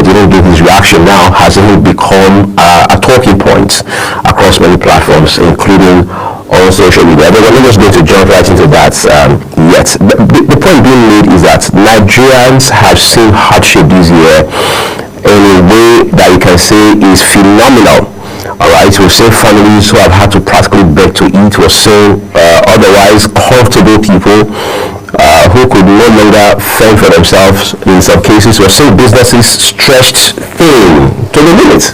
didn't give his reaction now, has even become a talking point across many platforms, including on social media. But we're not just going to jump right into that yet. The point being made is that Nigerians have seen hardship this year in a way that you can say is phenomenal. Alright, we've seen families who have had to practically beg to eat. We're seeing otherwise comfortable people who could no longer fend for themselves. In some cases, we're seeing businesses stretched thin to the limit,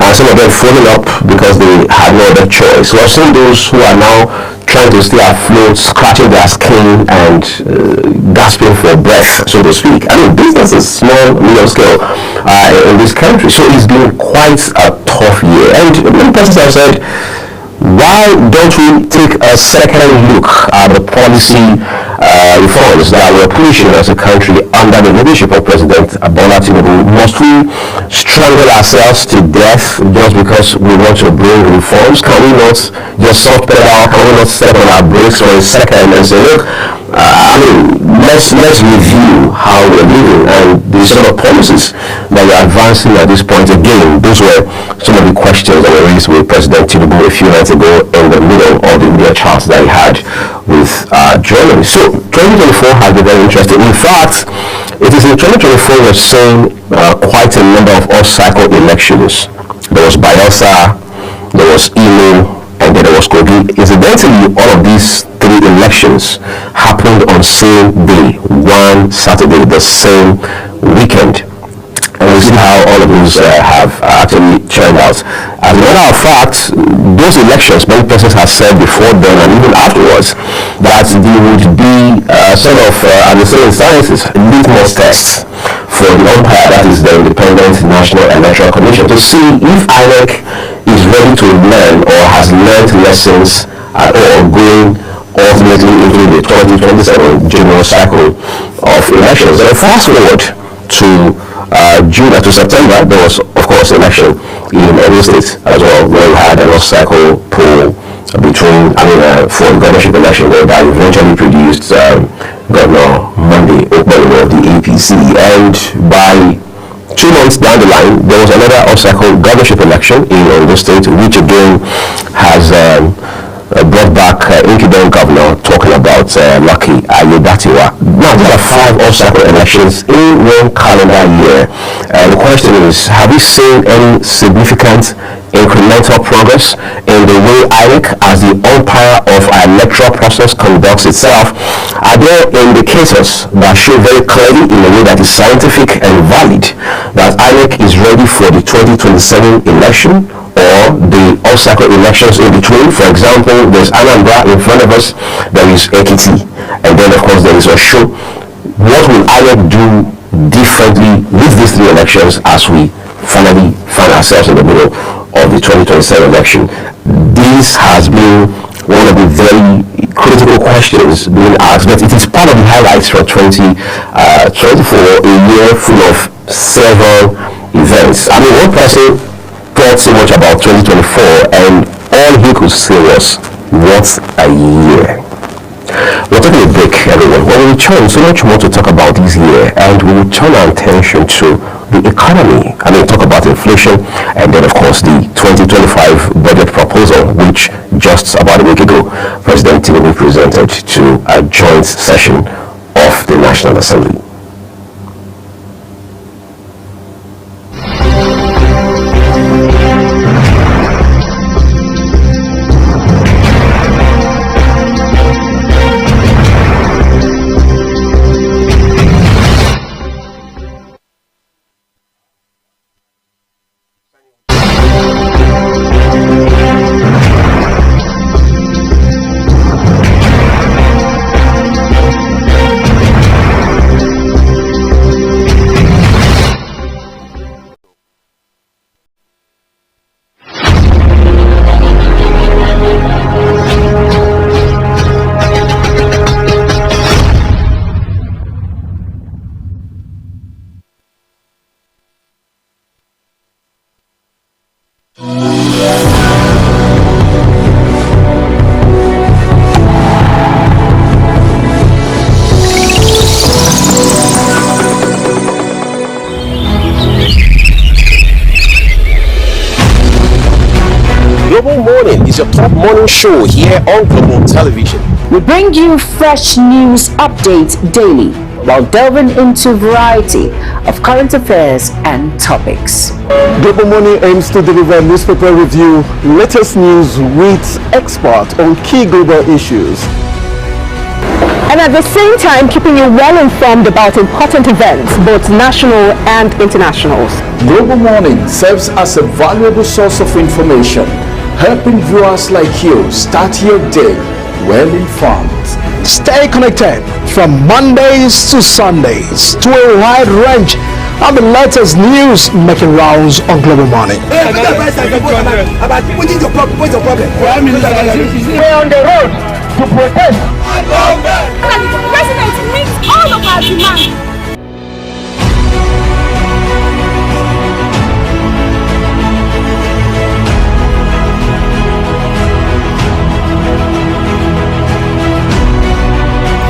and some of them falling up because they had no other choice. We're seeing those who are now trying to stay afloat, scratching their skin and gasping for breath, so to speak. I mean, business is small, medium scale in this country, so it's been quite a tough year. And many persons have said, why don't we take a second look at the policy reforms that we're pushing as a country under the leadership of President Bola Tinubu? Must we strangle ourselves to death just because we want to bring reforms? Can we not just soft pedal? Can we not step on our brakes for a second and say, look, let's review how we're living and the sort of policies that we're advancing at this point. Again, those were some of the questions that were raised with President Tinubu a few nights ago in the middle of the media chats that he had with journalists. So 2024 has been very interesting. In fact, it is in 2024 we're seeing quite a number of off-cycle elections. There was Bayelsa, there was Imo, and then there was Kogi. Incidentally, all of these three elections happened on same day, one Saturday, the same weekend. And we see how all of those have actually turned out. As a matter of fact, those elections, many persons have said before then and even afterwards that they would be sort of, as they say in sciences, litmus tests for the umpire, that is the Independent National Electoral Commission, to see if INEC is ready to learn or has learned lessons at all going ultimately into the 2027 general cycle of elections. And fast forward to June to September, there was of course election in Edo State as well, where we had an off-cycle poll between, for the governorship election, where that eventually produced Governor Monday Okpebholo of the APC. And by 2 months down the line, there was another off-cycle governorship election in Edo State, which again has brought back incumbent governor talking about Lucky Aiyedatiwa. Now, there are 5 off-cycle elections in one calendar year. The question is, have we seen any significant incremental progress in the way INEC, as the umpire of our electoral process, conducts itself? Are there indicators that show very clearly, in a way that is scientific and valid, that INEC is ready for the 2027 election, or the off-cycle elections in between? For example, there's Anambra in front of us, there is Ekiti, and then of course there is Osho. What will INEC do differently with these 3 elections as we finally find ourselves in the middle of the 2027 election? This has been one of the very critical questions being asked, but it is part of the highlights for 2024, a year full of several events. One person thought so much about 2024, and all he could say was, what a year. We're taking a break, everyone. When we return, so much more to talk about this year, and we will turn our attention to the economy. Talk about inflation, and then of course the 2025 budget proposal, which just about a week ago President Tinubu presented to a joint session of the National Assembly. is your top morning show here on Global Television. We bring you fresh news updates daily while delving into a variety of current affairs and topics. Global Morning aims to deliver newspaper review, latest news with experts on key global issues, and at the same time keeping you well informed about important events, both national and international. Global Morning serves as a valuable source of information, helping viewers like you start your day well informed. Stay connected from Mondays to Sundays to a wide range of the latest news making rounds on Global Morning. We're on the road to protest. The president meets all of our demands.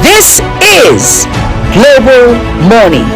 This is Global Morning.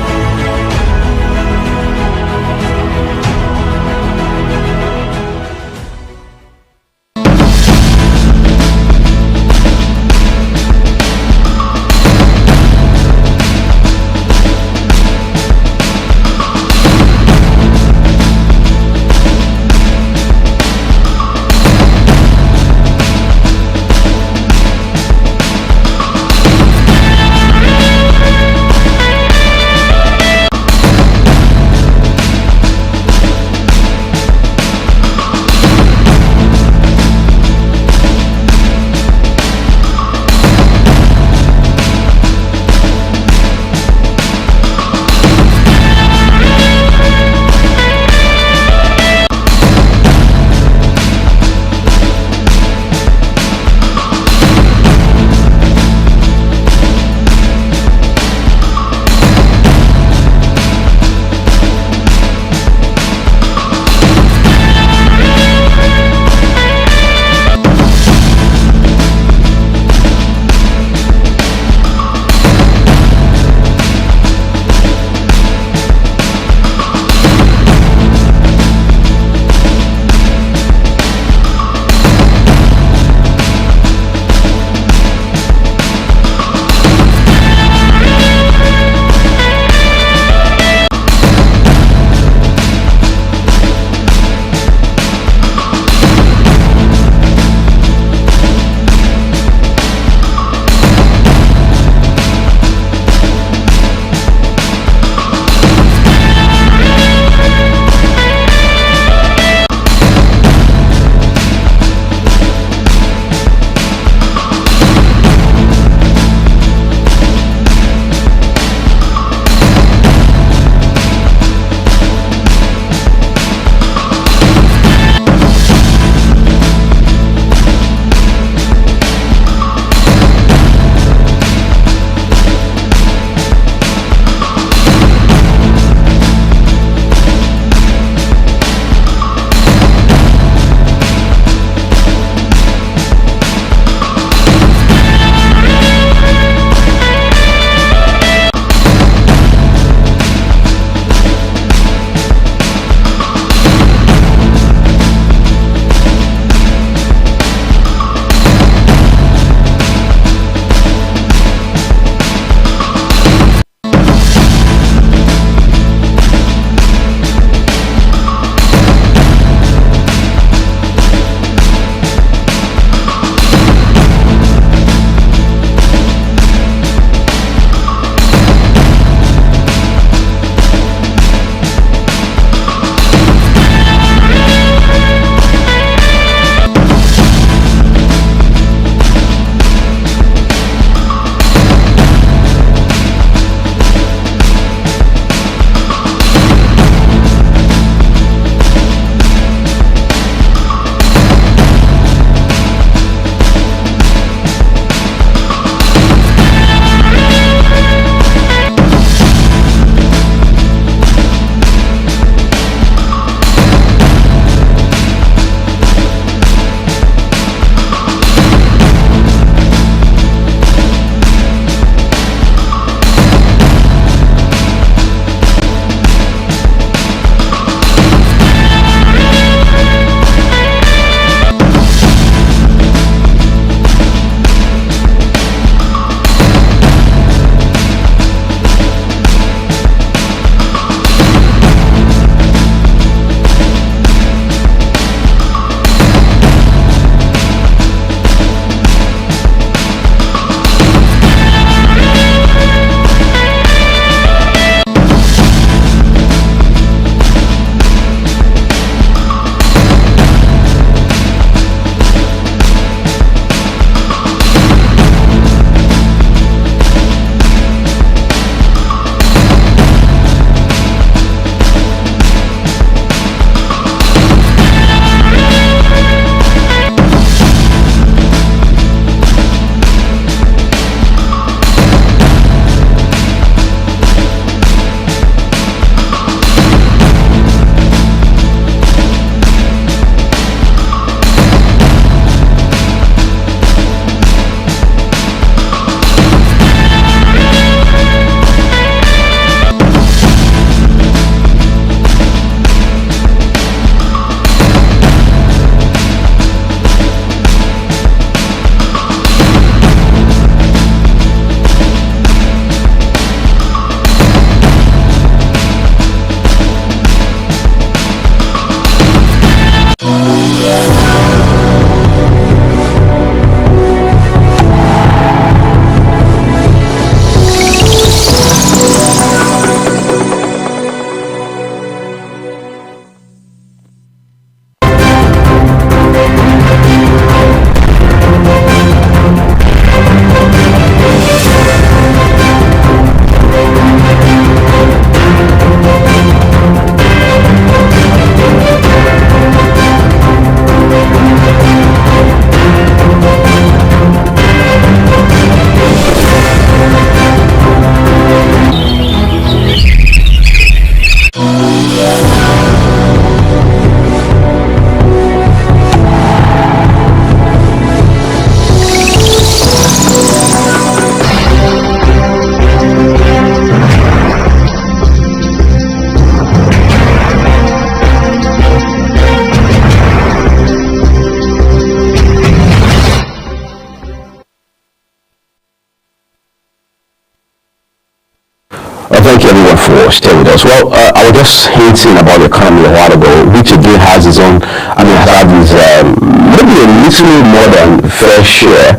stay with us. Well, I was just hinting about the economy a while ago, which again has its own, has had its maybe a little more than fair share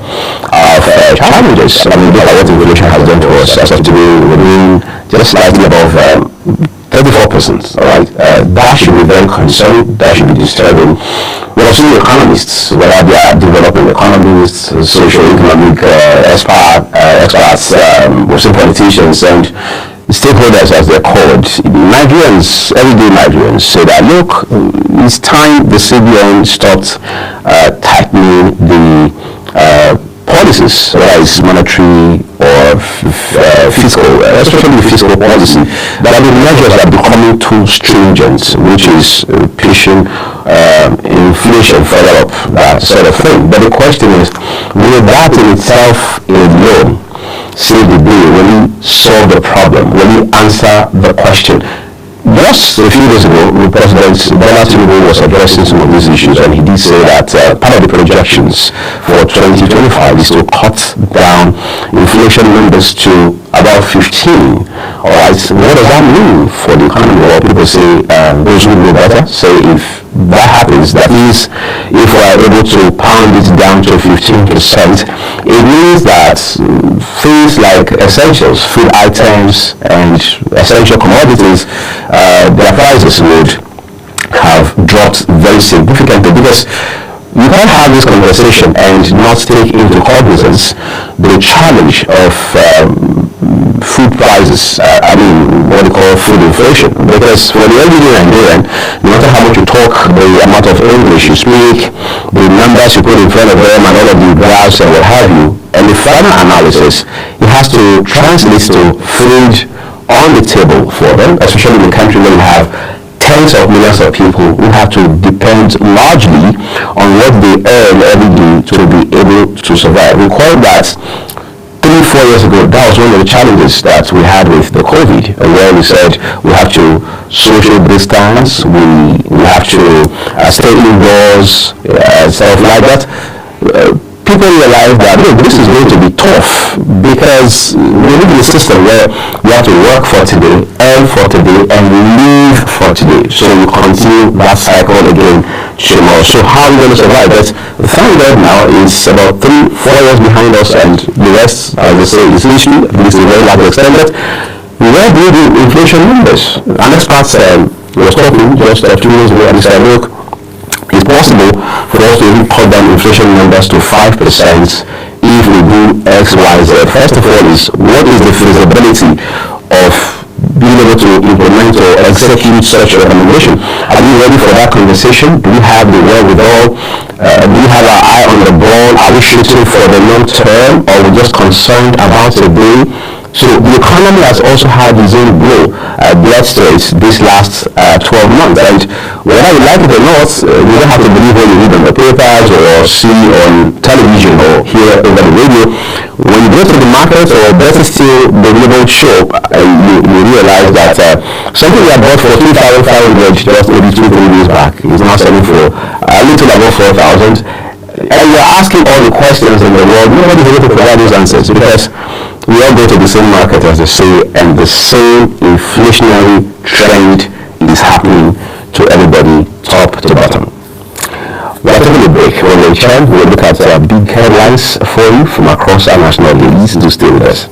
of challenges. I mean, look at what inflation has done to us. As of today, we're doing just slightly above 34%, all right? That should be very concerning. That should be disturbing. We have seen economists, whether they are development economists, socio-economic experts, we've seen politicians and stakeholders, as they're called. Nigerians, everyday Nigerians, say that, look, it's time the CBN stopped tightening the policies, whether it's monetary or fiscal, especially the fiscal policy, that are the measures that are becoming too stringent, which is pushing inflation further up, that sort of thing. But the question is, will that in itself alone save the day? Will he solve the problem? Will he answer the question? Just a few days ago, President Bola Tinubu was addressing some of these issues, and he did say that part of the projections for 2025 is to cut down inflation numbers to about 15. All right, what does that mean for the economy? Well, people say those who know better say if that happens, that is, if we are able to pound it down to 15%, it means that things like essentials, food items, and essential commodities, their prices would have dropped very significantly, because you can't have this conversation and not take into cognizance the challenge of food prices, I mean, what they call food inflation. Because for the everyday Nigerian, no matter how much you talk, the amount of English you speak, the numbers you put in front of them, and all of the graphs and what have you, and the final analysis, it has to translate to food on the table for them, especially in a country where you have tens of millions of people who have to depend largely on what they earn every day to be able to survive. Recall that 3-4 years ago, that was one of the challenges that we had with the COVID, where we said we have to social distance, we have to stay indoors, stuff like that. People realize that, look, this is going to be tough, because we live in a system where you have to work for today, earn for today, and live for today. So you continue that cycle again tomorrow. So how are we going to survive? But thank God now is about 3-4 years behind us, and the rest, as they say, is history, at least to a very large extent. But where do the inflation numbers? An expert was talking just a few years ago, and he said, look, it's possible for us to even cut down inflation numbers to 5% if we do X, Y, Z. First of all, is what is the feasibility of being able to implement or execute such a recommendation? Are we ready for that conversation? Do we have the wherewithal? Do we have our eye on the ball? Are we shooting for the long term, or are we just concerned about the day? So the economy has also had its own blow, blood states this last 12 months, and whether you like it or not, you don't have to believe what you read on the papers or see on television or hear over the radio. When you go to the market, or better still, the neighborhood shop, you realize that something you had bought for 3,500 just maybe 2-3 years back is now selling for a little above 4,000. And you're asking all the questions in the world. Nobody is able to provide those answers, because we all go to the same market, as they say, and the same inflationary trend is happening to everybody, top to bottom. We're taking a break. When we return, we'll look at big headlines for you from across our national leagues. Do stay with us.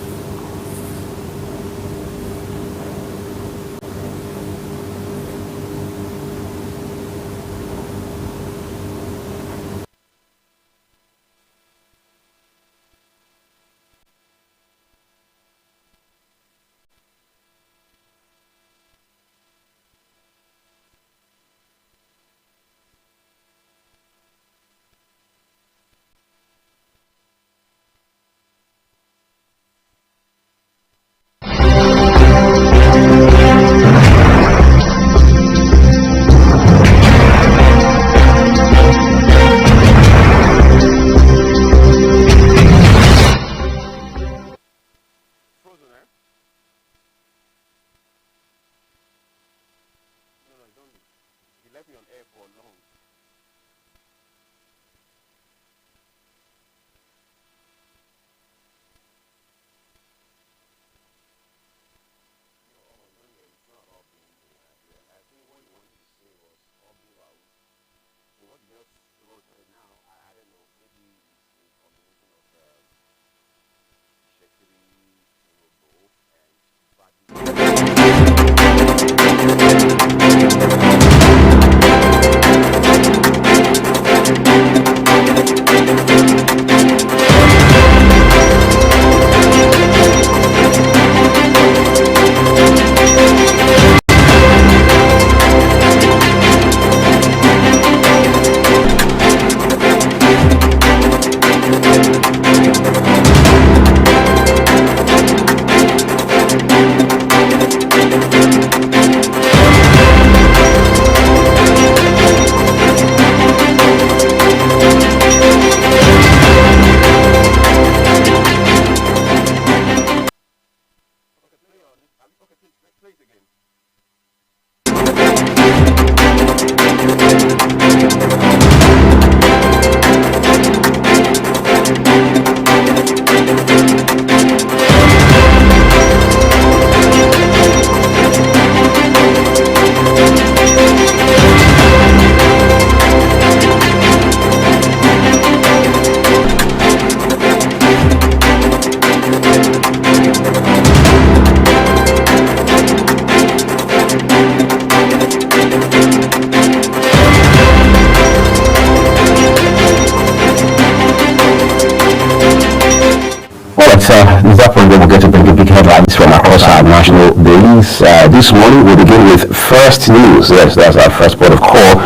This point we'll get to bring you big headlines from across our national dailies. This morning we begin with First News. Yes, that's our first port of call.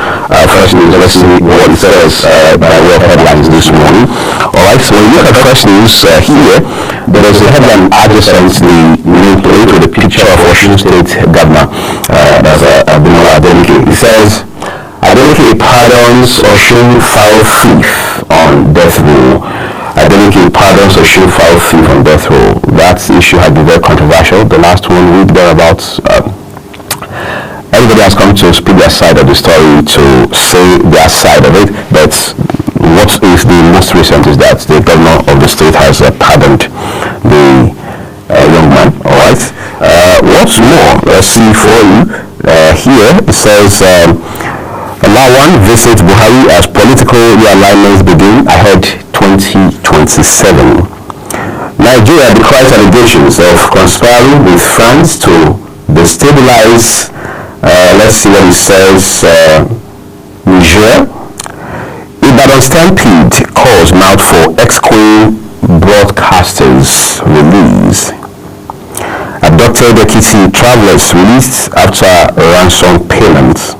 First News, let's see what it says by way of headlines this morning. Alright, so when you look at First News here, there is a headline adjacent the nameplate with a picture of Osun State Governor. That's Abinola Adeleke. It says, Adeleke pardons Osun foul thief on death row. Adeleke pardons Osun foul thief on death row. That issue has been very controversial. The last one we read about, everybody has come to speak their side of the story, to say their side of it. But what is the most recent is that the governor of the state has pardoned the young man. All right. What's more, let's see for you. Here it says. Lawan visits Buhari as political realignments begin ahead 2027. Nigeria decries allegations of conspiring with France to destabilize, let's see what it says, Niger. Ibadan Stampede calls mouth for ex-Queen broadcasters release. Abducted Ekiti travelers released after ransom payments.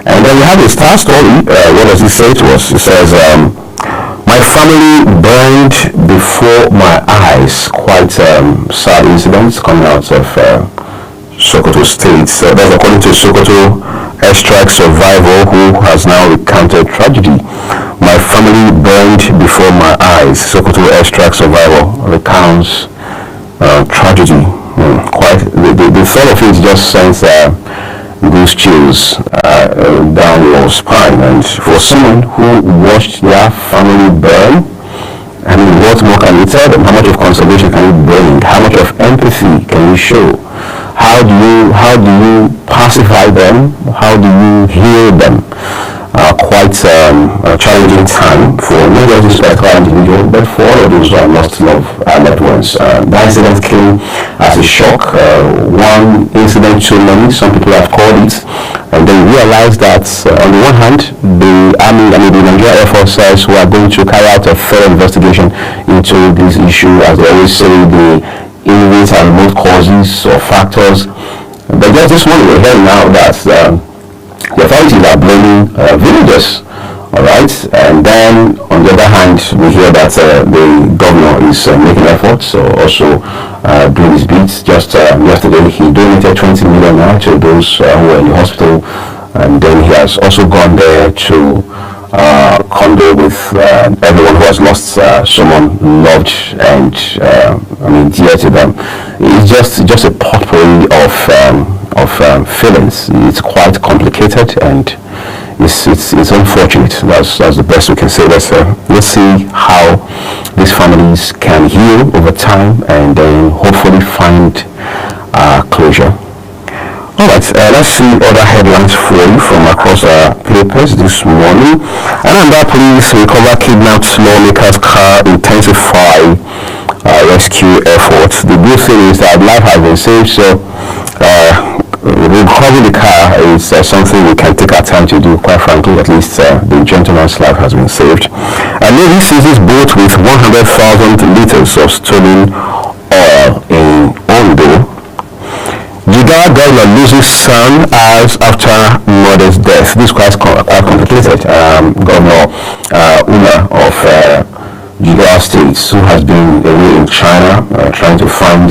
And then we have a star story. What does it say to us? It says, my family burned before my eyes. Quite sad incidents coming out of Sokoto State. That's according to Sokoto airstrike survivor who has now recounted tragedy. My family burned before my eyes. Sokoto airstrike survivor recounts tragedy. Quite the thought of it just sends those chills down your spine. And for someone who watched their family burn, I mean, what more can you tell them? How much of conservation can you bring? How much of empathy can you show? How do you pacify them? How do you heal them? Quite a challenging time for not just this particular individual, but for all of those who have lost loved ones. That incident came as a shock. One incident too many, some people have called it, and they realized that on the one hand, the Nigerian Air Force says we are going to carry out a thorough investigation into this issue, as they always say, the innate and remote causes or factors. But there's this one we're hearing now that the authorities are blaming villagers, all right? And then, on the other hand, we hear that the governor is making efforts, also doing his bits. Just yesterday, he donated 20 million now to those who are in the hospital, and then he has also gone there to condole with everyone who has lost someone loved and dear to them. It's just a potpourri of feelings. It's quite complicated and it's unfortunate. That's the best we can say. Let's see how these families can heal over time and then hopefully find closure. All right, let's see other headlines for you from across our papers this morning. Anambra police recover kidnapped lawmaker's car, intensify rescue efforts. The good thing is that life has been saved, so recovering the car is something we can take our time to do. Quite frankly, at least the gentleman's life has been saved. And Navy seizes boat with 100,000 liters of stolen oil in Ondo. Jigawa governor loses son as after mother's death. This is quite complicated. Governor Umar of Jigawa State, who has been away in China trying to find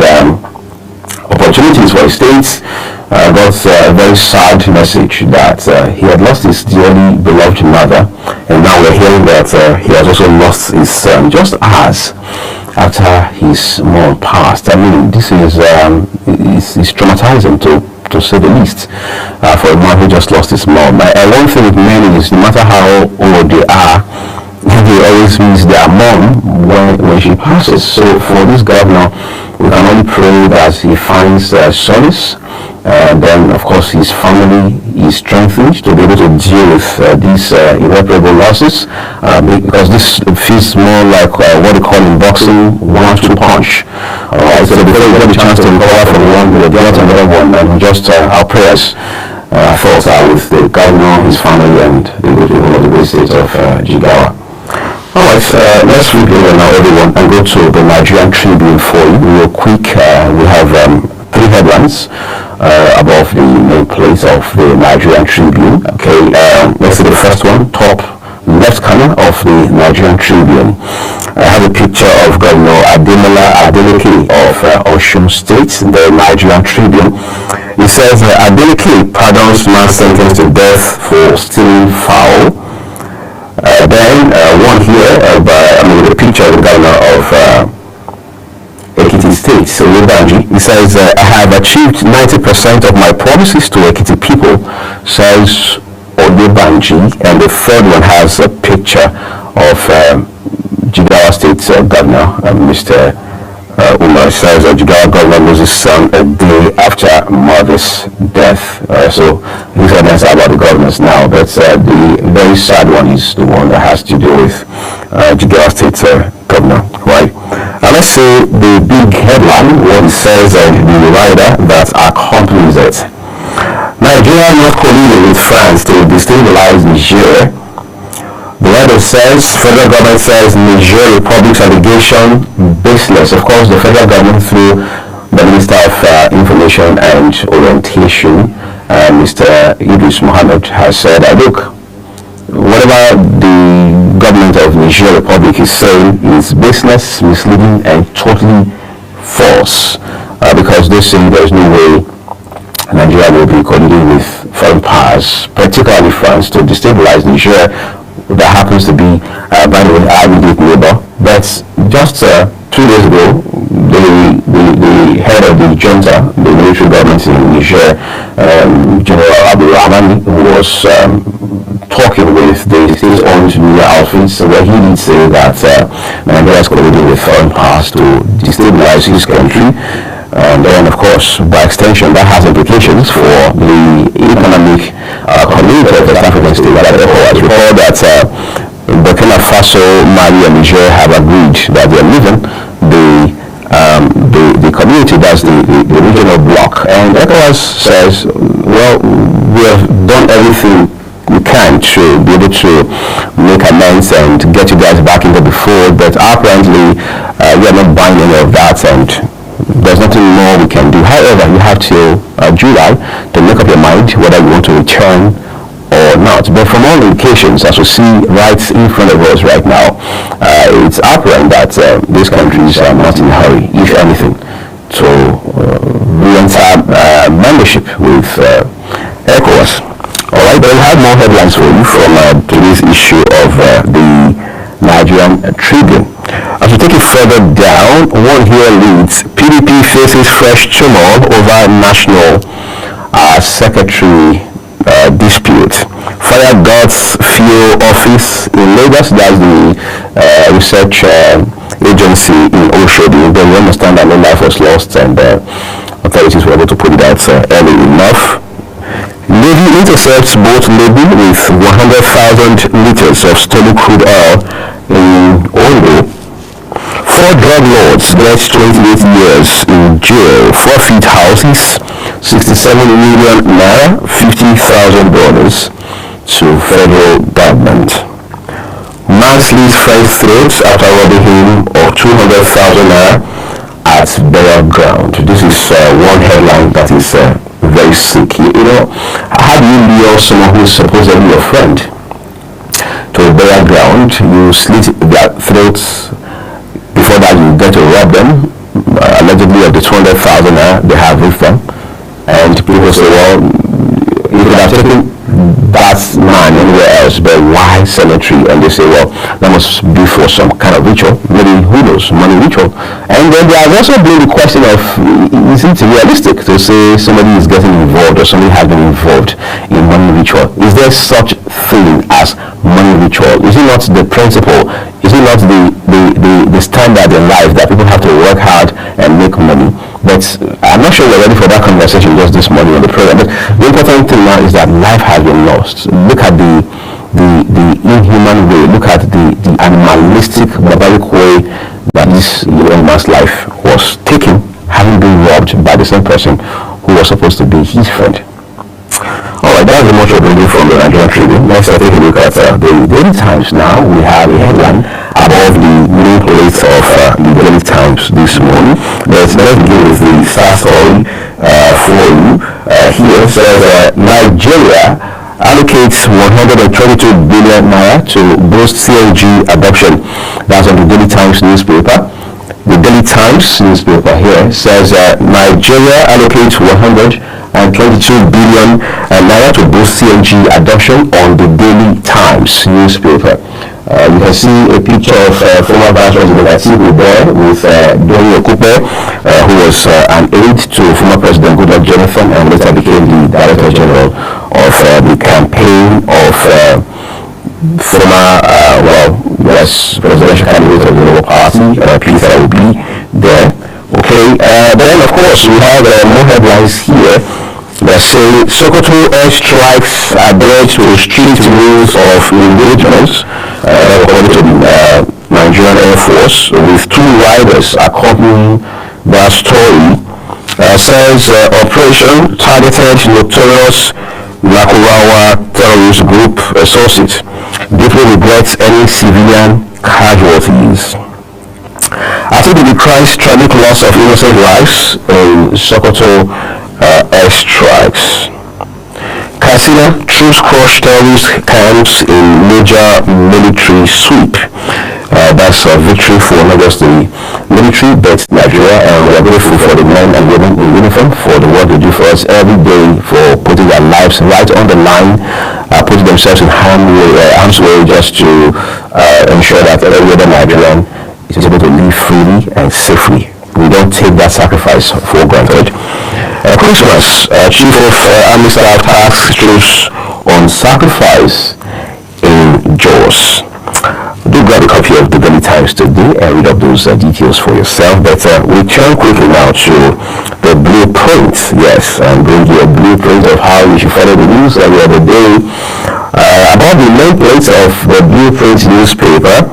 opportunities for his state, got a very sad message that he had lost his dearly beloved mother, and now we're hearing that he has also lost his son just as after his mom passed. I mean, this is traumatizing to say the least for a man who just lost his mom. One thing with men is no matter how old they are, they always miss their mom when she passes. So for this governor, we can only pray that he finds solace, and then of course his family is strengthened to be able to deal with these irreparable losses, because this feels more like what they call in boxing 1-2 punch. Alright, so before you get a chance to recover from one, you get another one, and just our prayers thoughts are with the governor, his family, and the great state of Jigawa. Alright, let's flip over now, everyone, and go to the Nigerian Tribune for you real quick. We have 3 headlines above the main place of the Nigerian Tribune. Okay, let's see the first one, top left corner of the Nigerian Tribune. I have a picture of Governor Ademola Adeleke of Osun State, the Nigerian Tribune. It says Adeleke pardons man sentenced to death for stealing fowl. Then one here, the picture of the governor of Ekiti State, so Oyebanji. He says, I have achieved 90% of my promises to Ekiti people, says Oyebanji. And the third one has a picture of Jigawa State Governor, Mr. Umar. Says Jigawa governor loses son a day after mother's death. So these headlines are about the governors now, but the very sad one is the one that has to do with Jigawa State governor, right? Let's see the big headline, what it says, and the rider that accompanies it. Nigeria not colluding with France to destabilize Niger. The rider says, federal government says Niger Republic's allegation baseless. Of course, the federal government through the Minister of Information and Orientation, Mr. Idris Mohammed, has said that, look, whatever the government of Niger Republic is saying is baseless, misleading, and totally false, because they're saying there's no way Nigeria will be colluding with foreign powers, particularly France, to destabilize Niger. That happens to be, by the way, our immediate neighbor. But just 2 days ago, the head of the junta, the military government in Niger, General Abdulrahman, was talking with the state-owned media outfits, where he did say that Nigeria is colluding with foreign powers to destabilize his country. And then, of course, by extension, that has implications for the economic community of the African state like ECOWAS. Recall that Burkina Faso, Mali, and Niger have agreed that they are leaving the community, that's the regional bloc. And ECOWAS says, well, we have done everything we can to be able to make amends and get you guys back into the fold, but apparently we are not buying any of that, and there's nothing more we can do. However, you have till July to make up your mind whether you want to return or not. But from all indications, as we see right in front of us right now, it's apparent that these countries are not in a hurry, if anything, to re-enter membership with ECOWAS. Alright, but we have more headlines for you from today's issue of the Nigerian Tribune. As we take it further down, one here reads, PDP faces fresh turmoil over national secretary dispute. Fire God's Fuel Office in Lagos, that's the research agency in Oshodi. But we understand that no life was lost, and authorities were able to put it out early enough. Navy intercepts boat laden with 100,000 liters of stolen crude oil in Ondo. 4 drug lords get 28 years in jail, forfeit houses, 67 million naira, $50,000 to federal government. Man slits friend's throat after robbing him of 200,000 naira at burial ground. This is one headline that is very sick. You know, how do you lure someone who is supposedly your friend to a burial ground? You slit their throats. Before that, you get to rob them, allegedly of the 200,000 they have with them. And people say, well, you could have taken that man anywhere else, but why cemetery? And they say, well, that must be for some kind of ritual, maybe, who knows, money ritual. And then there has also been the question of, is it realistic to say somebody is getting involved or somebody has been involved in money ritual? Is there such thing as money ritual? Is it not the principle? Is it not the standard in life that people have to work hard and make money? But I'm not sure we're ready for that conversation just this morning on the program. But the important thing now is that life has been lost. Look at the inhuman way. Look at the animalistic, barbaric way that this young man's life was taken, having been robbed by the same person who was supposed to be his friend. Alright, that's the much of reading from the Nigerian Tribune. Let's take a look at the Daily Times now. We have a headline above the main place of the Daily Times this morning. Let's begin with the star story for you. Here says Nigeria allocates 122 billion naira to boost CNG adoption. That's on the Daily Times newspaper. The Daily Times newspaper here says Nigeria allocates 122 billion naira to boost CNG adoption on the Daily Times newspaper. You can see a picture of former Vice President Atiku there with Dori Okupe, who was an aide to former President Goodluck Jonathan and later became the Director General of the campaign of former, presidential candidate of the Labour Party, Peter Obi there. Okay, then of course we have more headlines here that say Sokoto airstrikes adhere to strict rules of engagement, according to the Nigerian Air Force, with 2 riders accompanying their story. Says operation targeted notorious Nakurawa terrorist group associate. Deeply regrets any civilian casualties. After the decries tragic loss of innocent lives in Sokoto airstrikes. Katsina, troops crush terrorist camps in major military sweep. That's a victory for not just the military but Nigeria, and we are grateful for the men and women in uniform for the work they do for us every day, for putting their lives right on the line, putting themselves in harm's way just to ensure that every other Nigerian is able to live freely and safely. We don't take that sacrifice for granted. Christmas, Chief of Army Staff tasks troops on sacrifice in Jos. Do grab a copy of the Daily Times today and read up those details for yourself. But we turn quickly now to the blueprint, yes, and bring you a blueprint of how you should follow the news every other day. About the main place of the blueprint newspaper,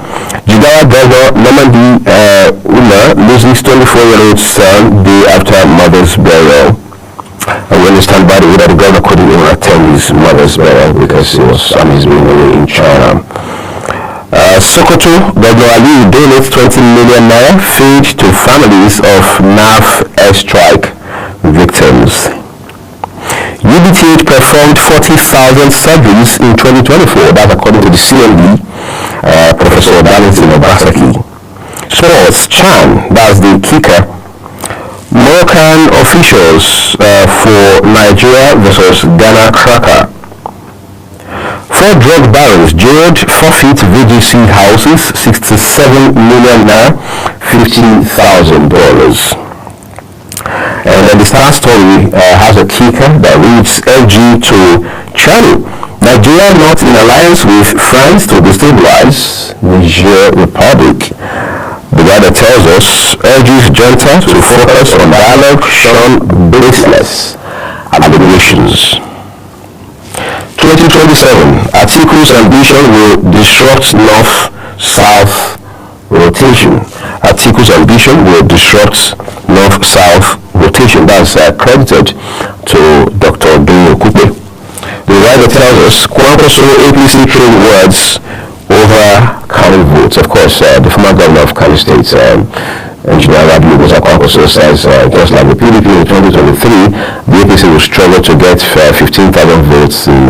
Jigawa Governor Namandi Umar loses 24-year-old son day after mother's burial. And we understand, by the way, that the governor couldn't even attend his mother's burial because he was on his way away in China. Sokoto, Governor Ali donates 20 million naira feed to families of NAF airstrike victims. UBTH performed 40,000 surgeries in 2024. That's according to the CMD, Professor Darlington Obasaki. Sports, Chan, that's the kicker. Moroccan officials for Nigeria versus Ghana cracker. 4 drug barons jailed, forfeit VGC houses, 67 million naira, $50,000. And then the Star story has a kicker that reads LG to Channel. Nigeria not in alliance with France to destabilize Niger Republic. The guy that tells us urges junta to focus on dialogue, shun baseless allegations. 2027, Atiku's ambition will disrupt North-South rotation. Atiku's ambition will disrupt North-South rotation. That's credited to Dr. Dino Kupe. The writer tells us, Kwankwaso APC trade words over Kano votes. Of course, the former governor of Kano State, Engineer Rabiu Musa Kwankwaso, says just like the PDP in 2023, the APC will struggle to get 15,000 votes in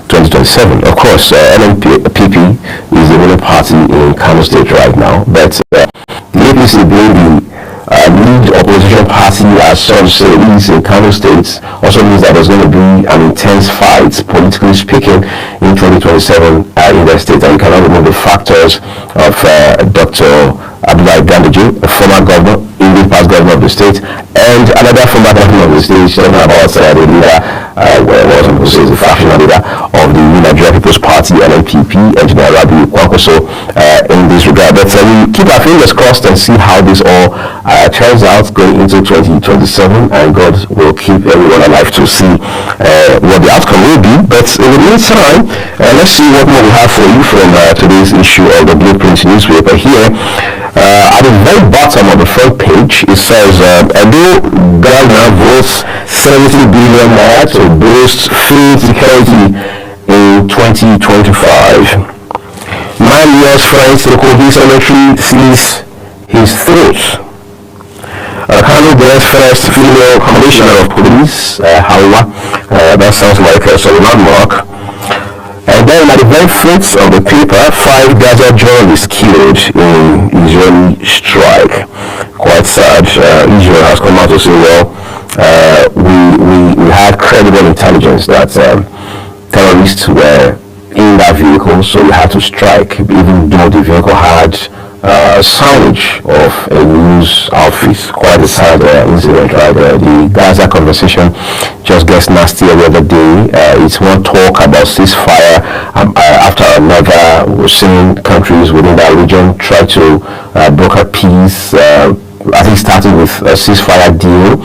2027. Of course, NNPP is the winning party in Kano State right now, but the APC being the lead opposition party, as some say, is in Kano State, also means that there's going to be an intense fight, politically speaking, in 2027 in the state. And you cannot remove the factors of Dr. Abdullahi Ganduje, a former governor, English past governor of the state, and another former governor of the state, talking about the leader, the fractional leader of the Nigeria People's Party, NNPP, Engineer Rabiu Kwankwaso, in this regard. But we keep our fingers crossed and see how this all turns out going into 2027, and God will keep everyone alive to see what the outcome will be. But in the meantime, let's see what more we have for you from today's issue of the Blueprint newspaper here. At the very bottom of the front page, it says, Edo Ghana votes 70 billion naira to boost food security in 2025. Man years friends to the Kogi cemetery sees his throat. Kano West first female commissioner of police, Hawa, that sounds like a landmark. And then at the very front of the paper, 5 Gaza journalists killed in Israeli strike. Quite sad. Israel has come out to say, well, we had credible intelligence that terrorists were in that vehicle, so we had to strike, even though the vehicle had signage of a news outfit. Quite a sad incident, right? The Gaza conversation just gets nastier the other day. It's one talk about ceasefire after another. We're seeing countries within that region try to broker peace. I think starting with a ceasefire deal,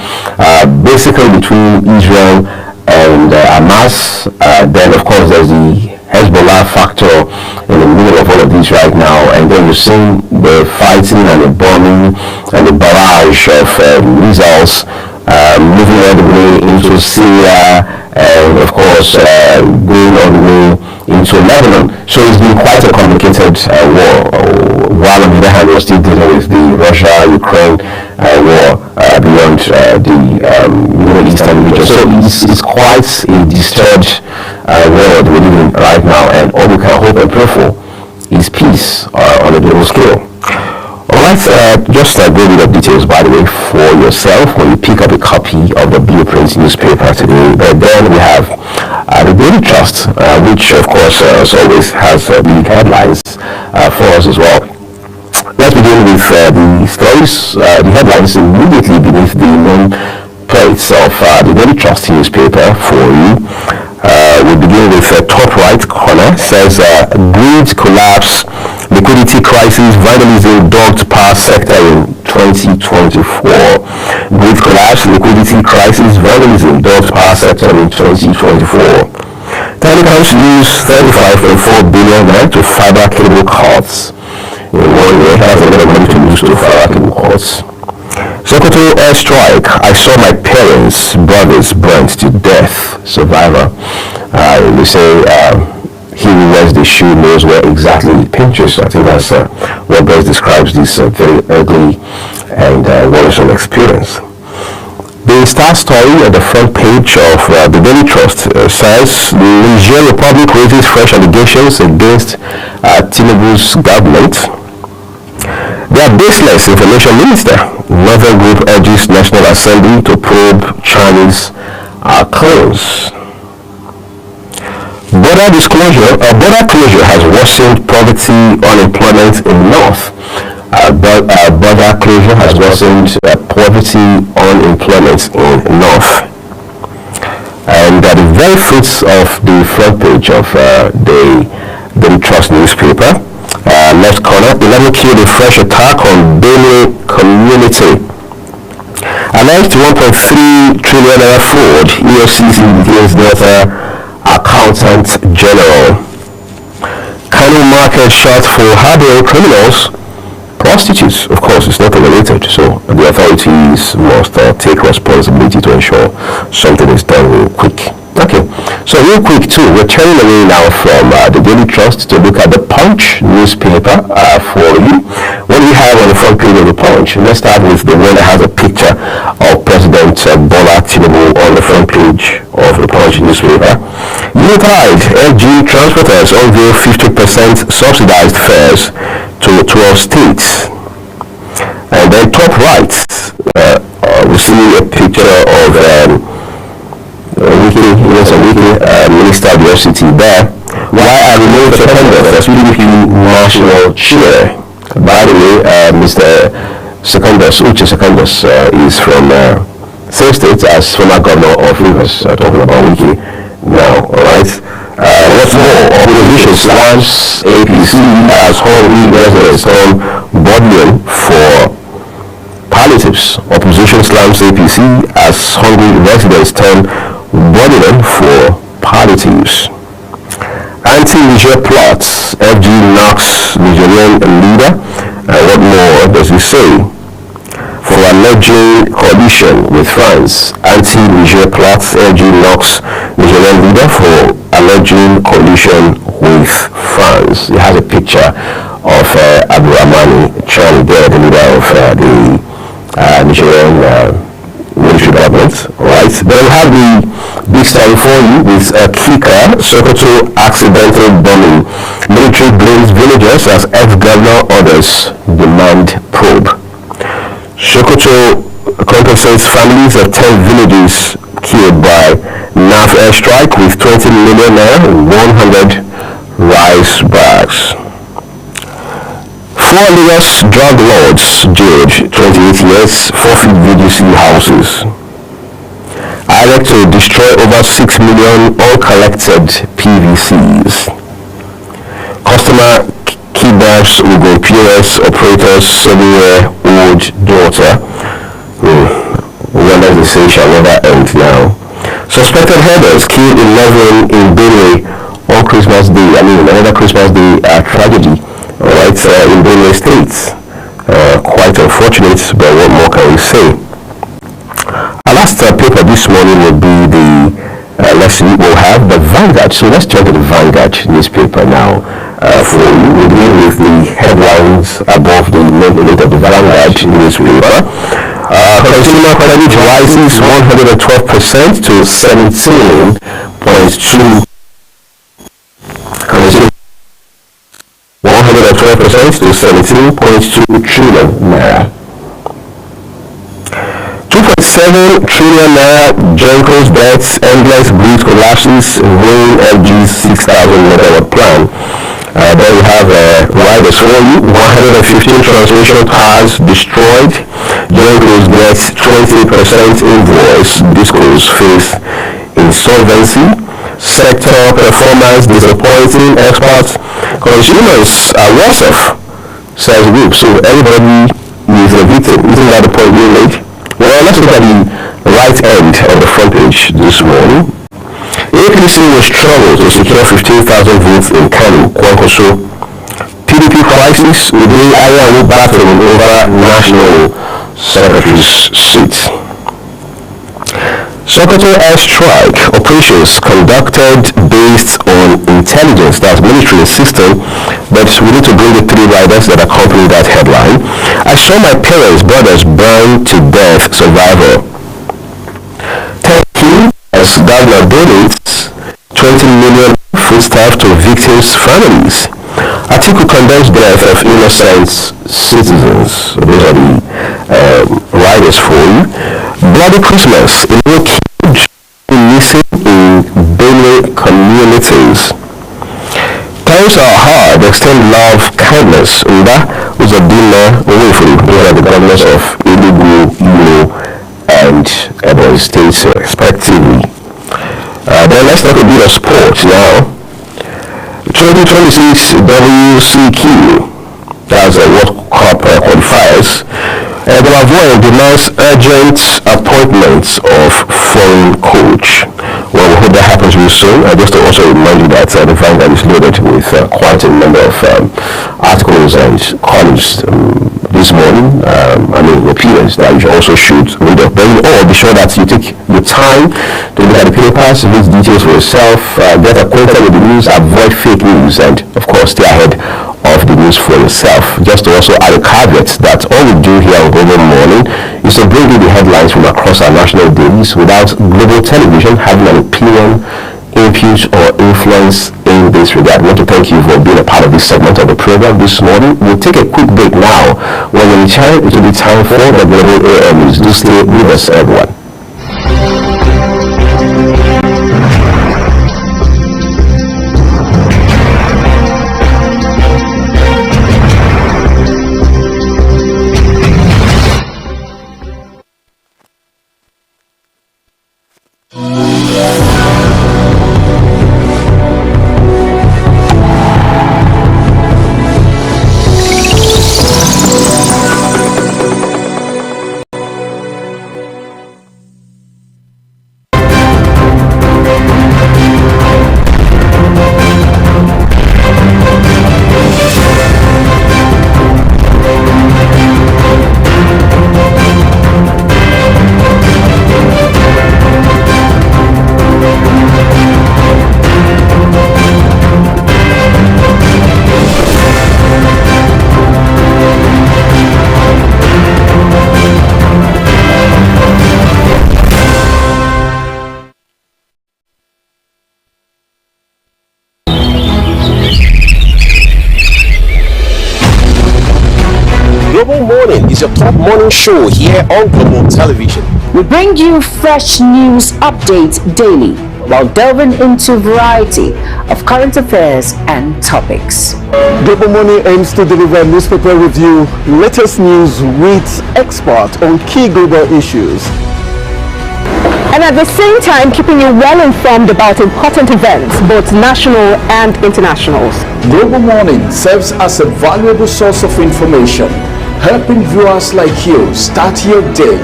basically between Israel and Hamas. Then, of course, there's the Hezbollah factor in the middle of all of this right now, and then you're seeing the fighting and the bombing and the barrage of missiles moving all the way into Syria, and of course going all the way into Lebanon. So it's been quite a complicated war, while on the other hand we're still dealing with the Russia-Ukraine war beyond the Middle Eastern region. So it's quite a disturbed world we're living in right now, and all we can hope and pray for is peace on a global scale. Alright, just go with the details, by the way, for yourself when you pick up a copy of the Blueprint newspaper today. But then we have the Daily Trust, which of course as always has big headlines for us as well. Let's begin with the stories, the headlines immediately beneath the main plates of the Daily Trust newspaper for you. We begin with top right corner. Says grid collapse, liquidity crisis, vandalism dogged power sector in 2024. Grid collapse, liquidity crisis, vandalism dogged power sector in 2024. Telecoms use 35.4 billion to fiber cable cuts. In 1 year, has a lot of money to lose to fiber cable cuts. Sokoto airstrike. I saw my parents, brothers burnt to death. Survivor. We say he who wears the shoe knows where exactly it pinches. I think that's what best describes this very ugly and worrisome experience. The star story at the front page of the Daily Trust says the Niger Republic raises fresh allegations against Tinubu's government. They are baseless, Information Minister. Northern Group urges National Assembly to probe Chinese claims. Border closure has worsened poverty, unemployment in North. Border closure has worsened poverty, unemployment in North. And at the very fruits of the front page of the Daily Trust newspaper, left corner, 11 killed in fresh attack on Benue community. Alleged 1.3 trillion naira fraud, EFCC details data account Accountant General. Kano market shut for harboring criminals. Prostitutes, of course, is not related, so the authorities must take responsibility to ensure something is done real quick. Okay, so real quick too, we're turning away now from the Daily Trust to look at the Punch newspaper for you. What do we have on the front page of the Punch? Let's start with the one that has a picture of President Bola Tinubu on the front page of the Punch newspaper. Unified FG transporters unveil 50% subsidized fares to 12 states. And then top right, we see a picture of Minister of the FCT there. Why are removed Secondus as PDP national chair? By the way, Mr. Secondus, Uche Secondus, is from same state as former governor of Rivers, talking about Wiki now, alright? What's more, opposition slams APC as hungry residents on Bodleian for palliatives. Opposition slams APC as hungry residents turn Bodleian for palliatives. Anti-Niger plots, FG knocks Nigerian leader. What more does he say? For alleging coalition with France, anti-Niger plots, FG knocks Nigerian leader for alleging coalition with France. He has a picture of Abdurrahmani Chani there, the leader of the Nigerian military government. Right. Then we have the big story for you with Kika, Sokoto accidental bombing. Military blames villagers as ex-governor orders demand probe. Sokoto compensates families of 10 villages killed by NAF airstrike with 20 million naira, 100 rice bags. 4 Lagos drug lords jailed 28 years, forfeit VDC houses. IREC to destroy over 6 million uncollected PVCs. Customer kidnaps Ugo POS operators 7-year-old daughter. When they say shall never end now. Suspected herders killed 11 in Benue on Christmas Day. Another Christmas Day tragedy. Alright, in Benue State. Quite unfortunate, but what more can we say? Our last paper this morning will be the lesson we'll have the Vanguard. So let's turn to the Vanguard newspaper now. For you, we'll begin with the headlines above the main page of the Vanguard newspaper. Consumer credit rises 112% to 17.2. 112% to 17.2 trillion naira. 2.7 trillion naira Genco's debts, endless bridge collapses, ruin LG's 6,000 megawatt plan. Then we have riders for you. 115 transmission cars destroyed. Genco's gets 20% invoice. Discos face insolvency. Sector performance disappointing. Exports. Consumers are worse off, says group. So everybody is a victim. Isn't that the point we made? Well, let's look at the right end of the front page this morning. APC will struggle to secure 15,000 votes in Kano, Kwankwaso. PDP crisis within Ayahu battling over national secretary's seat. Sokoto airstrike operations conducted based on intelligence, that's military system, but we need to bring the 3 riders that accompany that headline. I saw my parents' brothers burn to death, survivor. Thank you as governor donates 20 million foodstuff to victims' families. Atiku condemns death of innocent citizens. So those are the riders for you. Bloody Christmas, a little kid missing in Benue communities. Times are hard, extend love, kindness. Uda was a dinner away from the governors of Enugu, Imo, and Ebonyi states respectively. Then let's talk a bit of sports now. 2026 WCQ, that's a World Cup qualifiers. Ebalavoye demands urgent appointments of foreign coach. Well, we hope that happens real soon. Just to also remind you that the Vanguard is loaded with quite a number of articles and columns this morning. Opinions that you also should read up. But be sure that you take the time to look at the papers, read details for yourself, get acquainted with the news, avoid fake news, and of course stay ahead of the news for yourself. Just to also add a caveat that all we do here on Global Morning is to bring you the headlines from across our national dailies without Global Television having an opinion, input or influence in this regard. I want to thank you for being a part of this segment of the program this morning. We'll take a quick break now. When we return, it will be time for the Global AM News. Do stay with us, everyone. Global Morning is your top morning show here on Global Television. We bring you fresh news updates daily while delving into a variety of current affairs and topics. Global Morning aims to deliver newspaper review, latest news with experts on key global issues. And at the same time, keeping you well informed about important events, both national and internationals. Global Morning serves as a valuable source of information, helping viewers like you start your day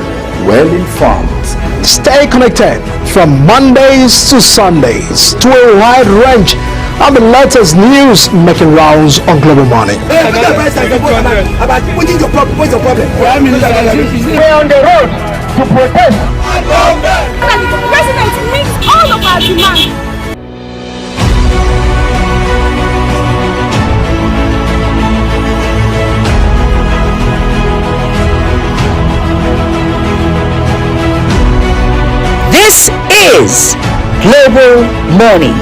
well informed. Stay connected from Mondays to Sundays to a wide range of the latest news making rounds on Global Morning. We're on the road to protest. The president meets all of our demands. This is Global Morning.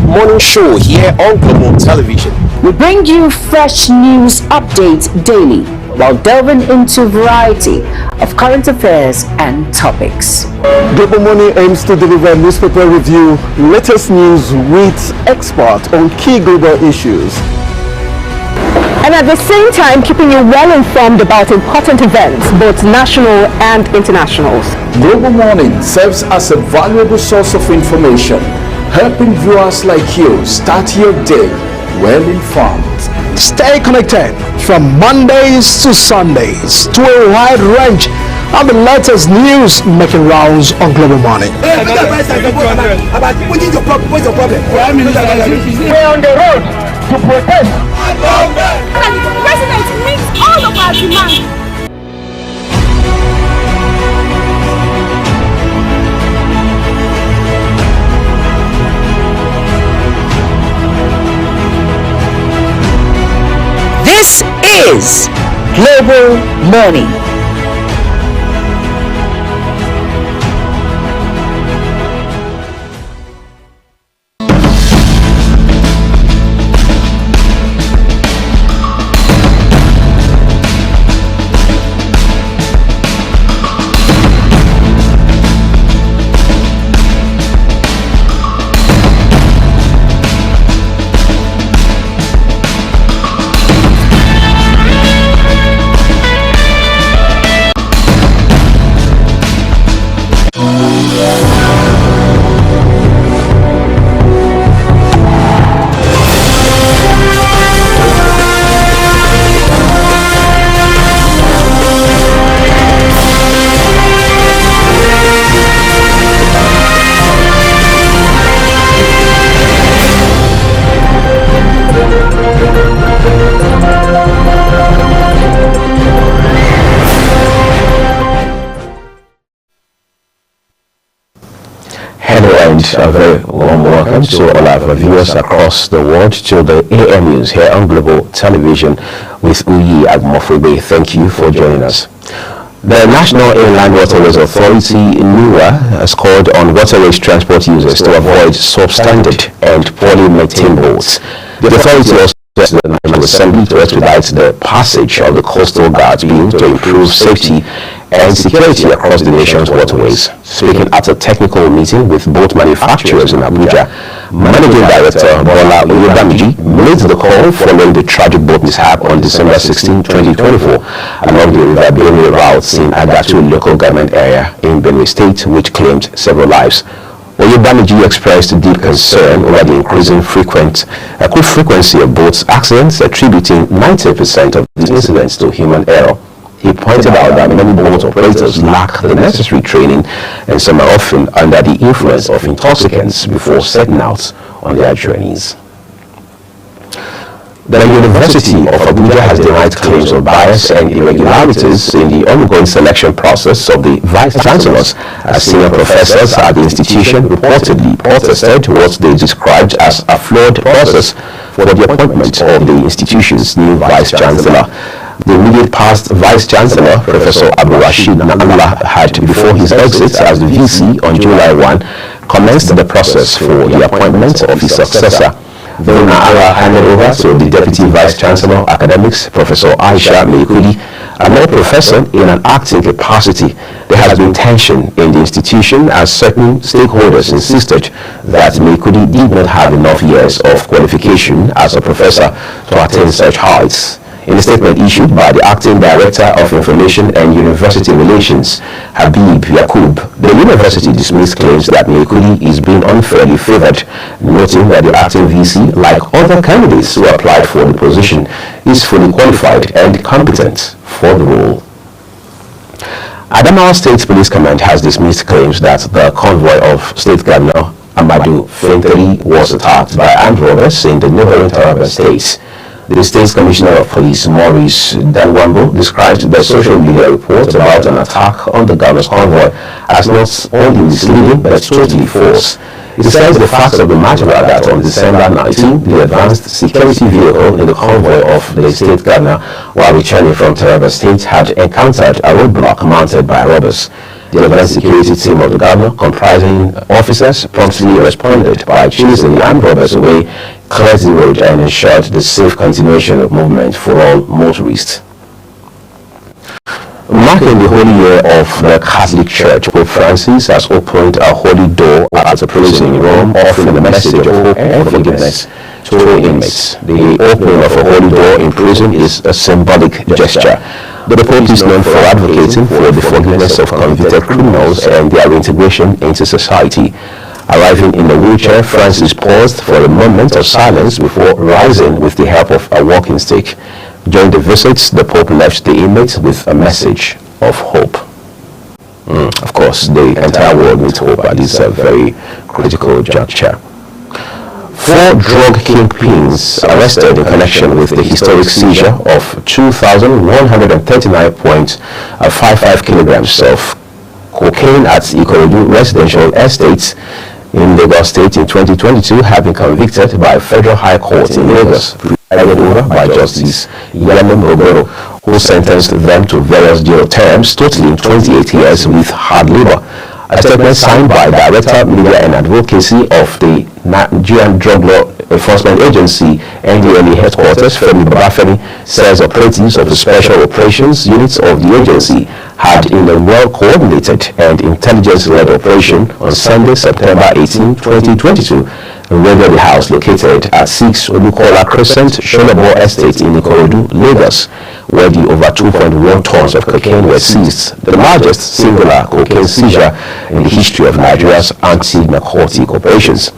morning show here on Global Television. We bring you fresh news updates daily while delving into a variety of current affairs and topics. Global Morning aims to deliver newspaper review, latest news with experts on key global issues. And at the same time, keeping you well informed about important events, both national and international. Global Morning serves as a valuable source of information, helping viewers like you start your day well informed. Stay connected from Mondays to Sundays to a wide range of the latest news making rounds on Global Morning. We're on the road to protest. The president meets all of our demands. This is Global Morning. A very warm welcome to all our viewers across the world to the AM News here on Global Television with Uyi Agmofube. Thank you for joining us. The National Inland Waterways Authority, NUWA, has called on waterways transport users to avoid substandard and poorly maintained boats. The authority also asked the National Assembly to expedite the passage of the Coastal Guards Bill to improve safety and security across the nation's waterways. Speaking at a technical meeting with boat manufacturers in Abuja, Managing Director Bola Oyebamiji made the call following the tragic boat mishap on December 16, 2024 along the River Benue route in Agatu local government area in Benue State, which claimed several lives. Oyebamiji expressed deep concern over the increasing frequency of boat accidents, attributing 90% of these incidents to human error. He pointed out that many boat operators lack the necessary training and some are often under the influence of intoxicants before setting out on their journeys. The University of Abuja has denied claims of bias and irregularities in the ongoing selection process of the vice-chancellors, as senior professors at the institution reportedly protested what they described as a flawed process for the appointment of the institution's new vice-chancellor. The immediate past Vice-Chancellor, Professor Abdulrasheed Na'Allah, had, before his exit as the VC on July 1, commenced the process for the appointment of his successor. Though Na'Allah handed over to the Deputy Vice-Chancellor, Academics, Professor Aisha Meikudi, a law professor in an acting capacity, there has been tension in the institution as certain stakeholders insisted that Meikudi did not have enough years of qualification as a professor to attain such heights. In a statement issued by the Acting Director of Information and University Relations, Habib Yakub, the university dismissed claims that Meikudi is being unfairly favored, noting that the acting VC, like other candidates who applied for the position, is fully qualified and competent for the role. Adamawa State Police Command has dismissed claims that the convoy of State Governor Amadou Finteri was attacked by armed robbers in the neighboring Taraba states. The State's Commissioner of Police, Maurice Danwambo, described the social media report about an attack on the governor's convoy as not only misleading but totally false. It says the facts of the matter are that on December 19, the advanced security vehicle in the convoy of the state governor, while returning from Taraba State, had encountered a roadblock mounted by robbers. The advanced security team of the governor, comprising officers, promptly responded by chasing the armed robbers away, cleared the road, and ensured the safe continuation of movement for all motorists. Marking the holy year of the Catholic Church, Pope Francis has opened a holy door at a prison in Rome, offering a message of hope and forgiveness to inmates. The opening of a holy door in prison is a symbolic gesture. The Pope is known for advocating for the forgiveness of convicted criminals and their reintegration into society. Arriving in a wheelchair, Francis paused for a moment of silence before rising with the help of a walking stick. During the visits, the Pope left the inmates with a message of hope. Of course, the entire world needs hope at this very critical juncture. 4 drug kingpins arrested in connection with the historic seizure of 2,139.55 kilograms of cocaine at Ikorodu residential estates in Lagos State in 2022 have been convicted by a federal high court in Lagos, presided over by Justice Yamin Ogoro, who sentenced them to various jail terms totaling 28 years with hard labor. A statement signed by Director, Media and Advocacy of the Nigerian Drug Law Enforcement Agency, NDLEA headquarters, Femi Babafemi, says operatives of the Special Operations Units of the agency had, in a well-coordinated and intelligence-led operation on Sunday, September 18, 2022, raided the house located at 6 Olukola Crescent, Shonabo Estate in Ikorodu, Lagos, where the over 2.1 tons of cocaine were seized, the largest singular cocaine seizure in the history of Nigeria's anti-narcotic operations.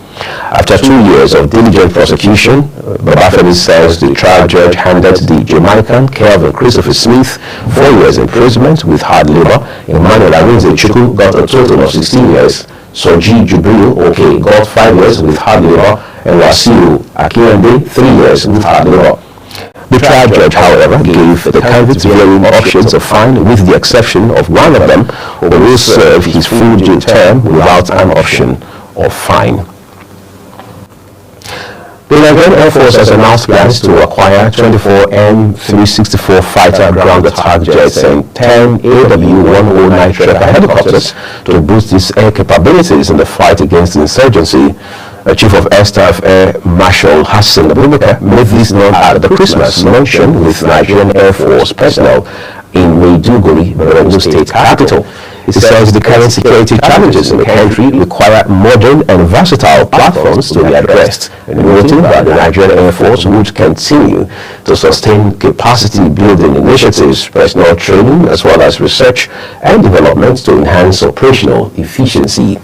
After 2 years of diligent prosecution, Babafemi says the trial judge handed the Jamaican Kelvin Christopher Smith 4 years imprisonment with hard labor. Emmanuel Arinze Chukwu got a total of 16 years. Soji Jubril Oke got 5 years with hard labor, and Wasiu Akinwande 3 years with hard labor. The trial judge, however, gave the convicts varying options of fine, with the exception of one of them who will serve his full jail term without an option of fine. The Nigerian Air Force has announced plans to acquire 24 M364 fighter ground attack jets and 10 AW109 Trapper helicopters to boost its air capabilities in the fight against insurgency. Chief of Air Staff Air Marshal Hassan Abubakar made this known at the Christmas luncheon with Nigerian Air Force personnel in Maiduguri, Borno State capital. He says the current security challenges in the country require modern and versatile platforms to be addressed, noting that the Nigerian Air Force would continue to sustain capacity building initiatives, personnel training, as well as research and development to enhance operational efficiency.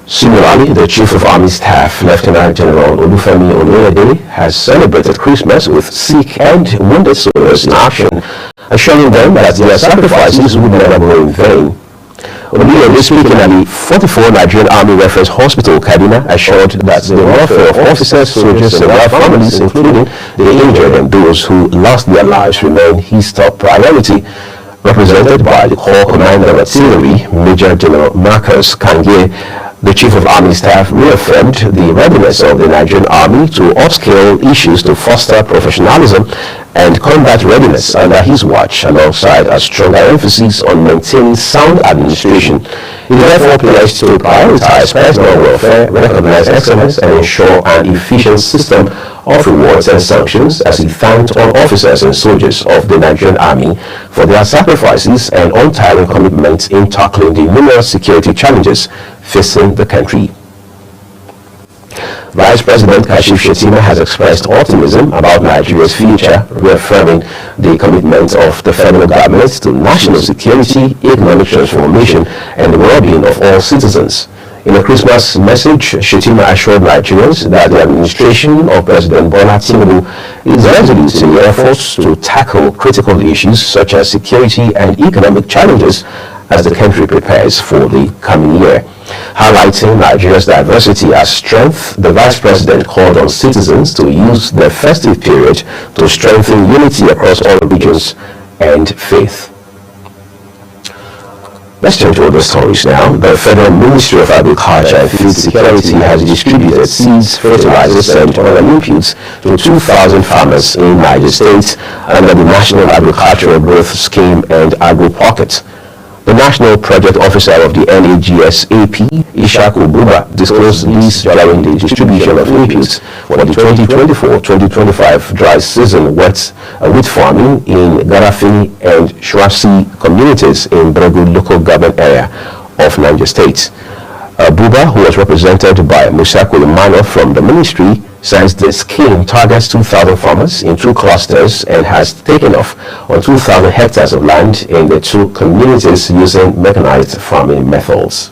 Similarly, the Chief of Army Staff, Lieutenant General Olufemi Oloyede, has celebrated Christmas with sick and wounded soldiers in action, assuring them that their sacrifices would never go in vain. Oloyede, speaking at the 44 Nigerian Army Reference Hospital, Kaduna, assured that the welfare of officers, soldiers, and their families, including the injured and those who lost their lives, remain his top priority. Represented by the Corps Commander of Artillery, Major General Marcus Kange, the Chief of Army Staff reaffirmed the readiness of the Nigerian Army to upscale issues to foster professionalism and combat readiness under his watch, alongside a stronger emphasis on maintaining sound administration. He therefore pledged to prioritize personal welfare, recognize excellence, and ensure an efficient system of rewards and sanctions, as he thanked all officers and soldiers of the Nigerian Army for their sacrifices and untiring commitment in tackling the numerous security challenges facing the country. Vice President Kashif Shettima has expressed optimism about Nigeria's future, reaffirming the commitment of the federal government to national security, economic transformation, and the well-being of all citizens. In a Christmas message, Shettima assured Nigerians that the administration of President Bola Tinubu is resolute in the efforts to tackle critical issues such as security and economic challenges as the country prepares for the coming year. Highlighting Nigeria's diversity as strength, the Vice President called on citizens to use the festive period to strengthen unity across all regions and faith. Let's turn to other stories now. The Federal Ministry of Agriculture and Food Security has distributed seeds, fertilizers, and other inputs to 2,000 farmers in Niger State under the National Agricultural Growth Scheme and Agro Pocket. National Project Officer of the NAGSAP, Ishaku Buba, disclosed this during the distribution of inputs for the 2024-2025 dry season wheat farming in Garafini and Shirasi communities in Bregu local government area of Niger State. Buba, who was represented by Musako Emmanuel from the ministry, says the scheme targets 2,000 farmers in 2 clusters and has taken off on 2,000 hectares of land in the 2 communities using mechanized farming methods.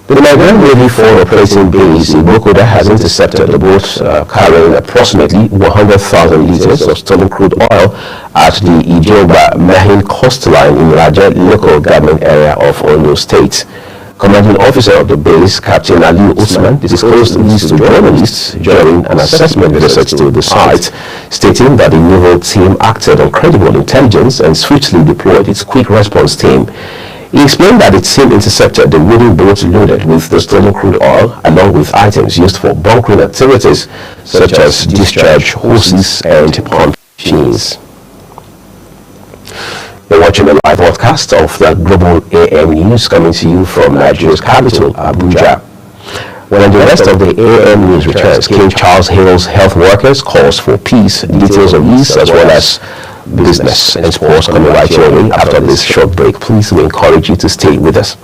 The Nigerian Navy forward operating base in Bokoda has intercepted a boat carrying approximately 100,000 liters of stolen crude oil at the Ijoba Mahin coastline in Raja local government area of Ondo State. Commanding officer of the base, Captain Ali Usman, disclosed this to journalists during an assessment visit to the site, stating that the naval team acted on credible intelligence and swiftly deployed its quick response team. He explained that the team intercepted the wooden boat loaded with the stolen crude oil, along with items used for bunkering activities such as discharge hoses and pump machines. You're watching a live broadcast of the Global AM News coming to you from Nigeria's capital, Abuja. When the rest of the AM News returns, King Charles hails health workers, calls for peace, details of this as well as business and sports coming right your way after this short break. Please, we encourage you to stay with us.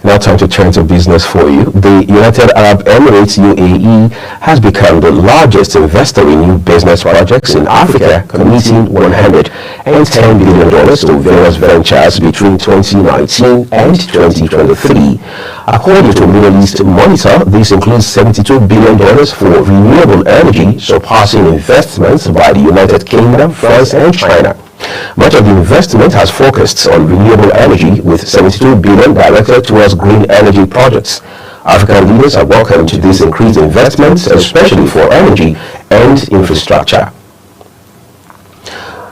Now time to turn to business for you. The United Arab Emirates UAE has become the largest investor in new business projects in Africa, committing $110 billion to various ventures between 2019 and 2023. According to Middle East Monitor, this includes $72 billion for renewable energy, surpassing investments by the United Kingdom, France, and China. Much of the investment has focused on renewable energy, with $72 billion directed towards green energy projects. African leaders have welcomed these increased investments, especially for energy and infrastructure.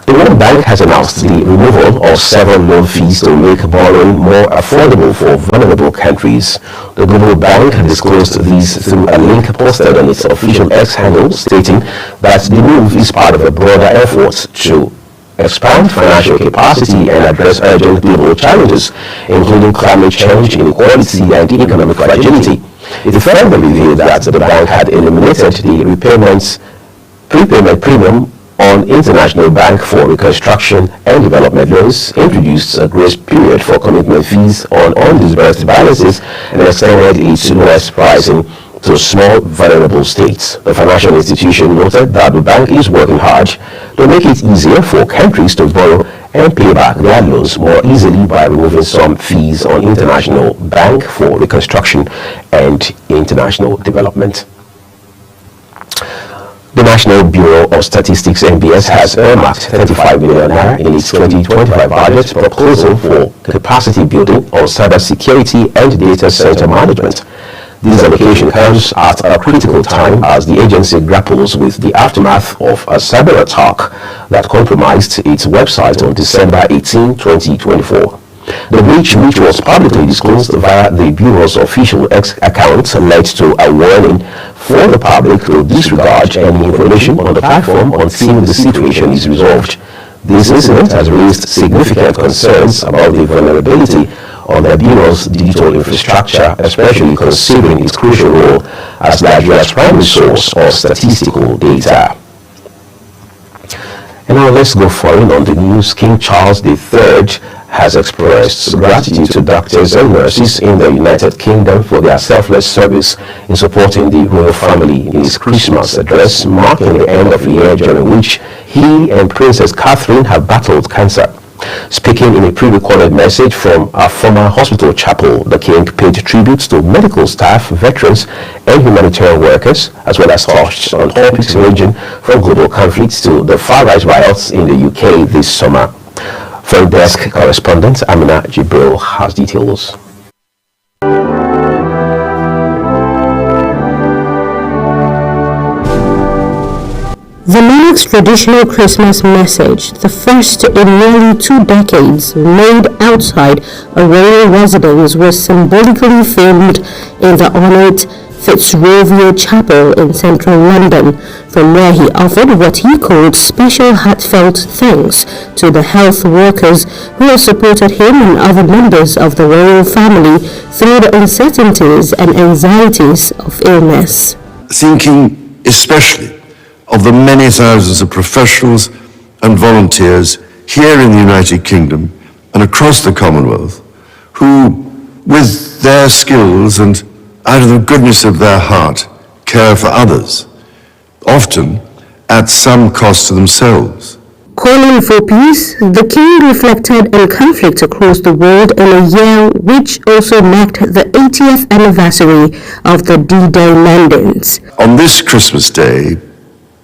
The World Bank has announced the removal of several loan fees to make borrowing more affordable for vulnerable countries. The Global Bank disclosed these through a link posted on its official X handle, stating that the move is part of a broader effort to expand financial capacity and address urgent global challenges, including climate change, inequality, and economic fragility. It further revealed that the bank had eliminated the prepayment premium on International Bank for Reconstruction and Development loans, introduced a grace period for commitment fees on undisbursed balances, and extended its lowest pricing to small, vulnerable states. The financial institution noted that the bank is working hard to make it easier for countries to borrow and pay back their loans more easily by removing some fees on International Bank for Reconstruction and International Development. The National Bureau of Statistics (NBS) has earmarked 35 billion naira in its 2025 budget proposal for capacity building on cybersecurity and data center management. This allocation comes at a critical time as the agency grapples with the aftermath of a cyber attack that compromised its website on December 18, 2024. The breach, which was publicly disclosed via the Bureau's official X account, led to a warning for the public to disregard any information on the platform until the situation is resolved. This incident has raised significant concerns about the vulnerability on the Bureau's digital infrastructure, especially considering its crucial role as Nigeria's primary source of statistical data. And now let's go foreign on the news. King Charles III has expressed gratitude to doctors and nurses in the United Kingdom for their selfless service in supporting the royal family in his Christmas address, marking the end of the year during which he and Princess Catherine have battled cancer. Speaking in a pre-recorded message from a former hospital chapel, the king paid tributes to medical staff, veterans, and humanitarian workers, as well as touched on topics ranging from global conflicts to the far-right riots in the UK this summer. Front desk correspondent Amina Jibril has details. The monarch's traditional Christmas message, the first in nearly 2 decades, made outside a royal residence, was symbolically filmed in the ornate Fitzrovia Chapel in central London, from where he offered what he called special heartfelt thanks to the health workers who have supported him and other members of the royal family through the uncertainties and anxieties of illness. Thinking especially of the many thousands of professionals and volunteers here in the United Kingdom and across the Commonwealth who, with their skills and out of the goodness of their heart, care for others, often at some cost to themselves. Calling for peace, the king reflected on conflict across the world in a year which also marked the 80th anniversary of the D-Day landings. On this Christmas Day,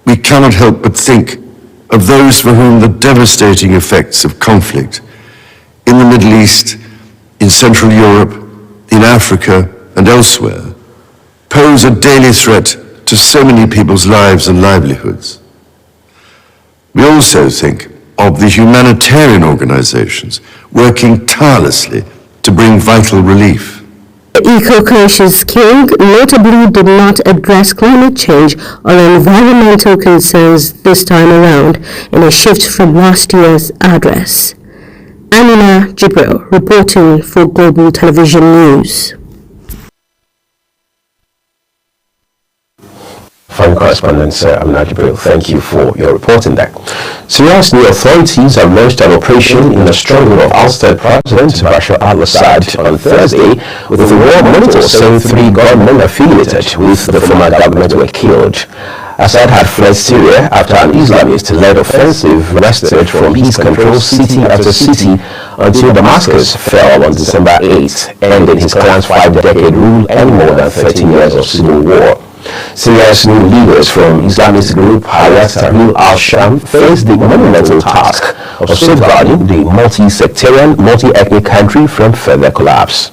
we cannot help but think of those for whom the devastating effects of conflict in the Middle East, in Central Europe, in Africa, and elsewhere pose a daily threat to so many people's lives and livelihoods. We also think of the humanitarian organizations working tirelessly to bring vital relief. The eco-conscious king notably did not address climate change or environmental concerns this time around in a shift from last year's address. Amina Jibril reporting for Global Television News. Foreign correspondent Amina Jibril, thank you for your reporting there. Syria's new authorities have launched an operation in the struggle of ousted President Bashar al-Assad on Thursday, with the war monitor saying 3 gunmen affiliated with the former government were killed. Assad had fled Syria after an Islamist-led offensive wrested from his control city after city until Damascus fell on December 8, ending his clan's 5-decade rule and more than 13 years of civil war. Syria's new leaders from Islamist group Hayat Tahrir al-Sham face the monumental task of safeguarding the multi-sectarian, multi-ethnic country from further collapse.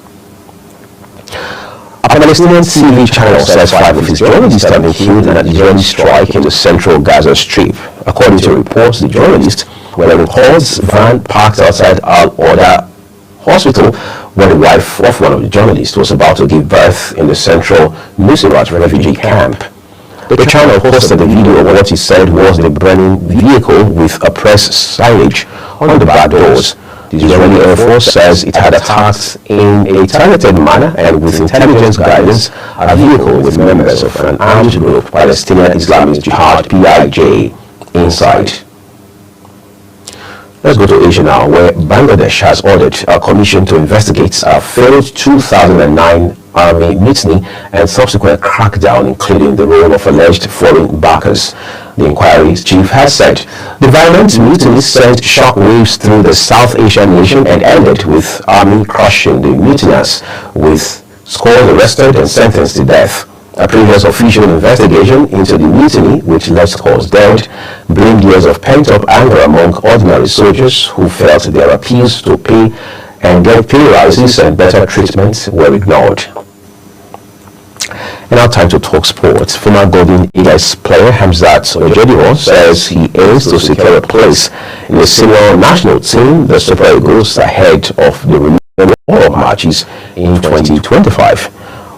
A Palestinian TV channel says 5 of its journalists have been killed in an Israeli strike in the central Gaza Strip. According to reports, the journalists were in Hord's van parked outside Al-Orda Hospital when the wife of one of the journalists was about to give birth in the central Nuseirat refugee camp. The channel posted a video of what he said was the burning vehicle with oppressed signage on the back doors. The Israeli Air Force says it had attacked in a targeted manner and with intelligence guidance a vehicle with members of an armed group, Palestinian Islamist Jihad (PIJ), inside. Let's go to Asia now, where Bangladesh has ordered a commission to investigate a failed 2009 army mutiny and subsequent crackdown, including the role of alleged foreign backers. The inquiry's chief has said the violent mutiny sent shockwaves through the South Asian nation and ended with army crushing the mutineers, with scores arrested and sentenced to death. A previous official investigation into the mutiny, which left scores dead, blamed years of pent-up anger among ordinary soldiers who felt their appeals to pay and get pay rises and better treatment were ignored. And now time to talk sports. Former Golden Eagles player Hamzat Ojediwo says he aims to secure a place in the senior national team, the Super Eagles, ahead of the remaining World matches in 2025.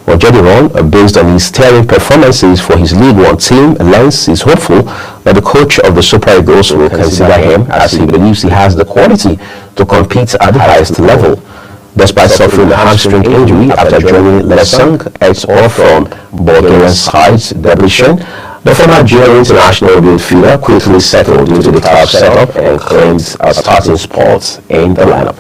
Ojediwo, based on his sterling performances for his League One team, Lens is hopeful that the coach of the Super Eagles will consider him, as he believes he has the quality to compete at the highest level. Despite suffering a hamstring injury after joining Lesung ex-or from Bulgarian side Debrecen, the former junior international midfielder quickly settled into the club setup and claimed a starting spot in the lineup.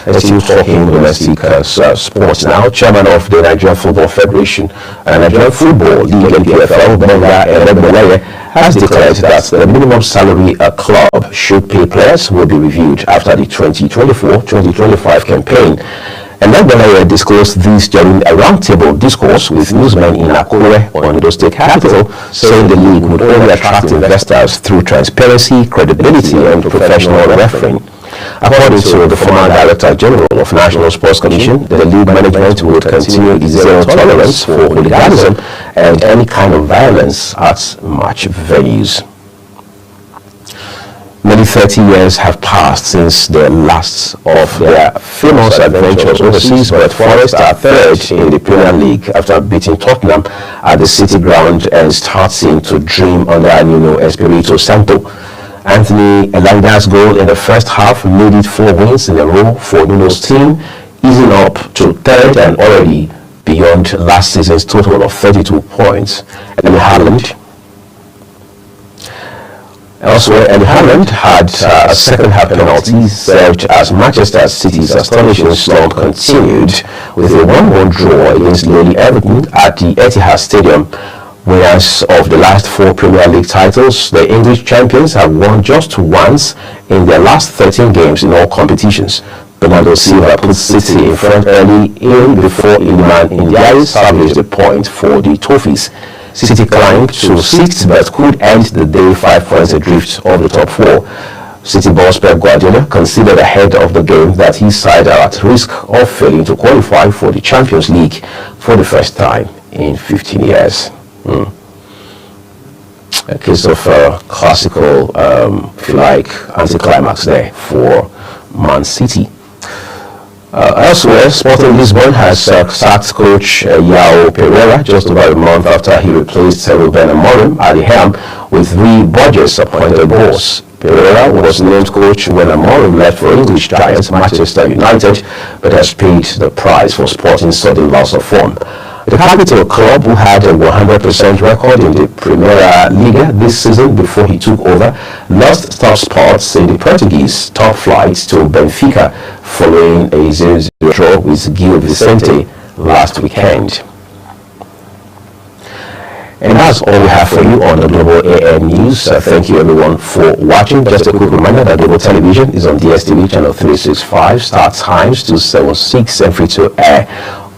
Let's still talking domestic sports now. Chairman of the Nigerian Football Federation and Nigerian Football League (NPFL), Benga Emegbeleye, has declared that the minimum salary a club should pay players will be reviewed after the 2024-2025 campaign. And Emegbeleye disclosed this during a roundtable discourse with newsmen in Akure, Ondo State capital, saying the league would only attract investors through transparency, credibility, and professional refereeing. According to the former Director General of National Sports Commission, the league management would continue its zero tolerance for hooliganism and any kind of violence at match venues. Nearly 30 years have passed since the last of their famous adventures overseas, but Forest are third in the Premier League after beating Tottenham at the City Ground and starting to dream under Nuno Espirito Santo. Anthony Elanga's goal in the first half made it 4 wins in a row for Nuno's team, easing up to third and already beyond last season's total of 32 points. Erling Haaland Elsewhere, Erling Haaland had a second-half penalty served as Manchester City's astonishing slump continued with a 1-1 draw against lowly Everton at the Etihad Stadium. Winners of the last 4 Premier League titles, the English champions have won just once in their last 13 games in all competitions. Bernardo Silva put City in front early before Iliman Ndiaye salvaged the point for the Toffees. City climbed to 6th but could end the day 5 points adrift of the top 4. City boss Pep Guardiola considered ahead of the game that his side are at risk of failing to qualify for the Champions League for the first time in 15 years. A case of classical, if you like, anticlimax there for Man City. Elsewhere, Sporting Lisbon has sacked coach João Pereira just about a month after he replaced Ruben Amorim at the helm with Rui Borges appointed boss. Pereira was named coach when Amorim left for English giants Manchester United, but has paid the price for Sporting's sudden loss of form. The capital club, who had a 100% record in the Primeira Liga this season before he took over, lost top spots in the Portuguese top flight to Benfica following a 0-0 draw with Gil Vicente last weekend. And that's all we have for you on the Global AM News. Thank you everyone for watching. Just a quick reminder that Global Television is on DSTV channel 365, start times 276 and free to air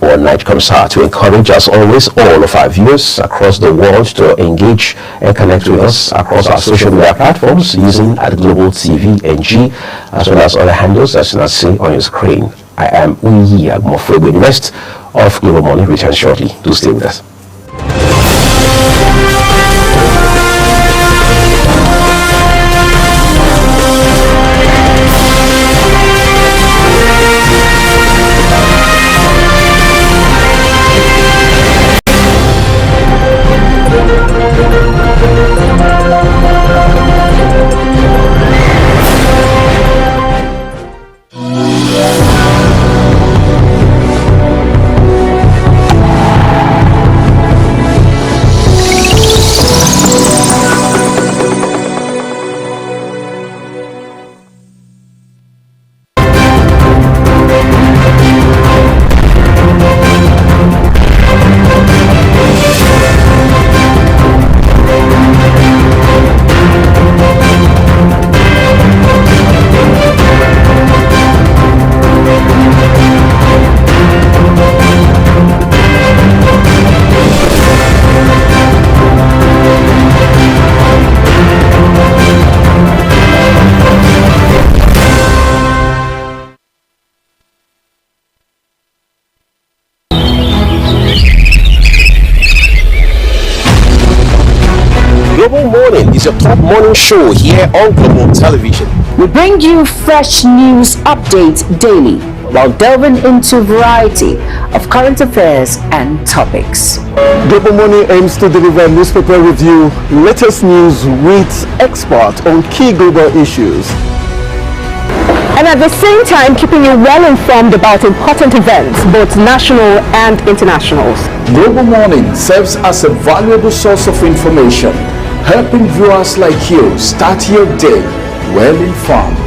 or night comes out. To encourage, as always, all of our viewers across the world to engage and connect with us across our social media platforms using @Global TV NG, as well as other handles as you can see on your screen. I am Uyi Agmofrego. The rest of Global Morning returns shortly. Do stay with us. Global Morning is your top morning show here on Global Television. We bring you fresh news updates daily while delving into a variety of current affairs and topics. Global Morning aims to deliver newspaper review, latest news with experts on key global issues, and at the same time keeping you well informed about important events, both national and internationals. Global Morning serves as a valuable source of information, helping viewers like you start your day well informed.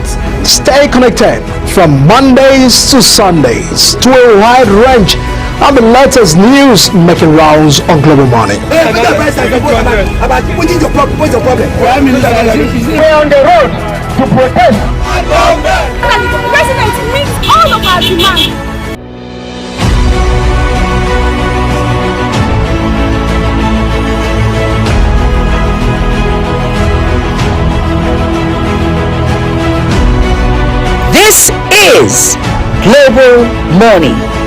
Stay connected from Mondays to Sundays to a wide range of the latest news making rounds on Global Morning. We're on the road to protest. The president meets all of our demands. is Global Morning.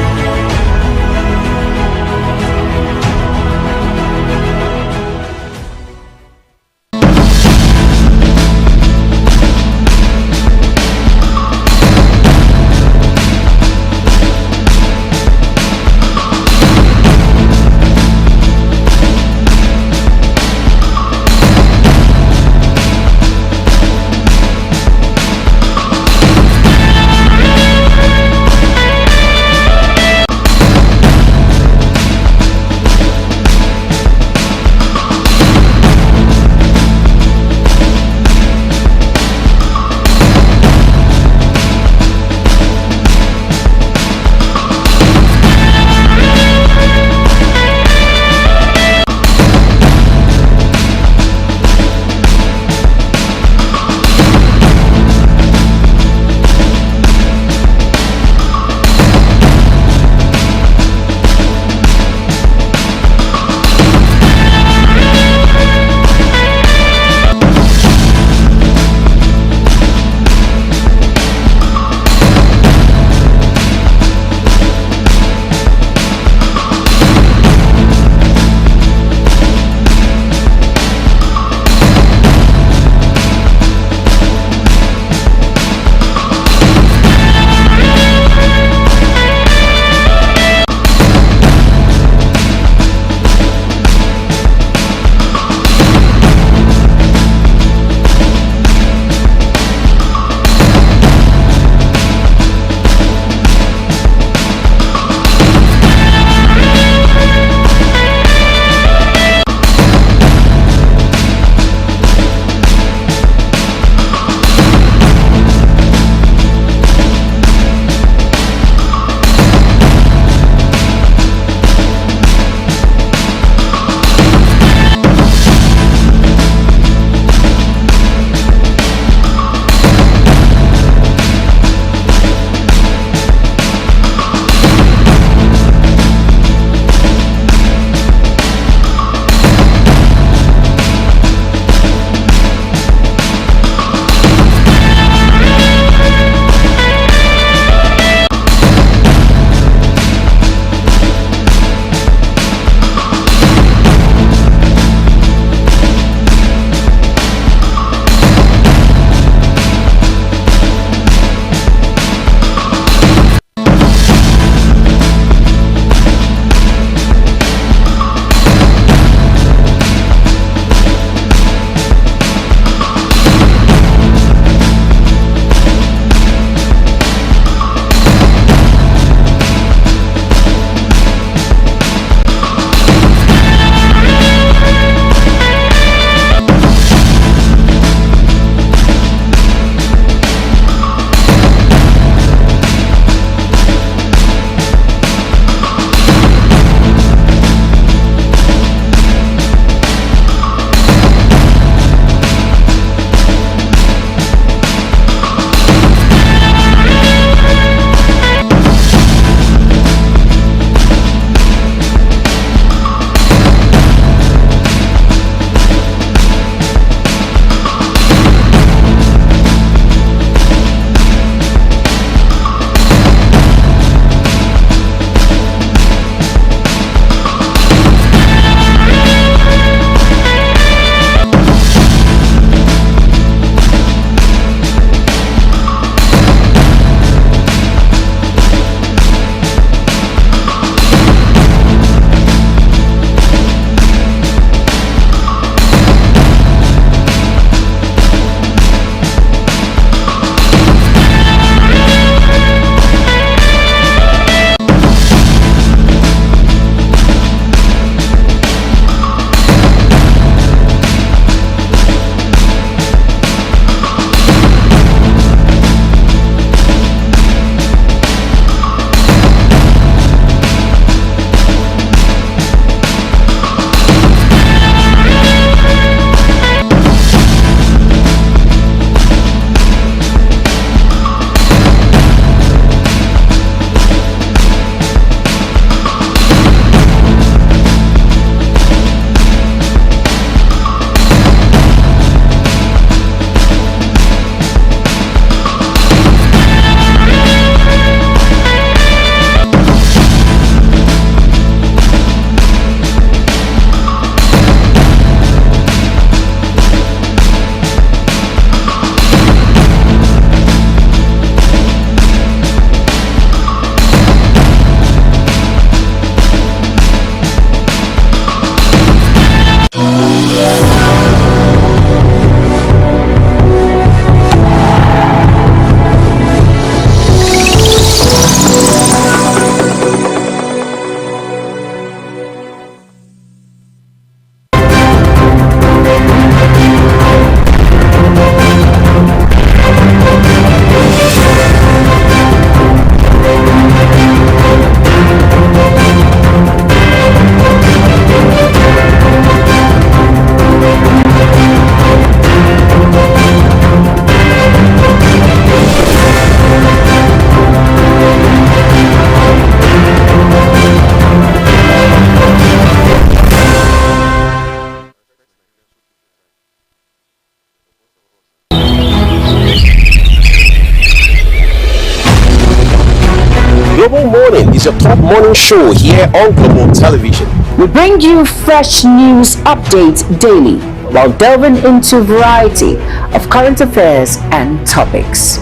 morning show here on Global Television. We bring you fresh news updates daily while delving into a variety of current affairs and topics.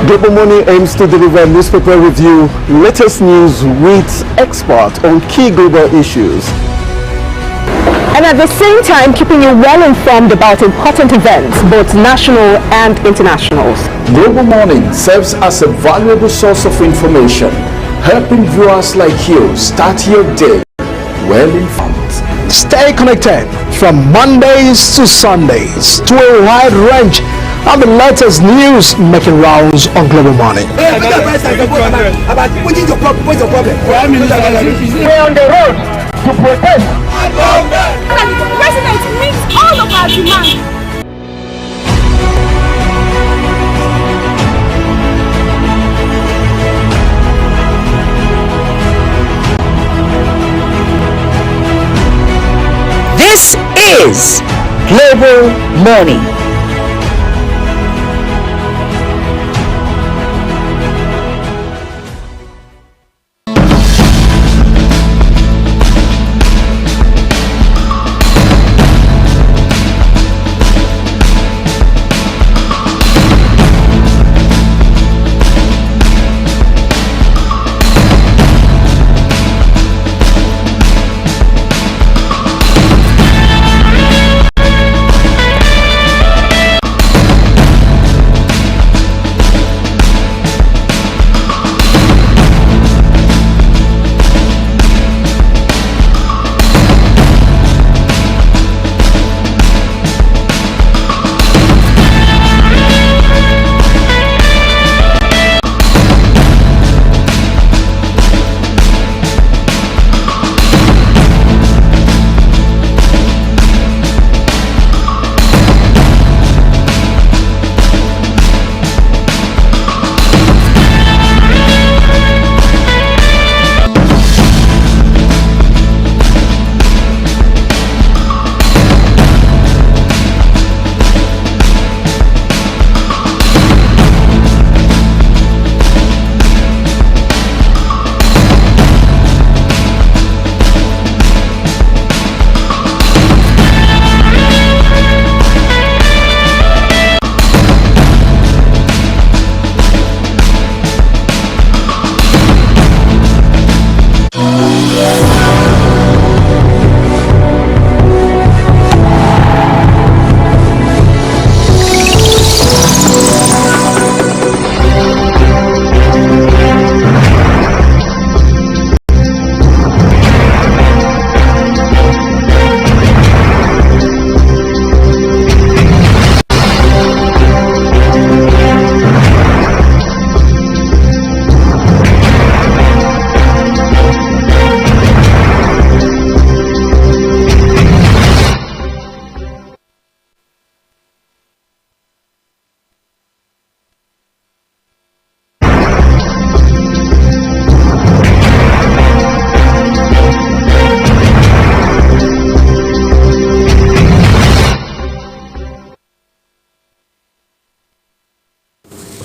Global Morning aims to deliver newspaper review, latest news with experts on key global issues, and at the same time keeping you well informed about important events, both national and international. Global Morning serves as a valuable source of information, helping viewers like you start your day well informed. Stay connected from Mondays to Sundays to a wide range of the latest news making rounds on Global Morning. We're on the road to protest. The president meets all of our demands. This is Global Morning.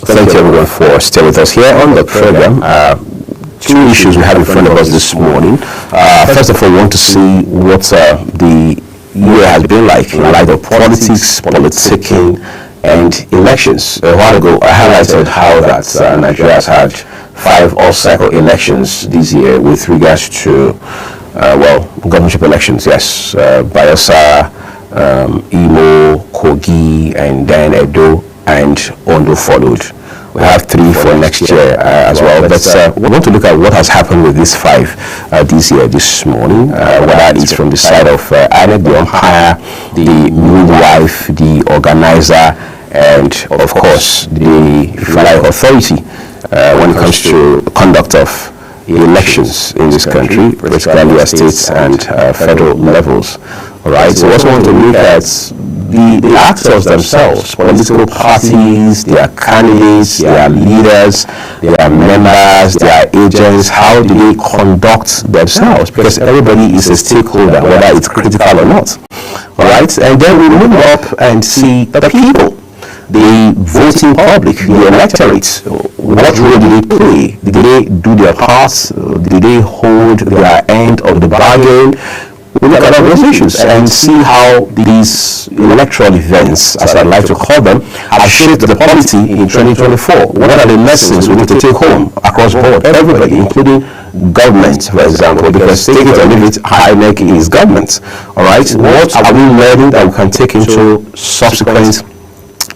Thank you everyone for staying with us here on the program. Two issues we have in front of us this morning. First of all, we want to see what the year has been like in light of politics, politicking, and elections. A while ago, I highlighted how that Nigeria has had 5 off-cycle elections this year with regards to, governorship elections, yes. Bayelsa, Imo, Kogi, and then Edo and Ondo followed. We have 3 for next year as well. But we want to look at what has happened with these 5 this morning, whether it's from the side of INEC, the umpire, the midwife, the organizer, and of course the, if you like, authority when it comes to conduct of elections in this country, particularly at states and federal levels. All right. So we also want to look at the actors themselves, political parties, their candidates, their leaders, their members, their agents. How do they conduct themselves? Because everybody is a stakeholder, whether it's critical or not. All right. And then we move up and see the people. the voting public, the electorate, what role did they play? Did they do their parts? Did they hold their end of the bargain? We look at all those issues and see how these electoral events, as I like to call them, have shaped the polity in 2024. What are the lessons we need to take home across board, everybody, including government, for example, because take it or leave it, INEC is government. All right, what are we learning that we can take into subsequent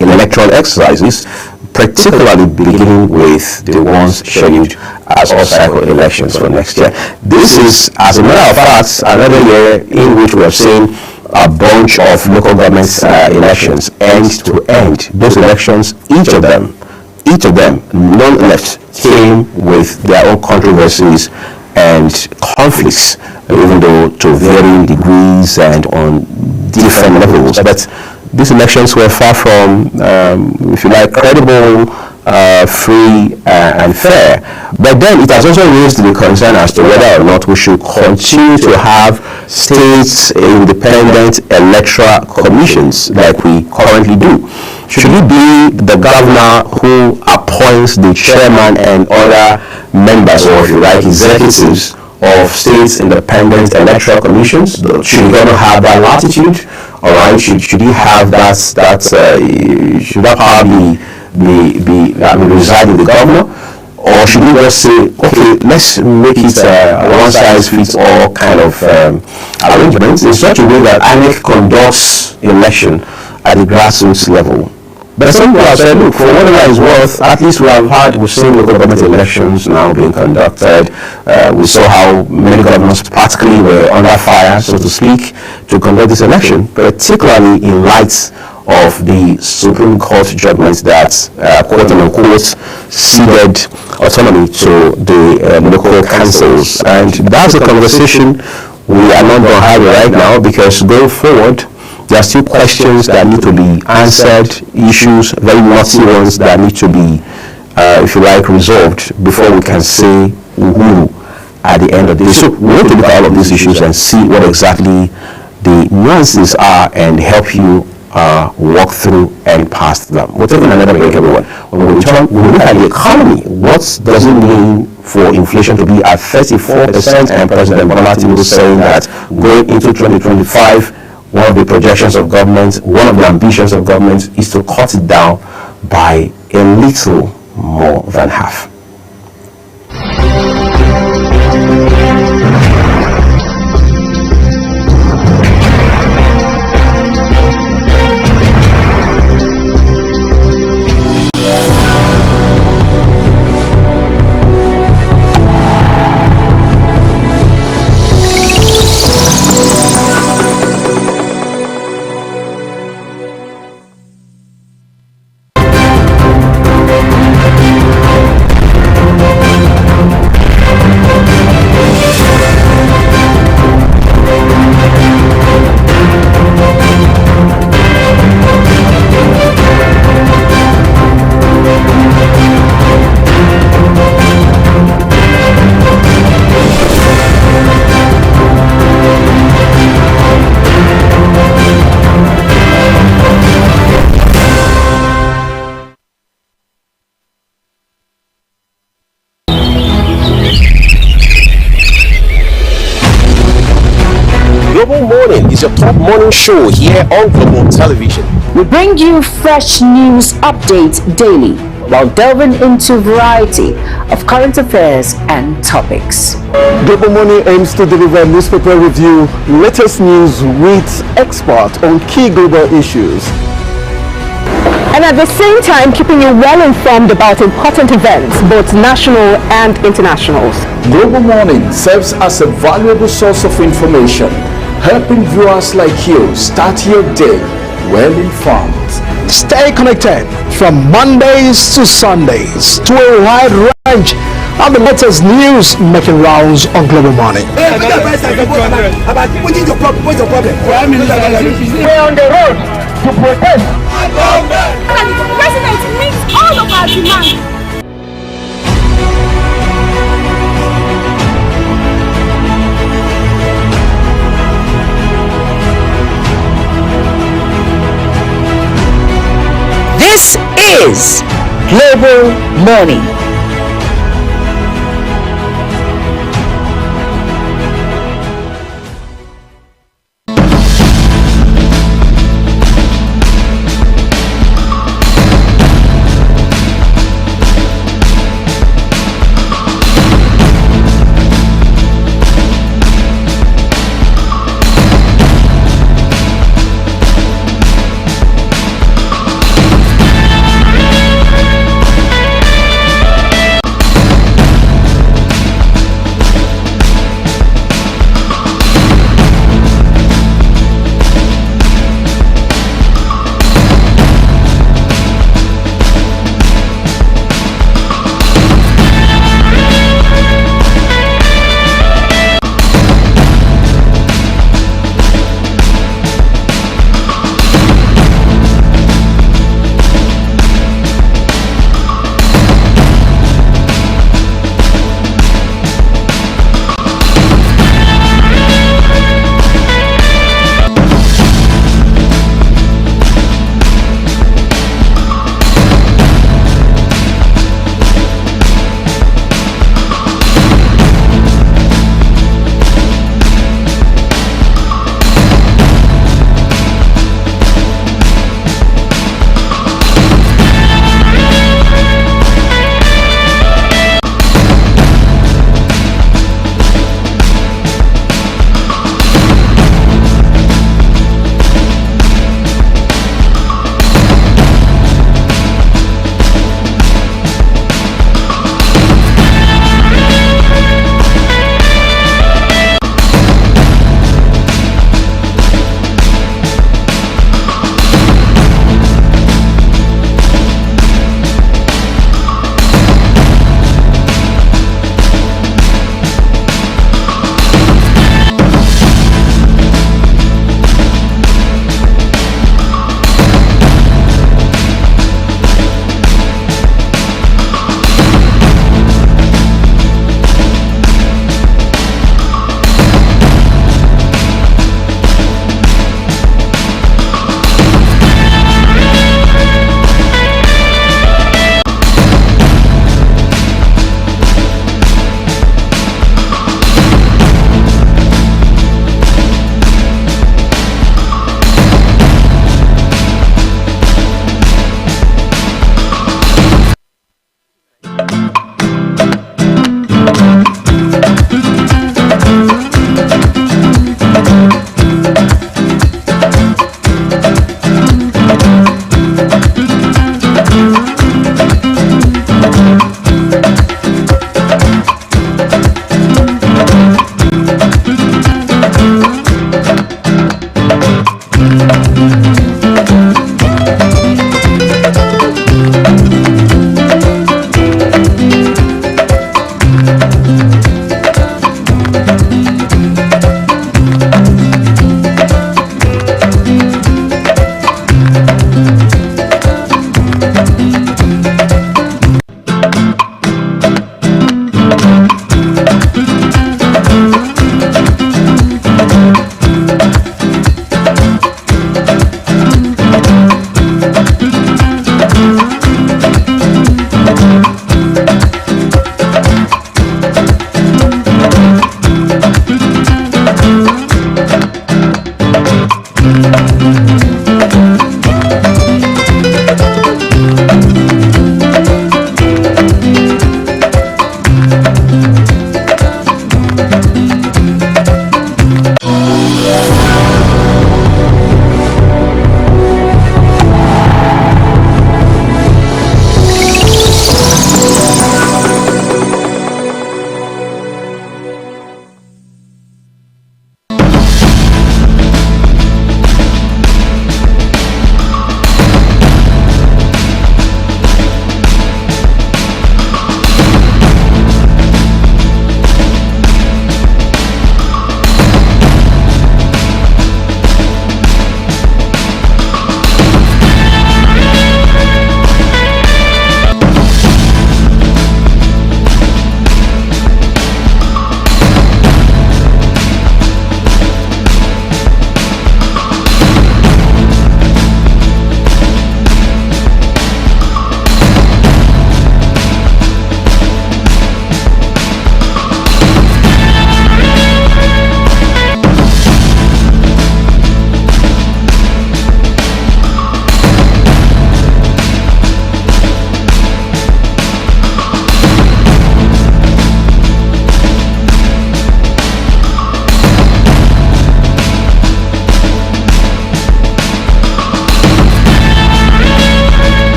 electoral exercises, particularly beginning with the ones scheduled as off-cycle elections for next year? This is, as a matter of fact, another year in which we have seen a bunch of local government elections end to end. Those elections, each of them, none left, came with their own controversies and conflicts, even though to varying degrees and on different levels. But these elections were far from, if you like, credible, free and fair. But then it has also raised the concern as to whether or not we should continue to have states independent electoral commissions like we currently do. Should it be the governor who appoints the chairman and other members, or if you like, executives of states independent electoral commissions? Should he gonna have that latitude? All right, should he have should that power be reside in the governor, or should we just say, okay, let's make it a one size fits all kind of arrangement in such a way that INEC conducts election at the grassroots level? But some people have said, look, for whatever it's worth, at least we've seen local government elections now being conducted. We saw how many governors practically were under fire, so to speak, to conduct this election, particularly in light of the Supreme Court judgment that, quote unquote, ceded autonomy to the local councils. And that's a conversation we are not going to have right now, because going forward, there are still questions that need to be answered, issues, very knotty ones that need to be, if you like, resolved before we can say who at the end of the day. So we need to look at all of these issues and see what exactly the nuances are and help you walk through and past them. We're taking another break, everyone. When we return, we look at the economy. What does it mean for inflation to be at 34%? And President Bola Tinubu saying that going into 2025, one of the projections of government, one of the ambitions of government is to cut it down by a little more than half. Global Morning is your top morning show here on Global Television. We bring you fresh news updates daily while delving into a variety of current affairs and topics. Global Morning aims to deliver newspaper review, latest news with experts on key global issues, and at the same time keeping you well informed about important events, both national and internationals. Global Morning serves as a valuable source of information, helping viewers like you start your day well informed. Stay connected from Mondays to Sundays to a wide range of the latest news making rounds on Global Morning. We're on the road to protest. The president meets all of our demands. This is Global Morning.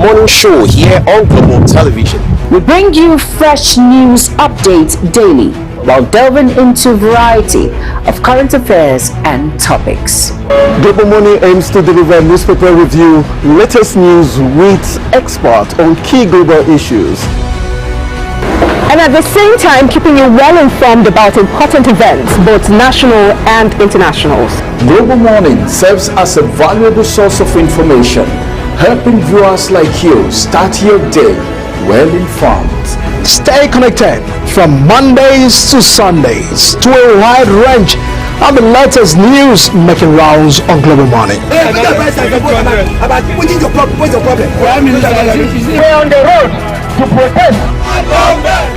morning show here on Global Television. We bring you fresh news updates daily while delving into a variety of current affairs and topics. Global Morning aims to deliver newspaper review, latest news with experts on key global issues, and at the same time keeping you well informed about important events, both national and international. Global Morning serves as a valuable source of information, helping viewers like you start your day well informed. Stay connected from Mondays to Sundays to a wide range of the latest news making rounds on Global Morning. We're on the road to protest.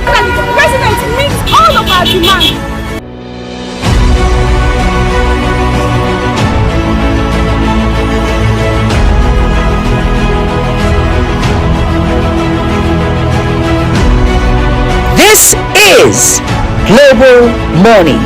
The president meets all of our demands. This is Global Morning.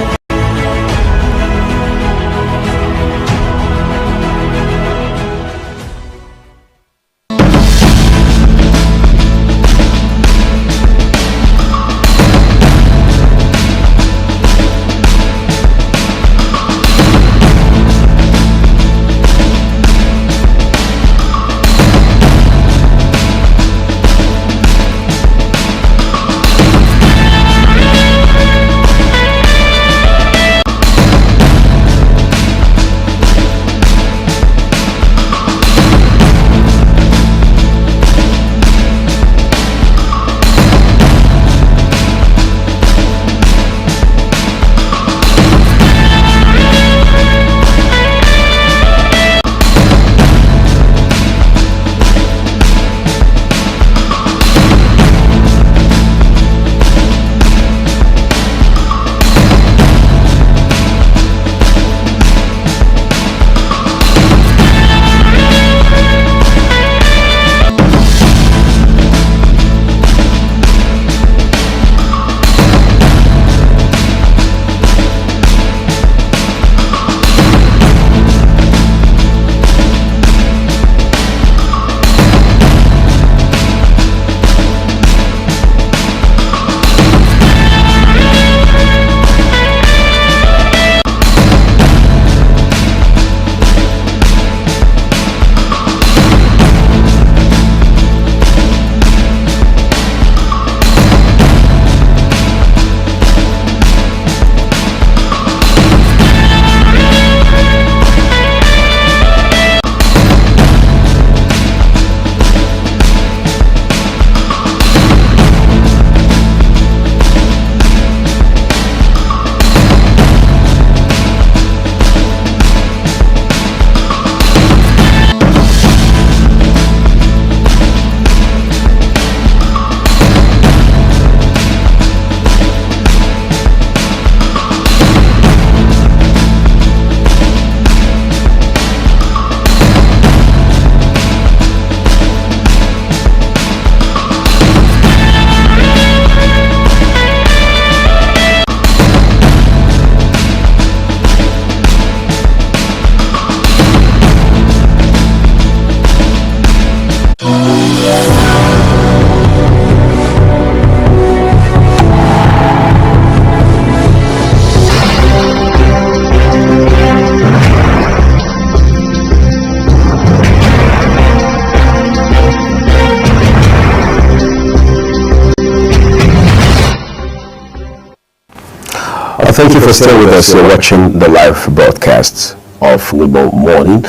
Thank you for staying with us. You're watching the live broadcasts of Global Morning.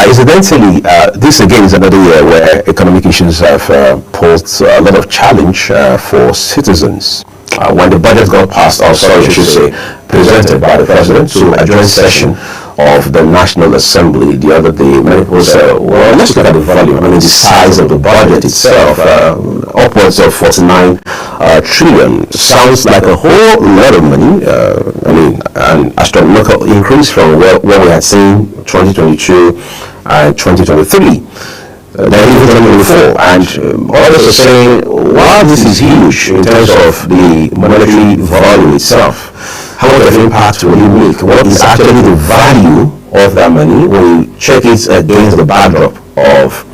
Incidentally, this again is another year where economic issues have posed a lot of challenge for citizens. When the budget got passed, or sorry, I should say, presented by the President to a joint session of the National Assembly the other day, many people said, well, let's look at the volume. I mean, the size of the budget itself, upwards of 49 trillion. Sounds like a whole lot of money. I mean, an astronomical increase from what we had seen 2022 and 2023. Then even 2024. And others are saying, while this is huge in terms of the monetary volume itself, how much of impact will it make? What is actually the value of that money when you check it against the backdrop of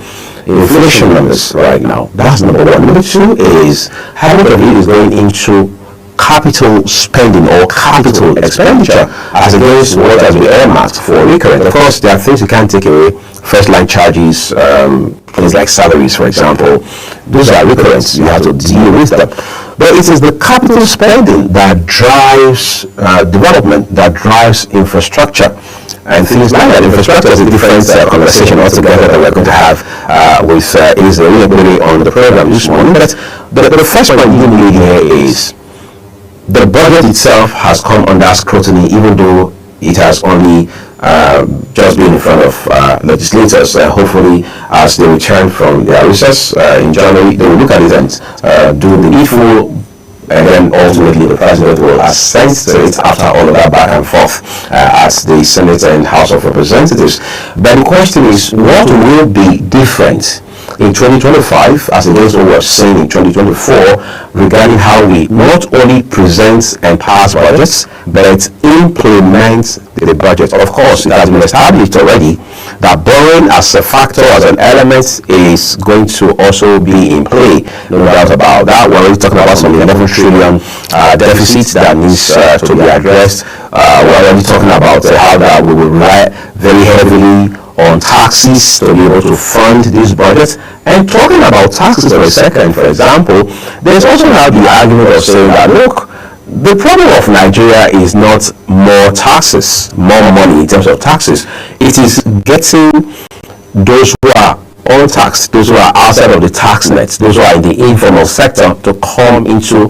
inflation numbers right now. That's number one. Number two is how much of it is going into capital spending or capital expenditure as against what has been earmarked for recurrent. Of course, there are things you can't take away. First line charges, things like salaries, for example, those are recurrent. You have to deal with them. But it is the capital spending that drives development, that drives infrastructure, and things like that. Infrastructure is a different conversation altogether that we're going to have with Isa Onyebere on the program this morning. But the first point you need here is the budget itself has come under scrutiny, even though it has only just been in front of legislators. Hopefully, as they return from their recess in January, they will look at it and do the needful, and then ultimately the president will assent to it after all of that back and forth at the Senate and House of Representatives. But the question is, what will be different in 2025 as against what we're seeing in 2024 regarding how we not only present and pass budgets but implement the budget? Of course, it has been established already that borrowing as a factor, as an element, is going to also be in play. No doubt about that. We're already talking about some 11 trillion deficits that needs to be addressed. We're already talking about how that we will rely very heavily on taxes to be able to fund this budget. And talking about taxes for a second, for example, there's also now the argument of saying that, look, the problem of Nigeria is not more taxes, more money in terms of taxes. It is getting those who are untaxed, those who are outside of the tax net, those who are in the informal sector to come into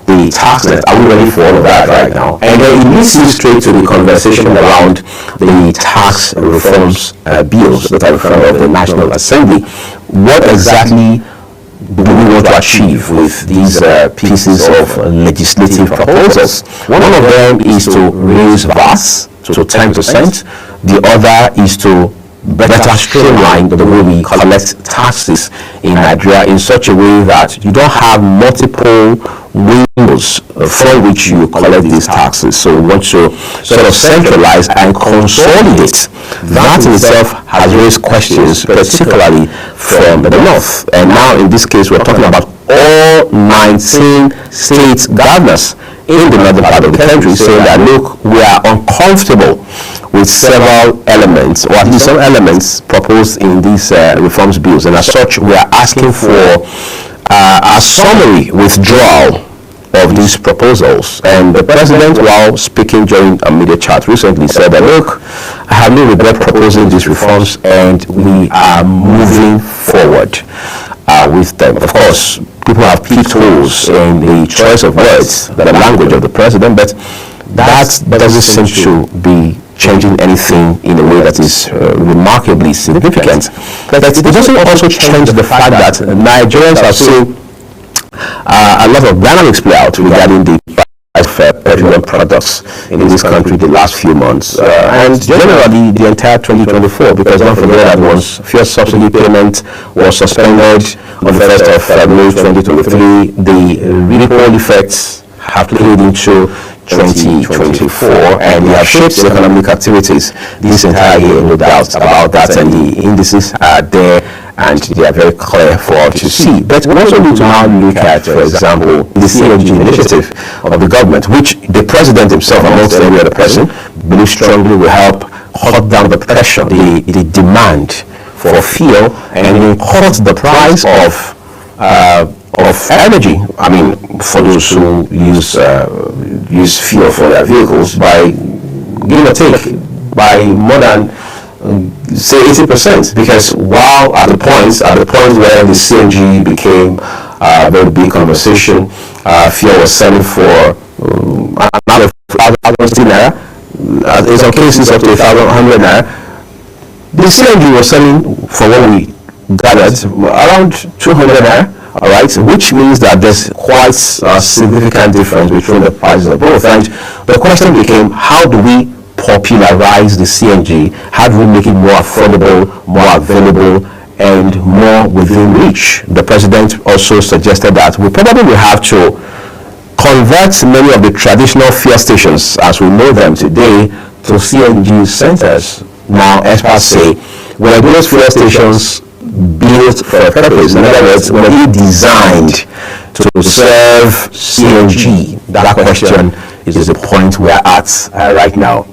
the tax net. Are we ready for all of that right now? And then it leads you straight to the conversation around the tax reforms bills that are in front of the National Assembly. What exactly do we want to achieve with these pieces of legislative proposals? One of them is to raise VAT to 10%. The other is to better streamline the way we collect taxes in Nigeria in such a way that you don't have multiple windows from which you collect these taxes. So we want to sort of centralize and consolidate. That in itself has raised questions, particularly from the north. And now in this case, we're talking about all 19 state governors in the northern part of the country saying that, look, we are uncomfortable with several elements, or at least some elements proposed in these reforms bills, and as such we are asking for a summary withdrawal of these proposals. And the president, while speaking during a media chat recently, said that, look, I have no regret proposing these reforms and we are moving forward with them. Of course, people have peeped holes in the choice of words, the language of the president, but that doesn't seem to be changing anything in a way that is remarkably significant. But it doesn't also change the fact that Nigerians are seeing a lot of dynamics play out regarding the price of petroleum products in this country the last few months and generally the entire 2024, because don't forget that once fuel subsidy payment was suspended on the 1st of May 2023, the ripple effects have played into 2024 and they have shaped economic activities this entire year, no doubt about that, and the indices are there and they are very clear for all to see. But we also need to now look at, for example, the CNG initiative of the government, which the president himself, amongst any other person, believes strongly will help cut down the pressure, the demand for fuel, and will cut the price of energy. I mean, for those who use fuel for their vehicles by, give or take, by more than say 80%, because while at the point where the CNG became a very big conversation, fuel was selling for another 1,000 naira, in some cases up to 1,100 naira. The CNG was selling, for what we gathered, around 200 naira. All right, which means that there's quite a significant difference between the prices of both. And the question became, how do we popularize the CNG? How do we make it more affordable, more available, and more within reach? The president also suggested that we probably will have to convert many of the traditional fuel stations as we know them today to CNG centers. Now, experts say, when those fuel stations built for a purpose. In other words, were they designed to serve CNG? That question is the point we're at right now.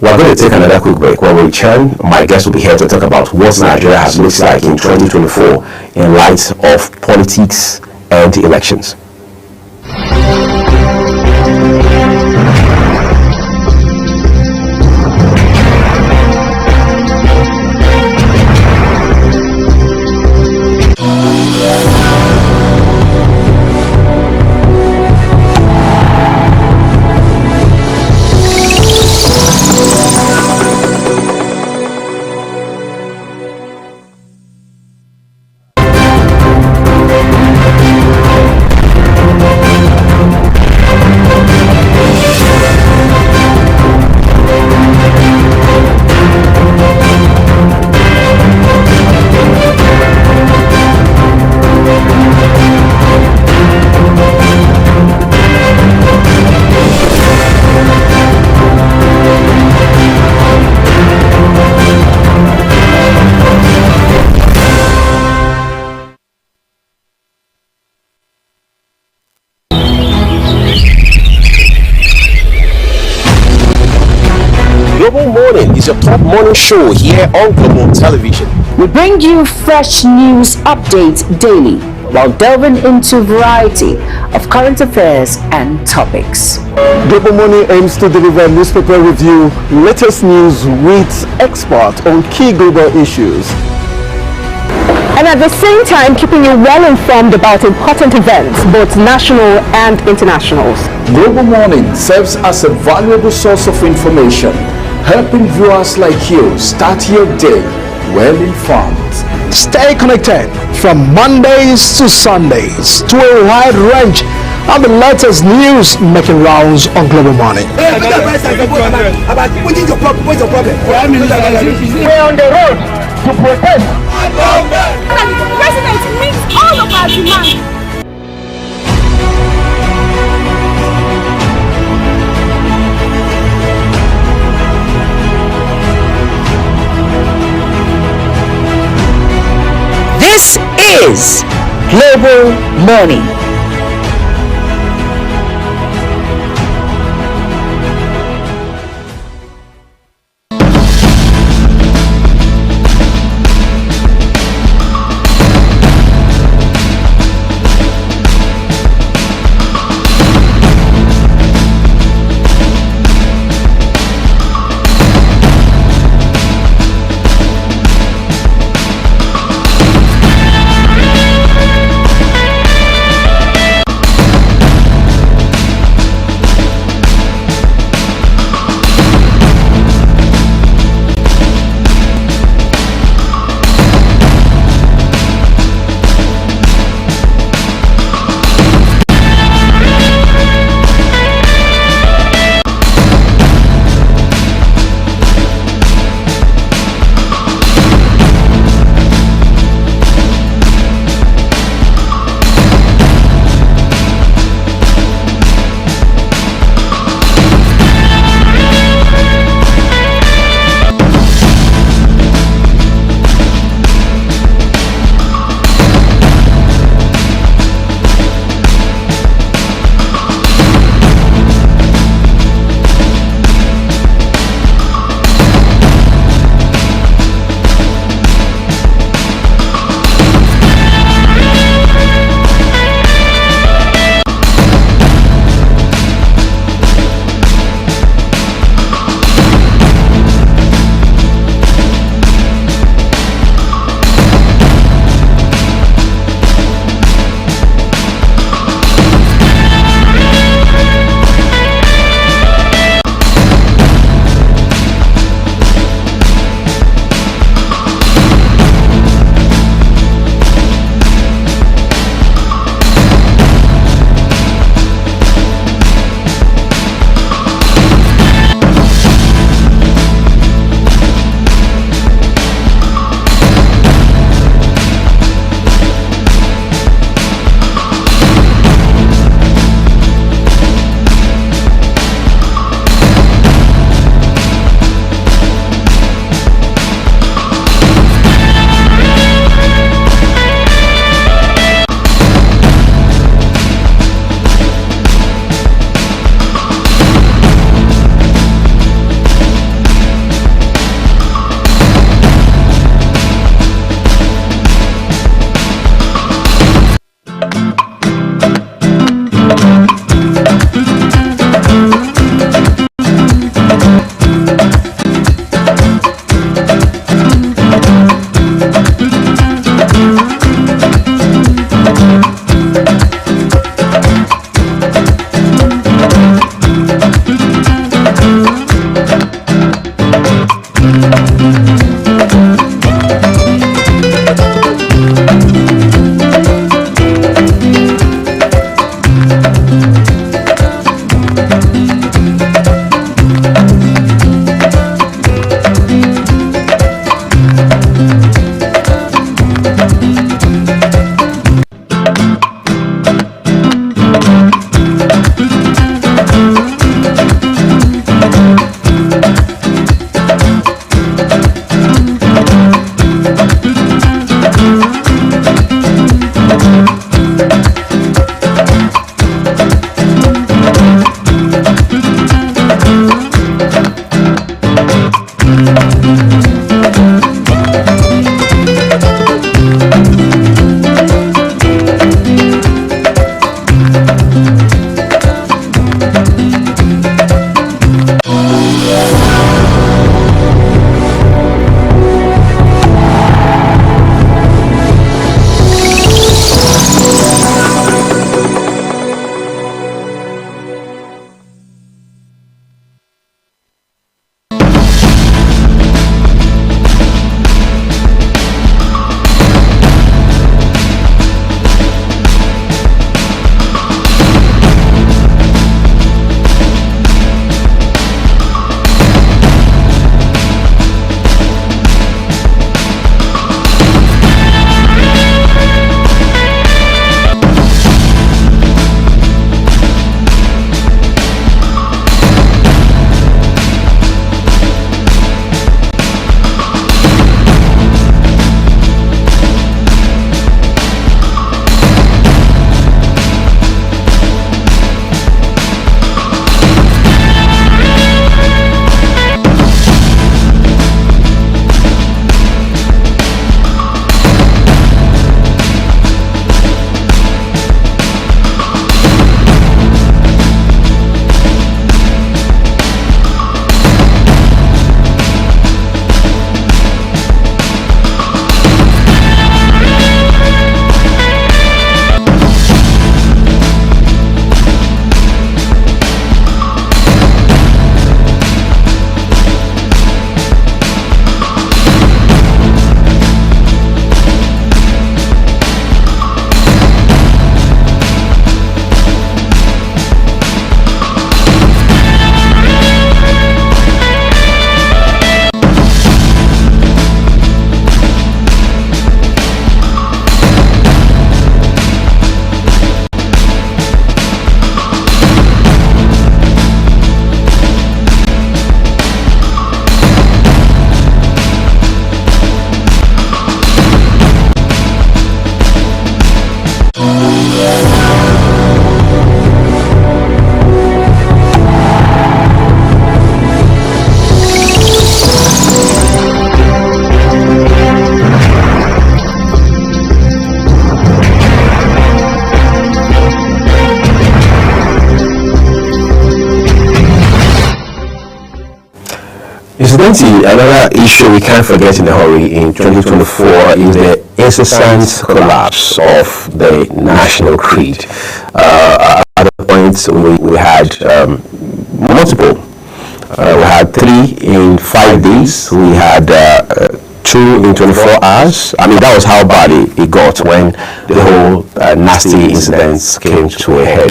We're going to take another quick break. When we return, my guest will be here to talk about what Nigeria has looked like in 2024 in light of politics and elections. Global Morning is your top morning show here on Global Television. We bring you fresh news updates daily while delving into a variety of current affairs and topics. Global Morning aims to deliver newspaper review, latest news with experts on key global issues. And at the same time, keeping you well informed about important events, both national and internationals. Global Morning serves as a valuable source of information, helping viewers like you start your day well informed. Stay connected from Mondays to Sundays to a wide range of the latest news making rounds on Global Morning. We're on the road to protest. The president meets all of our demands. This is Global Morning. 2020, another issue we can't forget in a hurry in 2024 is the incessant collapse of the national creed. At the point we had multiple. We had 3 in 5 days. We had 2 in 24 hours. I mean, that was how bad it got when the whole nasty incidents came to a head.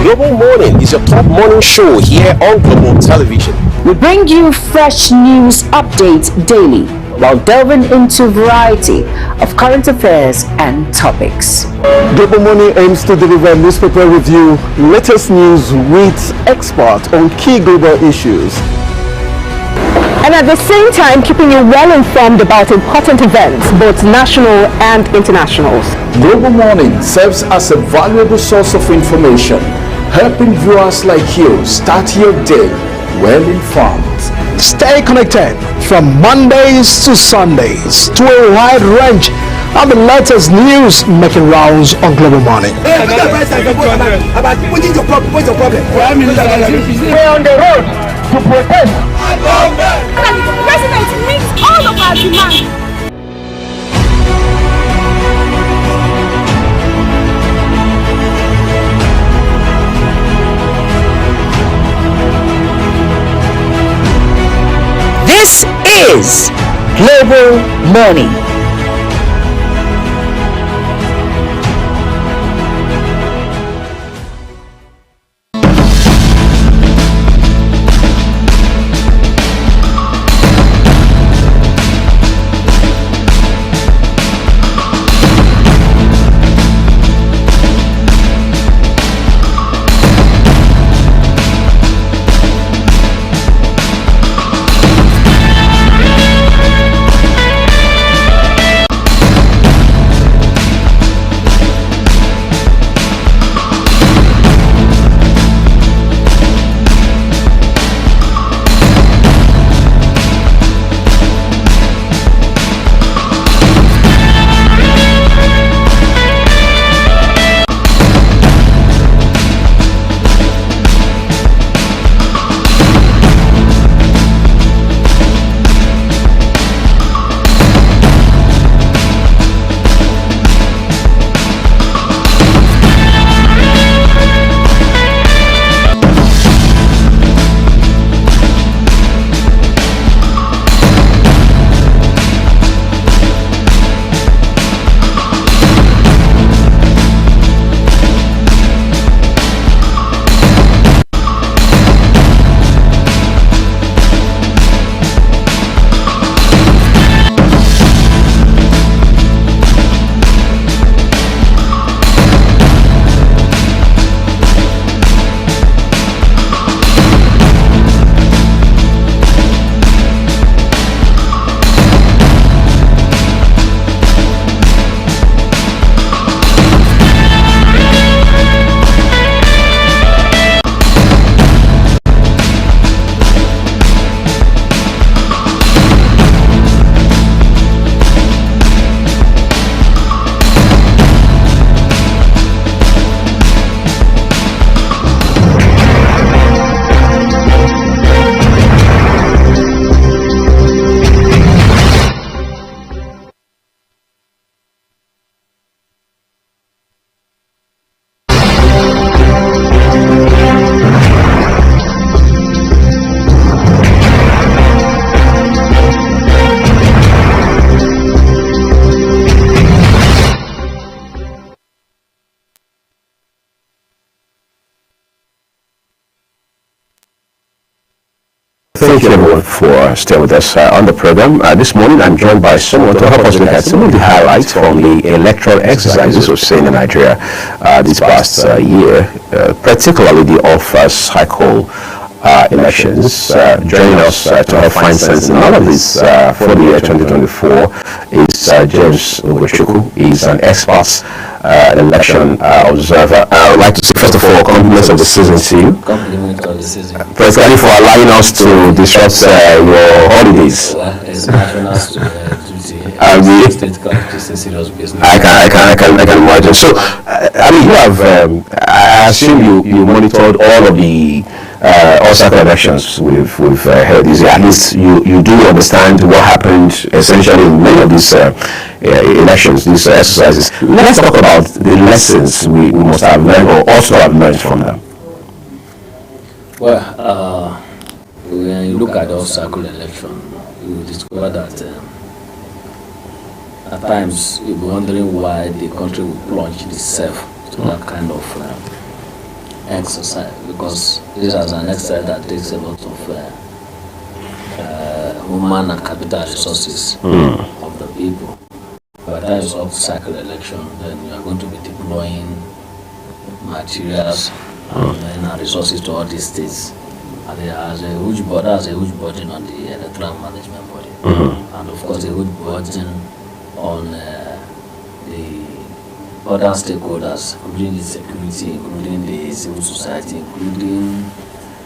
Global Morning is your top morning show here on Global Television. We bring you fresh news updates daily while delving into a variety of current affairs and topics. Global Morning aims to deliver newspaper review, latest news with experts on key global issues. And at the same time, keeping you well informed about important events, both national and internationals. Global Morning serves as a valuable source of information, helping viewers like you start your day well informed. Stay connected from Mondays to Sundays to a wide range of the latest news making rounds on Global Morning. We're on the road to protest. The president meets all of our demands. This is Global Morning. Thank you everyone for staying with us on the program. This morning I'm joined by someone to help us look at some of the highlights from the electoral exercises we've seen in Nigeria this past year, particularly the off-cycle elections. Joining us to help find sense in all of this for the year 2024 is James Ugochukwu. He's an expert, election observer. I would like to say, first of all, compliments of the season to you. Compliment of the season. Particularly for allowing us to disrupt your holidays. Well, it's national duty. State is a serious business. I can imagine. So, I mean, you have, I assume you monitored all of the all-cycle elections we've held this year. At least you do understand what happened essentially in many of these elections, these exercises. Let's talk about the lessons we must have learned or also have learned from them. Well, when you look at the off-cycle election, you discover that at times you'll be wondering why the country will plunge itself to that kind of exercise, because this is an exercise that takes a lot of human and capital resources of the people. By the time it's off-cycle election, then you are going to be deploying materials and resources to all these states. And there has a huge burden on the electoral management body, and of course a huge burden on the other stakeholders, including the security, including the civil society, including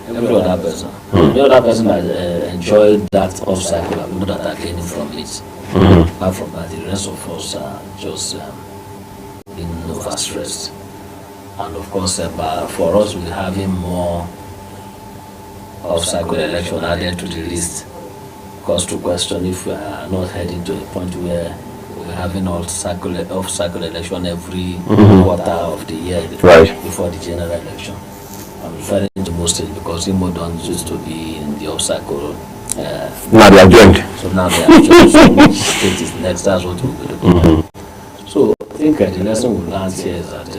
every other person. The other person that enjoyed that off-cycle are people that are gaining from it. Apart from that, the rest of us are just being overstressed. And of course, for us, we're having more off-cycle election added to the list. Calls to question if we are not heading to a point where we're having off-cycle election every quarter of the year before the general election. I'm referring to most states because Imo don't used to be in the off-cycle. Now they are joined. So now they are joined. So which state is next? That's what we'll be looking at. So I think the lesson we learned here is that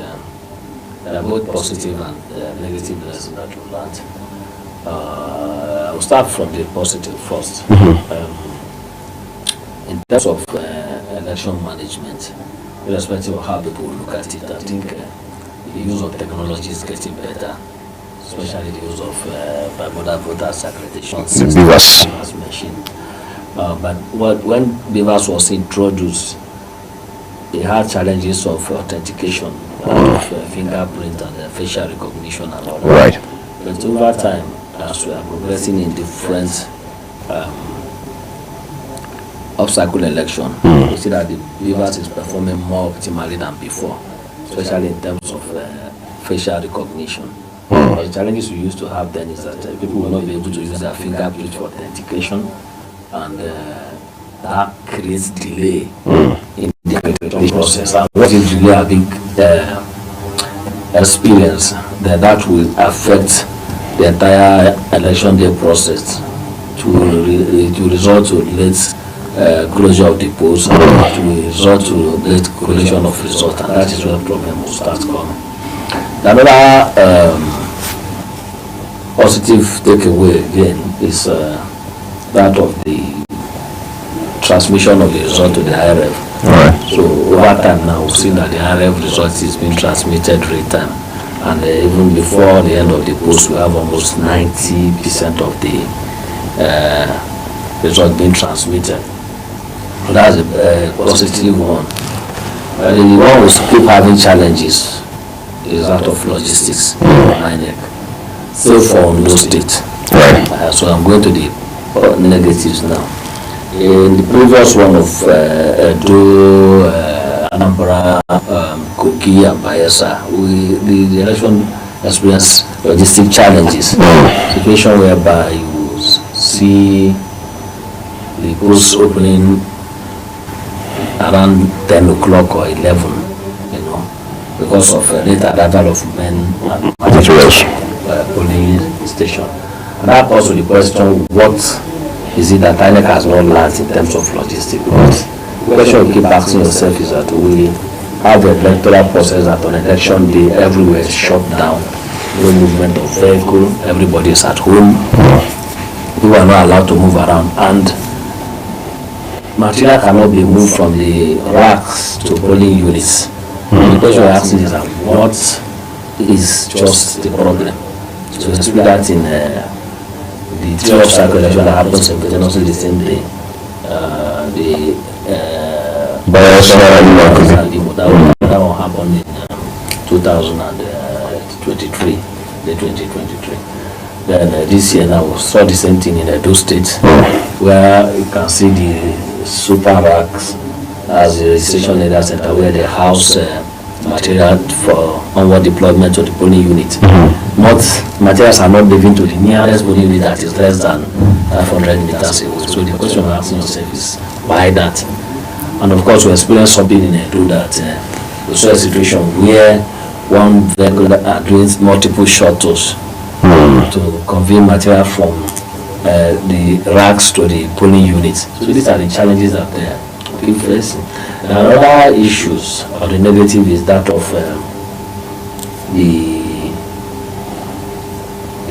there are both positive and negative lessons that we learned. I'll start from the positive first. In terms of election management, irrespective of how people look at it, I think the use of technology is getting better, especially the use of bimodal voters accreditation system, as mentioned. But when BVAS was introduced, it had challenges of authentication, of fingerprint and facial recognition and all that. But over time, as we are progressing in different off-cycle election, we see that the BVAS is performing more optimally than before, especially in terms of facial recognition. The challenges we used to have then is that people will not be able to use their fingerprint for authentication, and that creates delay in the accreditation process. And what is really a big experience, that will affect the entire election day process to result to late closure of the polls, and to result to late collation of results, and that is where the problem will start coming. Another positive takeaway again is that of the transmission of the result to the IRF. So over time now, we've seen that the IRF result is being transmitted real time. And even before the end of the post, we have almost 90% of the result being transmitted. So that's a positive one. The one we keep having challenges is that of logistics, INEC. So for no state. So I'm going to the negatives now. In the previous one of Edo, Anambra, Kogi and Bayelsa, the election experienced logistic challenges. Situation whereby you see the polls opening around 10 o'clock or 11, because of late arrival of men and materials polling station. And that also the question, what is it that INEC has not learned in terms of logistics? Because the question you keep asking yourself is that we have the electoral process that on election day everywhere is shut down, no movement of vehicle, everybody is at home. people are not allowed to move around, and material cannot be moved from the racks to polling units. The question you're asking is that what is just the problem? So we explain that in the 3 of cycle election that happens simultaneously the same day. That one happened in 2023, the 2023. Then this year now we saw the same thing in Edo State, where you can see the super racks as the registration area center where they house material for onward deployment to the polling unit. Not materials are not leaving to the nearest polling unit that is less than 500 meters away. So the question you're asking yourself is why that? And of course we experienced something in Edo that we saw a situation where one vehicle are doing multiple shuttles to convey material from the racks to the polling units. So these are the challenges that they are facing. Another issues or the negative is that of the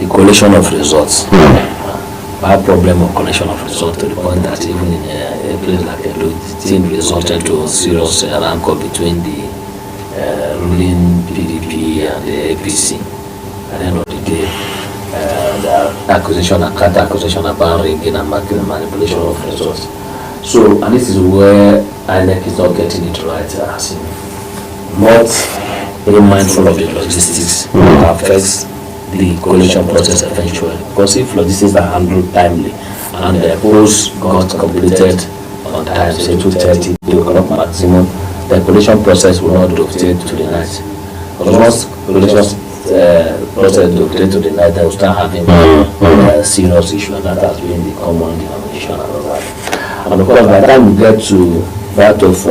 collation of results. Our problem of collection of results to the point that even in a place like Edo, the thing resulted to a serious rancor between the ruling PDP and the APC. At the end of the day, the accusation and counter-accusation about rigging and manipulation of results. So, and this is where INEC is not getting it right, as in not being mindful of the logistics that affects the collation process eventually. Because if logistics are handled timely and the polls got completed on time, say 2:30, 2 o'clock maximum, the collation process will not dovetail to the night. Because once collation process dovetail to the night, they will start having serious issues, and that has been the common denomination and all that. And of course, by the time we get to that of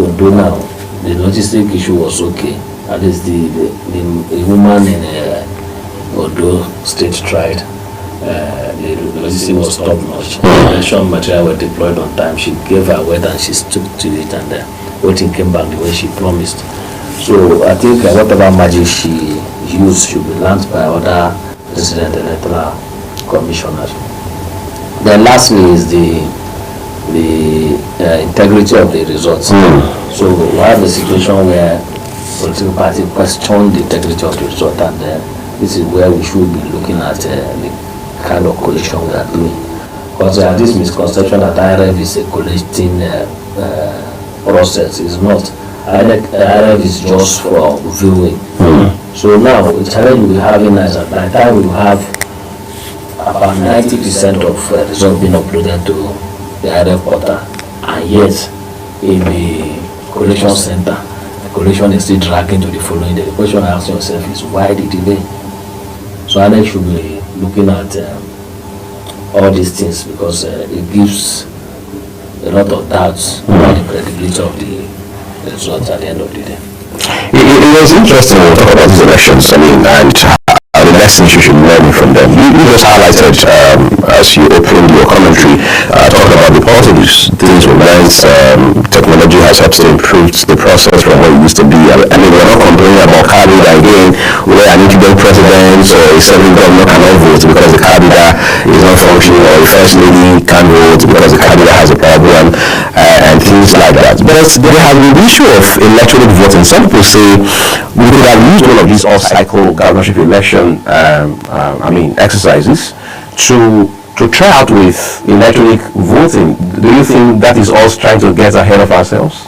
Ondo now, the logistic issue was okay. At least the woman in Ondo State tried. The logistic was top notch. The election material were deployed on time. She gave her word and she stuck to it, and voting came back the way she promised. So I think whatever magic she used should be learned by other president electoral commissioners. Then lastly is the integrity of the results. So we have a situation where political party question the integrity of the result, and this is where we should be looking at the kind of collation we are doing. Because this misconception that IRF is a collecting process is not. IRF is just for viewing. So now the challenge we have in is that by the time we have about 90% of results being uploaded to the IRF portal, and yet in the collection center, the collection is still dragging to the following day. The question I ask yourself is why the delay? So I should be looking at all these things, because it gives a lot of doubts about the credibility of the results at the end of the day. It was interesting when we talk about these elections, and the lessons you should learn from them. You just highlighted, as you opened your commentary, talking about the positives, things we learned. Technology has helped improve the process from what it used to be. We're not complaining about candidate again, where an incumbent president or a serving governor cannot vote because the candidate is not functioning, or the first lady can't vote because the candidate has a problem, and things like that. But there has been the issue of electronic voting. Some people say we could have used one of these off-cycle governorship election exercises to try out with electronic voting. Do you think that is us trying to get ahead of ourselves?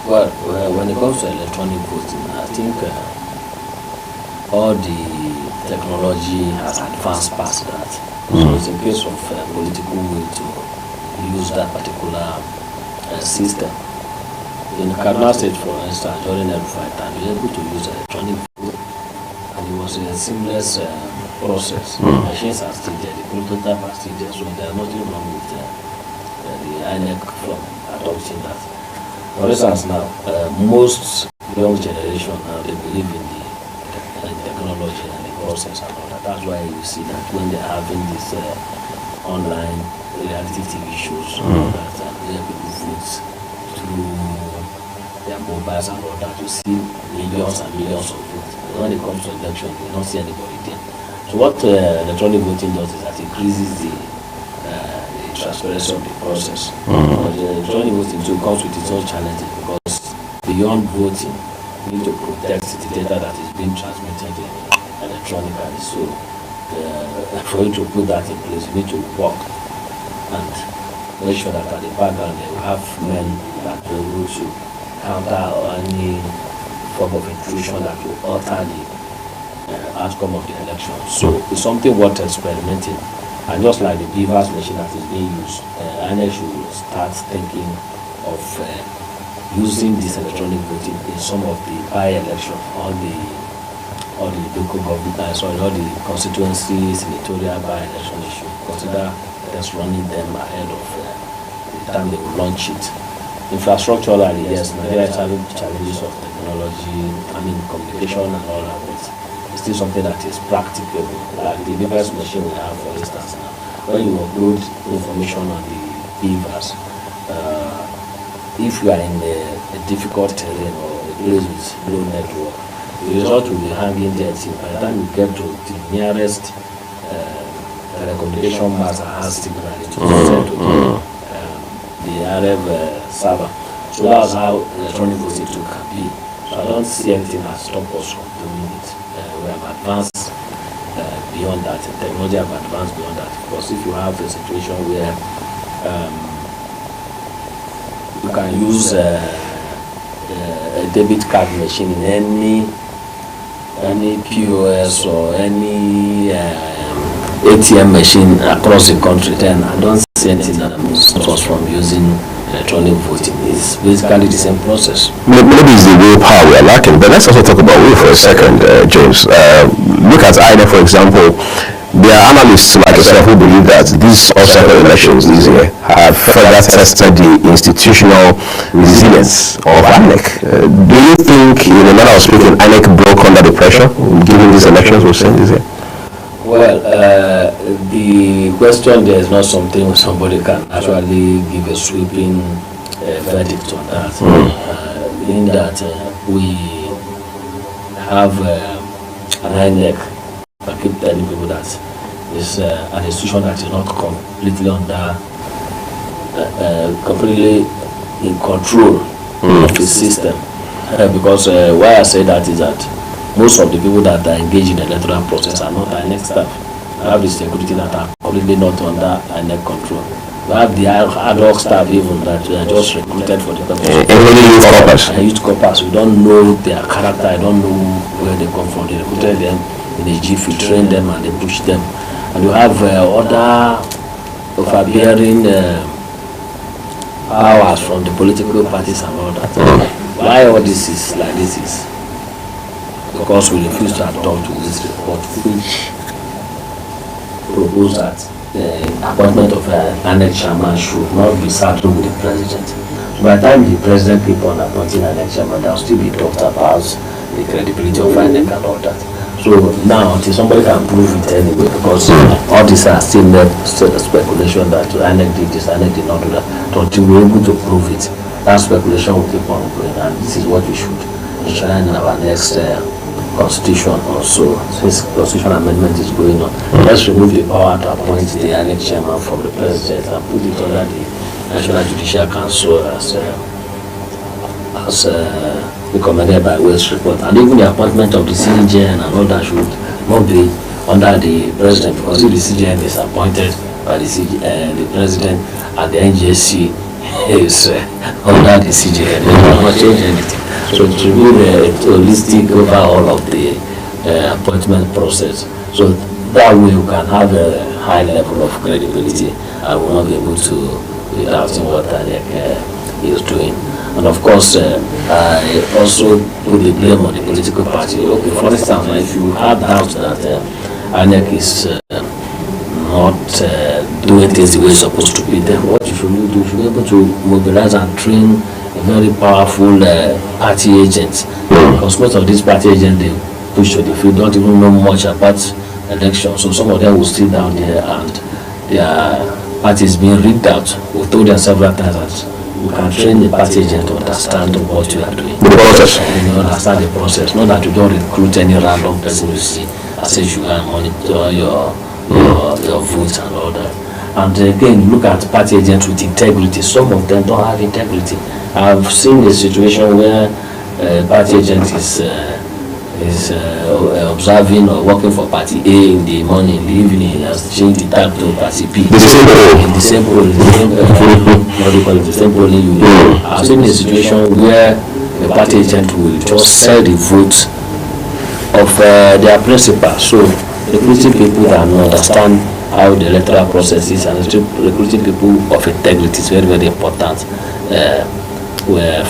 Well, when it comes to electronic voting, I think all the technology has advanced past that. So it's a case of political will to use that particular system. In Kaduna State, for instance, during the fight time, we were able to use electronic vote, and it was a seamless process. Machines are still there, the prototype are still there, so there's nothing wrong with the INEC from adopting that. For instance, now, most young generation now, they believe in the technology and the process and all that. That's why you see that when they're having these online reality TV shows, that people vote through their mobiles and all that, you see millions and millions of votes. When it comes to election, you don't see anybody there. So what electronic voting does is that it increases the transparency of the process. But the electronic voting too comes with its own challenges, because beyond voting, you need to protect the data that is being transmitted electronically. So for you to put that in place, you need to work and make sure that at the background they will have men that will be able to counter any form of intrusion that will alter the outcome of the election. So it's something worth experimenting. And just like the BVAS machine that is being used, INEC should start thinking of using this electronic voting in some of the by-election, all the local government, all the constituencies, senatorial by-election issue. Consider just running them ahead of the time they will launch it. Infrastructurally, yes, Nigeria is having challenges of technology, communication and all that, but it's still something that is practicable. Like the BVAS machine we have, for instance, now, when you upload information on the BVAS, if you are in a difficult terrain or a place with low network, the result will be hanging there. By the time you get to the nearest telecommunication mast that has signal, it will send to the RF server. So that's how electronic voting can be. So I don't see anything that stops us from doing it. We have advanced beyond that. Technology have advanced beyond that. Because if you have a situation where you can use a debit card machine in any POS or any ATM machine across the country, then I don't see anything that stops us from using electronic voting. It's basically the same process. Maybe it's the willpower we are lacking, but let's also talk about will for a second, James. Look at INEC, for example. There are analysts like yourself who believe that these all-cycle elections this year have further tested the institutional resilience of INEC. Do you think, in a manner of speaking, INEC broke under the pressure given these elections we've seen this year? Well, the question there is not something somebody can actually give a sweeping verdict on that. In that we have an INEC. I keep telling people that it's an institution that is not completely completely in control of the system. Because why I say that is that most of the people that are engaged in the electoral process are not INEC staff. I have the security that are completely not under INEC control. We have the ad hoc staff even that are just recruited for the purpose of youth corpers. We don't know their character, I don't know where they come from. They recruited them in a jiffy, train them and they push them. And you have other overbearing powers from the political parties and all that. Why all this is like this is because we refuse to adopt to this report, which propose that the appointment of an INEC chairman should not be saddled with the president. So by the time the president keep on appointing an INEC chairman, there will still be talked about the credibility of INEC and all that. So now, until somebody can prove it anyway, because all these are still speculation that INEC did this, INEC did not do that. Until we're able to prove it, that speculation will keep on going, and this is what we should enshrine in our next constitution also. Since constitution amendment is going on, let's remove the power to appoint the INEC chairman from the president and put it under the National Judicial Council as recommended by West report, and even the appointment of the CJN and all that should not be under the president, because if the CJN is appointed by the president and the NJC is under the CJN, they will not change anything. So it should be a holistic overhaul of the appointment process. So that way you can have a high level of credibility and will not be able to without what INEC is doing. And of course, I also put the blame on the political party. Okay, for instance, if you have doubts that INEC is not doing things the way it's supposed to be, then what you should do, you should be able to mobilize and train a very powerful party agents. Because most of these party agents, they push to the field, don't even know much about elections. So some of them will sit down there and their party is being rigged out. We've told them several times that you can train the party agent to understand what you are doing. The process. You understand the process. Not that you don't recruit any random person you see access you and monitor your votes and all that. And again, look at party agents with integrity. Some of them don't have integrity. I've seen a situation where a party agent is observing or working for party A in the morning, in the evening, he has changed the tag to party B. The same polling unit. I've seen a situation where a party agent will just sell the votes of their principal. So recruiting people that understand how the electoral process is and recruiting people of integrity is very, very important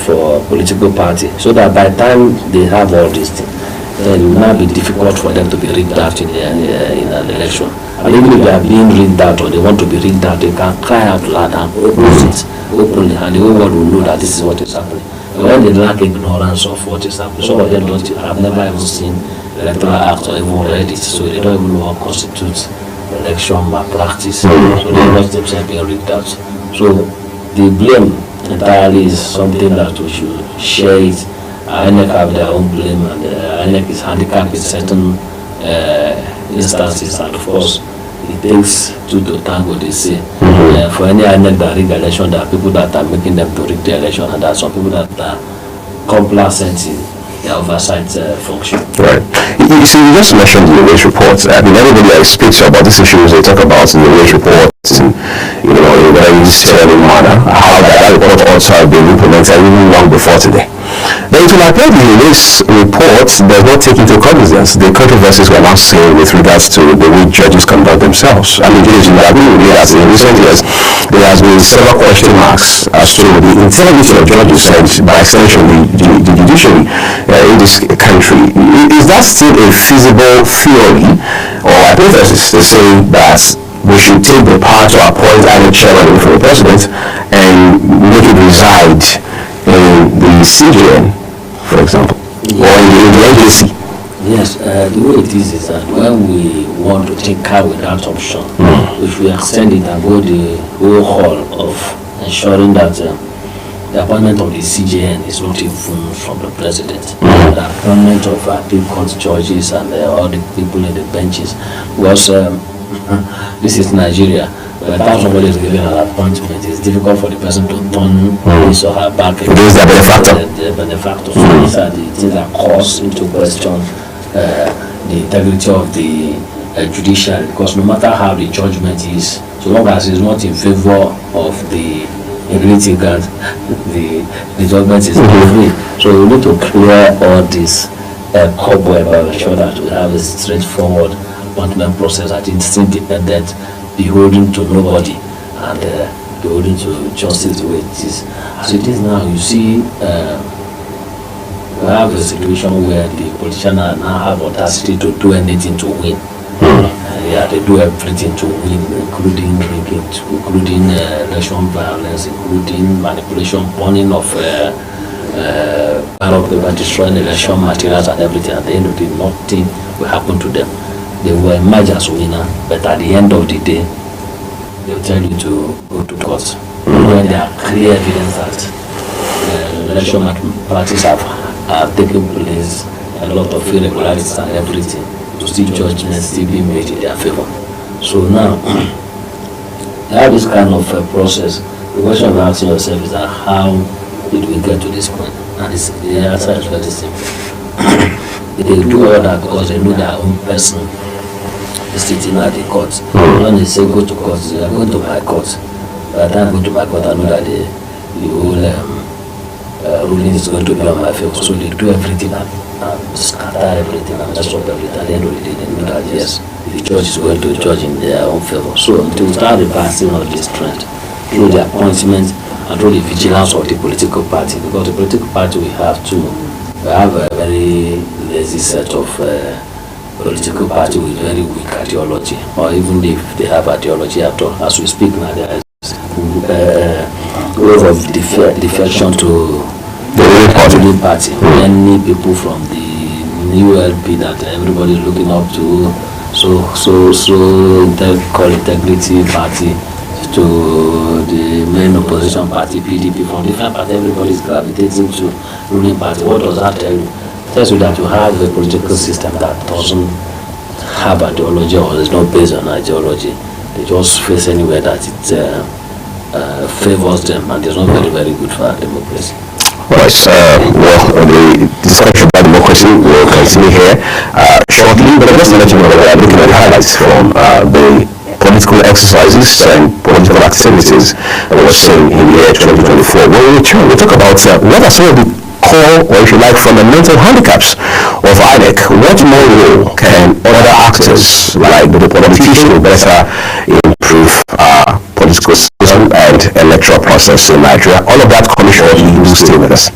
for political party. So that by the time they have all these things, it will now be difficult for them to be rigged out in an election. And even if they are being rigged out or they want to be rigged out, they can cry out loud and oppose it openly, and the whole world will know that this is what is happening. When they lack ignorance of what is happening, some of them have never even seen electoral act or even read it, so they don't even know what constitutes election malpractice. So they watch themselves being rigged out. So the blame entirely is something that we should share it. INEC have their own blame, and INEC is handicapped in certain instances, and of course it takes two to tango, they say. For any INEC that rig election, there are people that are making them to rig the election, and there are some people that are complacent in their oversight function. Right. You see, you just mentioned the wage reports. I mean, everybody that speaks about these issues, they talk about in the wage reports, and, in a very sterling manner, how that report also have been implemented even long before today. But it will appear in this report does not take into cognizance the controversies we're now seeing with regards to the way judges conduct themselves. I mean, you agree with me that in recent years there has been several question marks as to the integrity of judges and by extension the judiciary in this country. Is that still a feasible theory, or hypothesis to say that we should take the power to appoint either chairman for the president and make it reside in the CJN, for example, or in the agency? Yes, the way it is that when we want to take care with that option, if we extend it and go the whole hall of ensuring that the appointment of the CJN is not even from the president, the appointment of appeal court judges and all the people in the benches, because this is Nigeria. By the time somebody is given an appointment, it's difficult for the person to turn his or her back against the benefactor. So these are the things that calls into question the integrity of the judiciary, because no matter how the judgment is, so long as it's not in favor of the ability grant, the judgment is free. So we need to clear all this cobweb and ensure that we have a straightforward appointment process that is independent, beholden to nobody, and beholden to justice the way it is. As it is now, you see, we have a situation where the politicians now have audacity to do anything to win. They do everything to win, including drinking, including election violence, including manipulation, burning of ballot paper, destroying election materials and everything. At the end of the day, nothing will happen to them. They will emerge as winner, but at the end of the day, they will tell you to go to court when there are clear evidence that election practice have taken place, a lot of irregularities and everything, to see judgments still being made in their favor. So now, you have this kind of process. The question of asking yourself is that how did we get to this point? And the answer is very simple. They do all that because they know their own person is sitting at the court. When they say go to court, they are going to my court. By the time I go to my court, I know that the whole ruling is going to be on my favor. So they do everything and scatter everything and mess up everything. At the end of the day, they know that yes, the judge is going to judge in their own favor. So until we start reversing all this trend through the appointment and through the vigilance of the political party, because the political party we have a very lazy set of political party with very weak ideology, or even if they have ideology at all. As we speak now, there is wave of defection to the ruling party. Many people from the new LP that everybody is looking up to, called integrity party, to the main opposition party, PDP, from different parties, everybody is gravitating to ruling party. What does that tell you? It tells you that you have a political system that doesn't have ideology or is not based on ideology. They just face anywhere that it favors them, and it's not very, very good for our democracy. Right, the discussion about democracy will continue here shortly, but I'm just to let you know that we are looking at highlights from the political exercises and political activities that we're seeing in the year 2024. When we return, we'll talk about what are some of the core, or if you like, fundamental handicaps of INEC. What more role can other actors, like the politicians, better improve political system and electoral process in Nigeria? All of that coming shortly. You will stay with us.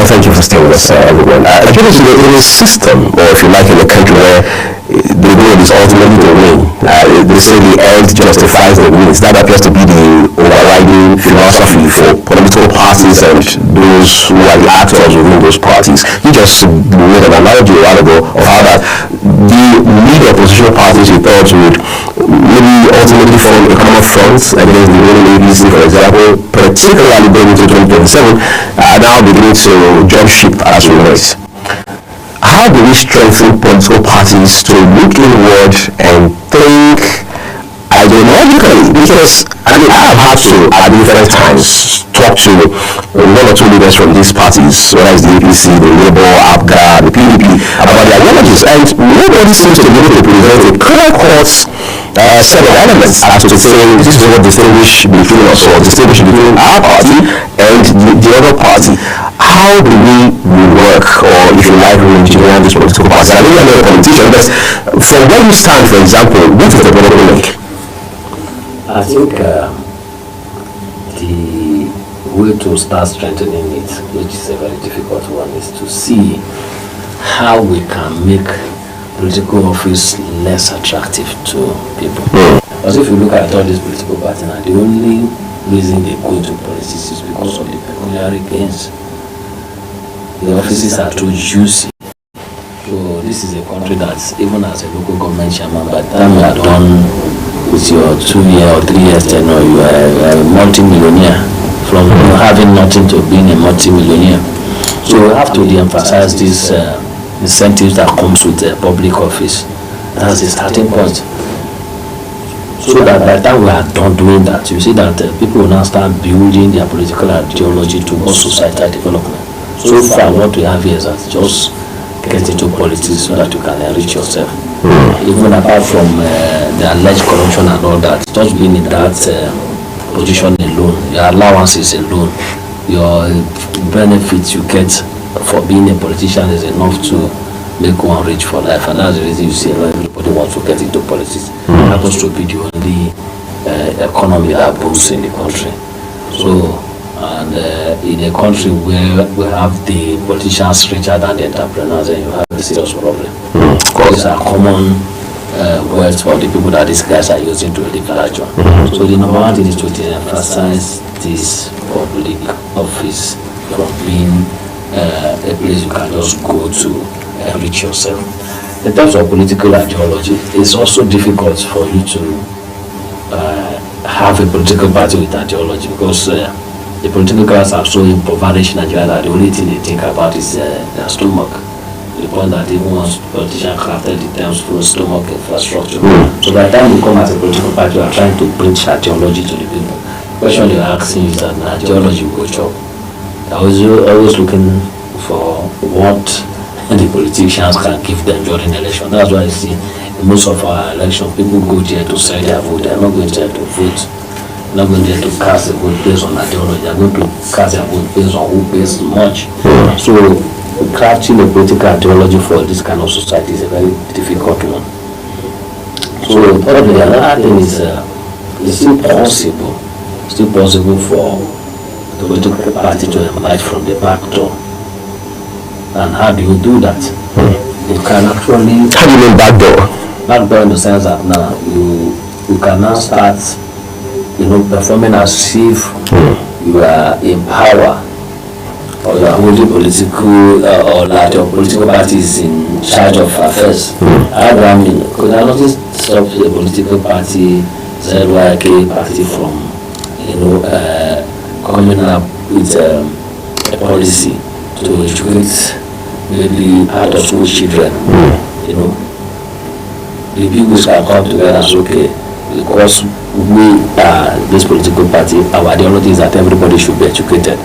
Thank you for staying with us, everyone. Nigeria is in a system, or if you like, in a country where the goal is ultimately to win. They say the end justifies the means. That appears to be the overriding philosophy for political parties and those who are the actors within those parties. You just made an analogy a while ago of how that the lead opposition parties you thought would maybe ultimately form a common front against the ruling APC, for example, particularly going into 2027, are now beginning to jump ship as we know it. How do we strengthen political parties to look inward and think ideologically? Because I have had to, at different times, talk to one or two leaders from these parties, whether it's the APC, the Labour, APGA, the PDP, about their ideologies, and nobody seems to be able to present a clear-cut set of elements as to say this is what distinguishes between us, or distinguish between our party and the other party. How do we work, or if you like, re-engineer this political party? I think I'm not a politician, but from where you stand, for example, what is the political link? I think the way to start strengthening it, which is a very difficult one, is to see how we can make political office less attractive to people. Because if you look at all these political parties now, the only reason they go into politics is because of the pecuniary gains. The offices are too juicy. So this is a country that, even as a local government chairman, by the time you are done with your 2-year or 3 years tenure, you are a multi-millionaire, from having nothing to being a multi-millionaire. So we have to de-emphasize these incentives that comes with a public office. That's the starting point. So that by the time we are done doing that, you see that people will now start building their political ideology towards societal development. So far, what we have here is that just get into politics so that you can enrich yourself. Even apart from the alleged corruption and all that, just being in that position alone, your allowances alone, your benefits you get for being a politician is enough to make one rich for life, and that's the reason you see everybody wants to get into politics. It happens to be the only economy that booms in the country. So, and in a country where we have the politicians richer than the entrepreneurs, and you have a serious problem. These are common words for the people that these guys are using to live larger. So the number one thing is to emphasize this public office from being a place you can just go to enrich yourself. In terms of political ideology, it's also difficult for you to have a political party with ideology, because the political class are so impoverished in Nigeria that the only thing they think about is their stomach. To the point that even once politicians crafted the terms for stomach infrastructure. So by the time you come as a political party, you are trying to preach ideology to the people. The question you're asking is that ideology will go chop. I was always looking for what the politicians can give them during the election. That's why you see in most of our elections, people go there to sell their vote. They're not going there to vote. They're not going there to cast a vote based on ideology. They're going to cast their vote based on who pays much. So crafting a political ideology for this kind of society is a very difficult one. So probably another thing is it's still possible for the political party to emerge from the back door. And how do you do that? You can actually... How do you mean back door? Back door in the sense that now you can now start performing as if you are in power, or you are holding political, or that your political party is in charge of affairs. How do I mean? Could I not stop the political party, ZYK party, from, coming up with a policy to educate maybe out of school children, the people can come together and say, okay, because we are this political party, our ideology is that everybody should be educated.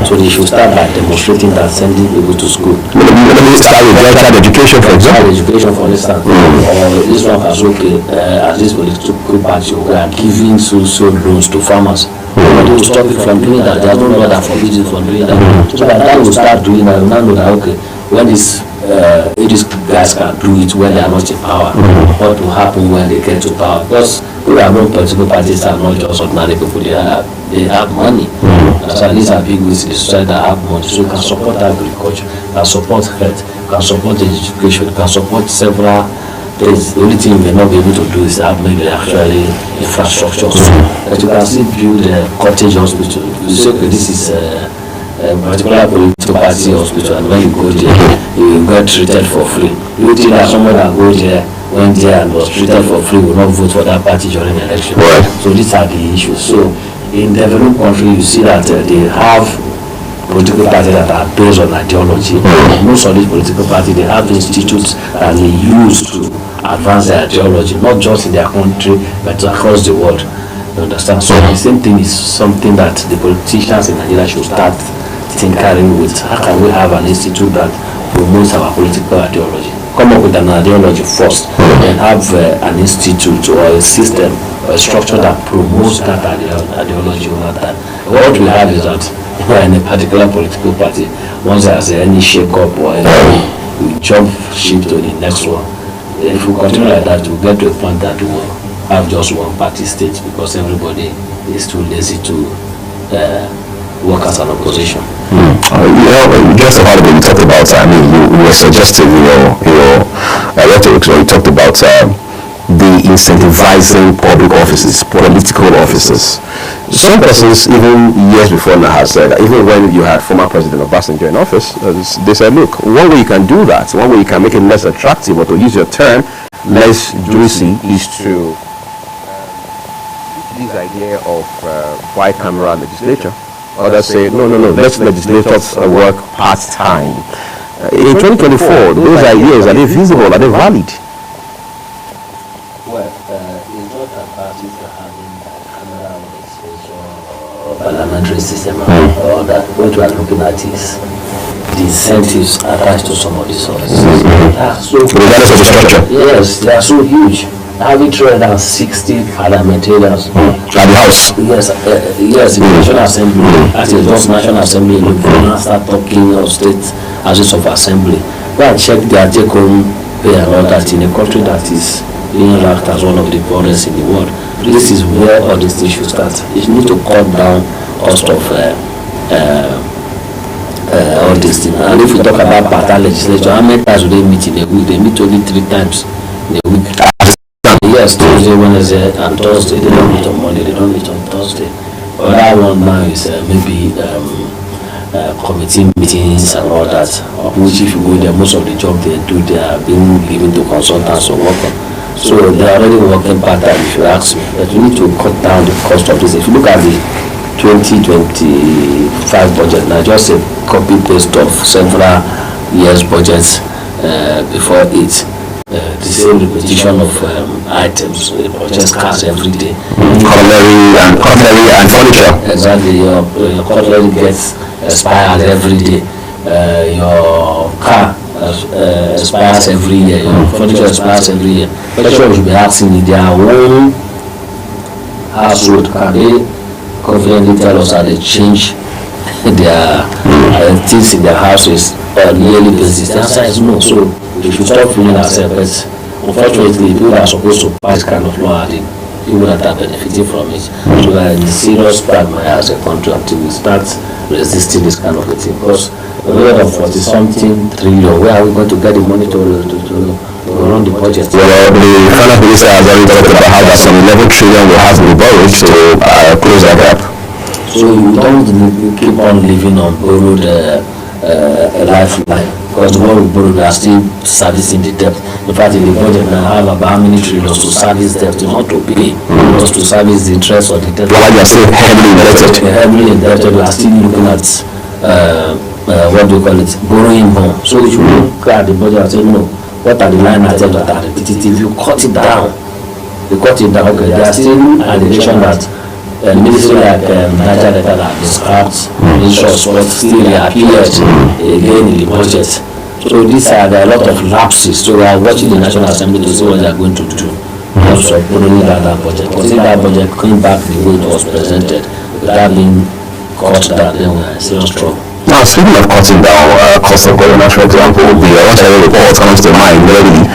So they should start by demonstrating that, sending people to school. Start with child education, for example. Child education, for instance. Or this one has, okay, as this political party, we are giving so loans to farmers. Nobody will stop it from doing that. There's no law that forbids you from doing that. So by the time we start doing that, we now know that, okay, when these guys can do it when they are not in power, what will happen when they get to power? Because people are not political parties are not just ordinary people, they have money. So these are big ways in the society that have money. So you can support agriculture, can support health, can support education, can support several things. The only thing we may not be able to do is have maybe actually infrastructure. So that you can still build a cottage hospital. You say, okay, this is a particular political party hospital, and when you go there, you get treated for free. You think that someone that goes there, went there and was treated for free will not vote for that party during the election. Right. So these are the issues. So in developed countries, you see that they have political parties that are based on ideology. Most of these political parties, they have institutes that they use to advance their ideology, not just in their country, but across the world. You understand? So the same thing is something that the politicians in Nigeria should start tinkering with. How can we have an institute that promotes our political ideology? Come up with an ideology first, and have an institute or a system or a structure that promotes that ideology over that. What we have is that in a particular political party, once there's any shake-up or anything, we jump ship to the next one. If we continue like that, we'll get to a point that we'll have just one party state, because everybody is too lazy to work as an opposition. Just a while ago you talked about, you were suggesting your rhetoric, so you talked about the incentivizing public offices, political offices. Some persons, even years before now, have said that even when you had former President Obasanjo in office, they said, look, one way you can do that, one way you can make it less attractive, or to use your term, less juicy, is to this idea of bicameral legislature. Others say, no, let legislators work part-time. In 2024, those ideas, are they feasible? Are they valid? Well, it's not about if you're having a bicameral legislature or parliamentary system or that. What we are looking at is the incentives attached to some of these offices. Regardless of the structure? Yes, they are so huge. Having 360 parliamentarians at the house. Yes, in the National Assembly. Actually, just National Assembly. We now start talking of state houses of assembly. Go and check their take-home pay and all that in a country that is being ranked as one of the poorest in the world. This is where all these things should start. You need to cut down cost of all these things. And if we talk about part-time legislature, how many times do they meet in a week? They meet only 3 times in a week. Yes, Tuesday, Wednesday, and Thursday. They don't meet on Monday, they don't meet on Thursday. But that one now is maybe committee meetings and all that, which if you go there, most of the job they do, they are being given to consultants or workers. So they are already working part-time, if you ask me. But we need to cut down the cost of this. If you look at the 2025 budget, now just a copy-paste of several years' budgets before it. The same repetition of items, purchase cars every day. Cutlery and furniture. Exactly, your cutlery gets expired every day. Your car expires every year. Your furniture expires every year. Lecturers will be asking in their own household, can they confidently tell us how they change their things in their houses on a yearly basis? The answer is no. So we should stop fooling ourselves. But unfortunately, people that are supposed to buy this kind of law are the people that are benefiting from it. So we are in serious quagmire as a country until we start resisting this kind of a thing. Because a lot of 40-something trillion, where are we going to get the money to we will run the budget. Well, the finance minister has already talked about how that some 11 trillion will have to be borrowed to close that gap. So you don't keep on living on borrowed lifeline, because the more we borrow, we are still servicing the debt. In fact, in the budget now have about how many trillions to service debt, not to pay, just to service the interest of the debt. While you are still heavily indebted. Heavily indebted, we are still looking at what do you call it, borrowing more. So we should look at the budget and say, no, what are the line items that are repetitive? You cut it down. Okay, there are still allegations that ministry like Niger Delta that is scrapped, Ministry of Sport still appeared again in the budget. So these are a lot of lapses. So we are watching the National Assembly to see what they are going to do. Also, putting that budget. Because if that budget came back the way it was presented, without being cut down, then we are in serious trouble. Now, speaking of cutting down cost of governance, for example, the Ontario report comes to mind already.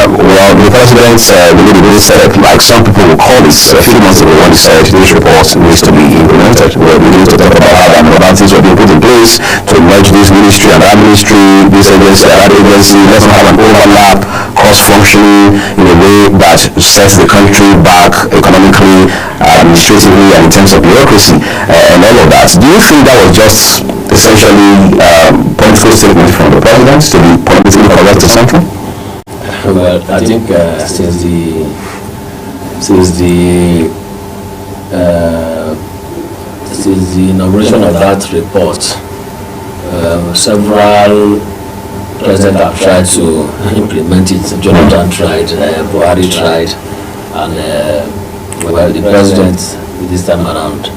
Well, the president really did step, like some people will call it, a few months ago when he said this report needs to be implemented. Well, we need to talk about how the things were being put in place to merge this ministry and that ministry, this agency and that agency. Let's not have an overlap, cross-functioning in a way that sets the country back economically, administratively, and in terms of bureaucracy and all of that. Do you think that was just essentially political statement from the president to be politically correct or something? Well, I think since the inauguration of that report, several presidents have tried to implement it. Jonathan tried, Buhari tried, and well, the president this time around,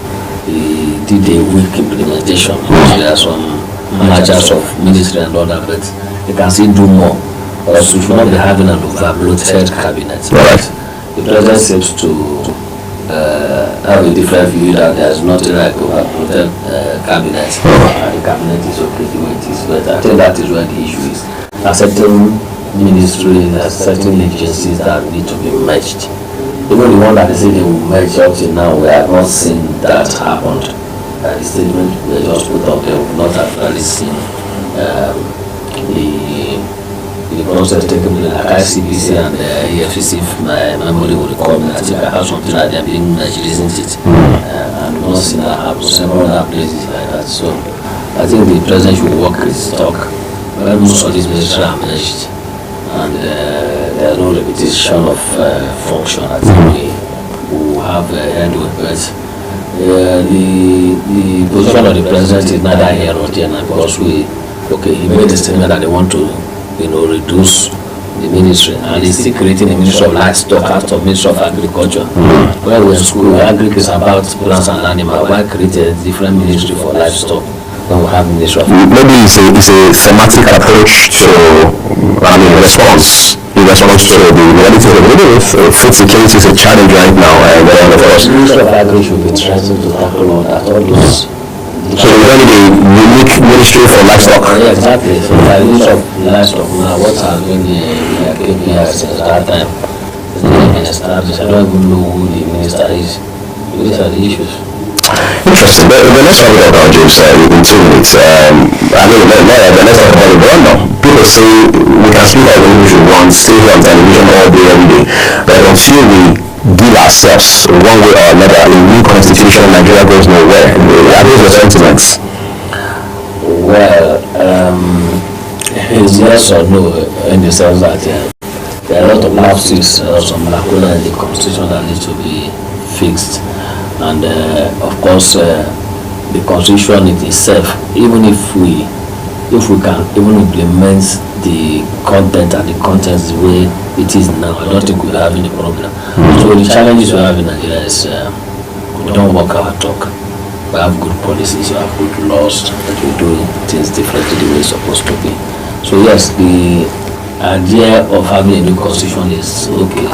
he did a weak implementation. There are some managers of ministry and all that, but they can still do more. Also, we should not be having an overbloated cabinet. Right. The president seems to have a different view that there is nothing like overbloated cabinet. The cabinet is okay the way it is, but I think that is where the issue is. There are certain ministries, there are certain agencies that need to be merged. Even the one that they say they will merge up till now, we have not seen that happened. The statement they just put up, they will not have really seen the process taking place, like ICBC and EFCC. My memory will recall me. I think I have something like that being merged, isn't it? And we've not seen that happen several other places like that. So I think the president should work his talk. Well, most of these ministries are merged, and there's no repetition of function. I think we will have a headway, but the position of the president is neither here nor there now, because he made a statement that they want to, reduce the ministry, and he's still creating a ministry of livestock out of ministry of agriculture. When we were in school, agriculture is about plants and animals. Why create a different ministry for livestock when we have ministry of maybe it's a thematic approach to response in response to the reality of the world. Food security is a challenge right now, and of course the ministry of agriculture should be trying to tackle all that, all those. So we don't need a unique ministry for livestock. Yeah, exactly. So the ministry of livestock now, what has been the KPIs since that time? It's not been established. I don't even know who the minister is. These are the issues. Interesting. But let's talk about James in 2 minutes. Let's talk about the run now. People say we can speak out when we should want, stay here on television all day, every day. But until we give ourselves one way or another a new constitution, Nigeria goes nowhere. Are those your sentiments? Well, it's yes or no, in the sense that there are a lot of lapses, some lacuna in the constitution that needs to be fixed. And of course, the constitution itself, even if we can even implement the content and the contents the way it is now, I don't think we'll have any problem. So the challenges we have in Nigeria is we don't walk our talk. We have good policies, we have good laws, but we do things differently the way it's supposed to be. So yes, the idea of having a new constitution is okay.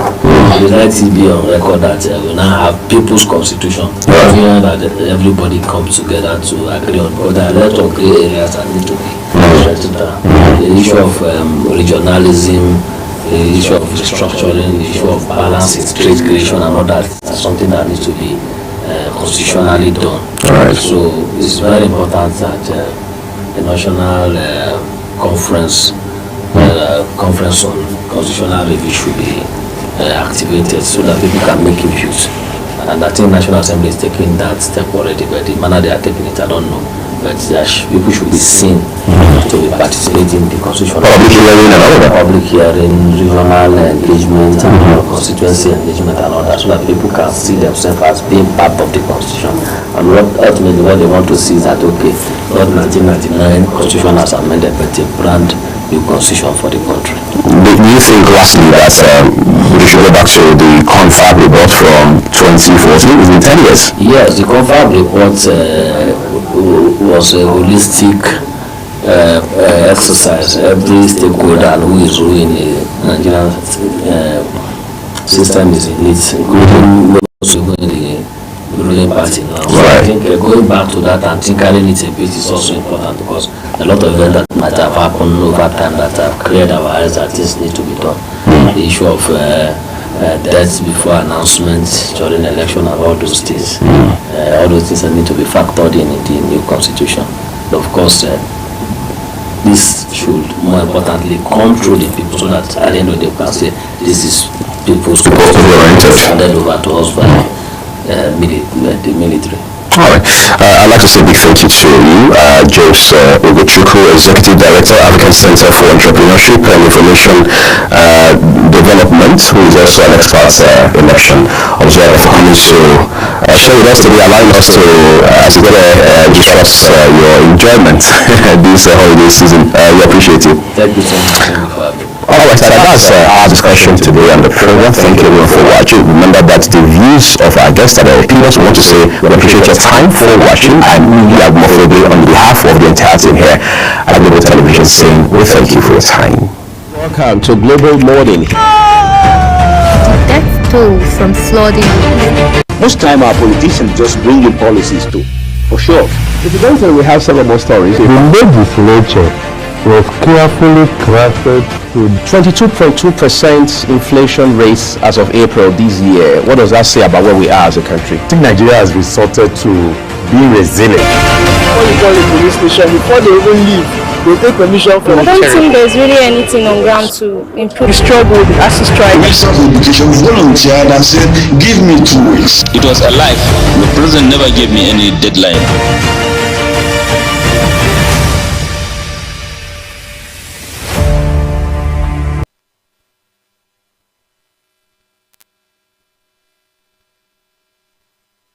Let it be on record that we now have people's constitution, that everybody comes together to agree on. But there are a lot of grey areas that need to be straightened out. The issue of regionalism, the issue of restructuring, the issue of balance in trade creation and all that is something that needs to be constitutionally done. Right. So it's very important that the national conference conference on constitutional review should be activated so that people can make input. And I think National Assembly is taking that step already, but the manner they are taking it, I don't know. But people should be seen to be participating in the constitutional public hearing and all that. Public hearing, regional engagement, and constituency engagement and all that, so that people can see themselves as being part of the constitution. And ultimately what they want to see is that, okay, not 1999 constitution has amended, but a brand new constitution for the country. Do you think, lastly, that we should go back to the confab report from 2014? Is it 10 years? Yes, the confab report was a holistic exercise. Every stakeholder who is ruling the Nigerian system is in it, including also the ruling party now. So I think going back to that and tinkering it a bit is also important, because a lot of events that might have happened over time that have cleared our eyes that things need to be done. The issue of deaths before announcements during election and all those things. All those things that need to be factored in the new constitution. But of course, this should more importantly come through the people, so that at the end of the day we can say this is people's handed over to us by the military. All right. I'd like to say a big thank you to you, James Ugochukwu, Executive Director, African Center for Entrepreneurship and Information Development, who is also an expert election observer, for coming to share with us today, allowing us to, as you discuss your enjoyment this holiday season. We appreciate you. Thank you so much for having me. All right, so that's our discussion today on the program. Thank you everyone for watching. Remember that the views of our guests are their opinions. We want to say we appreciate your time for watching, and we have Mofobe on behalf of the entire team here at Global Television saying we thank you for your time. Welcome to Global Morning. Death toll from flooding. Most time our politicians just bring in policies too, for sure. If you don't say we have several more stories. The legislature was carefully crafted to 22.2% inflation rate as of April this year. What does that say about where we are as a country? I think Nigeria has resorted to being resilient. Before you call the police station, before they even leave, they take permission from I don't think there's really anything on ground to improve. the struggle, the ASU strike. Education volunteered and said, give me 2 weeks. It was a life. The president never gave me any deadline.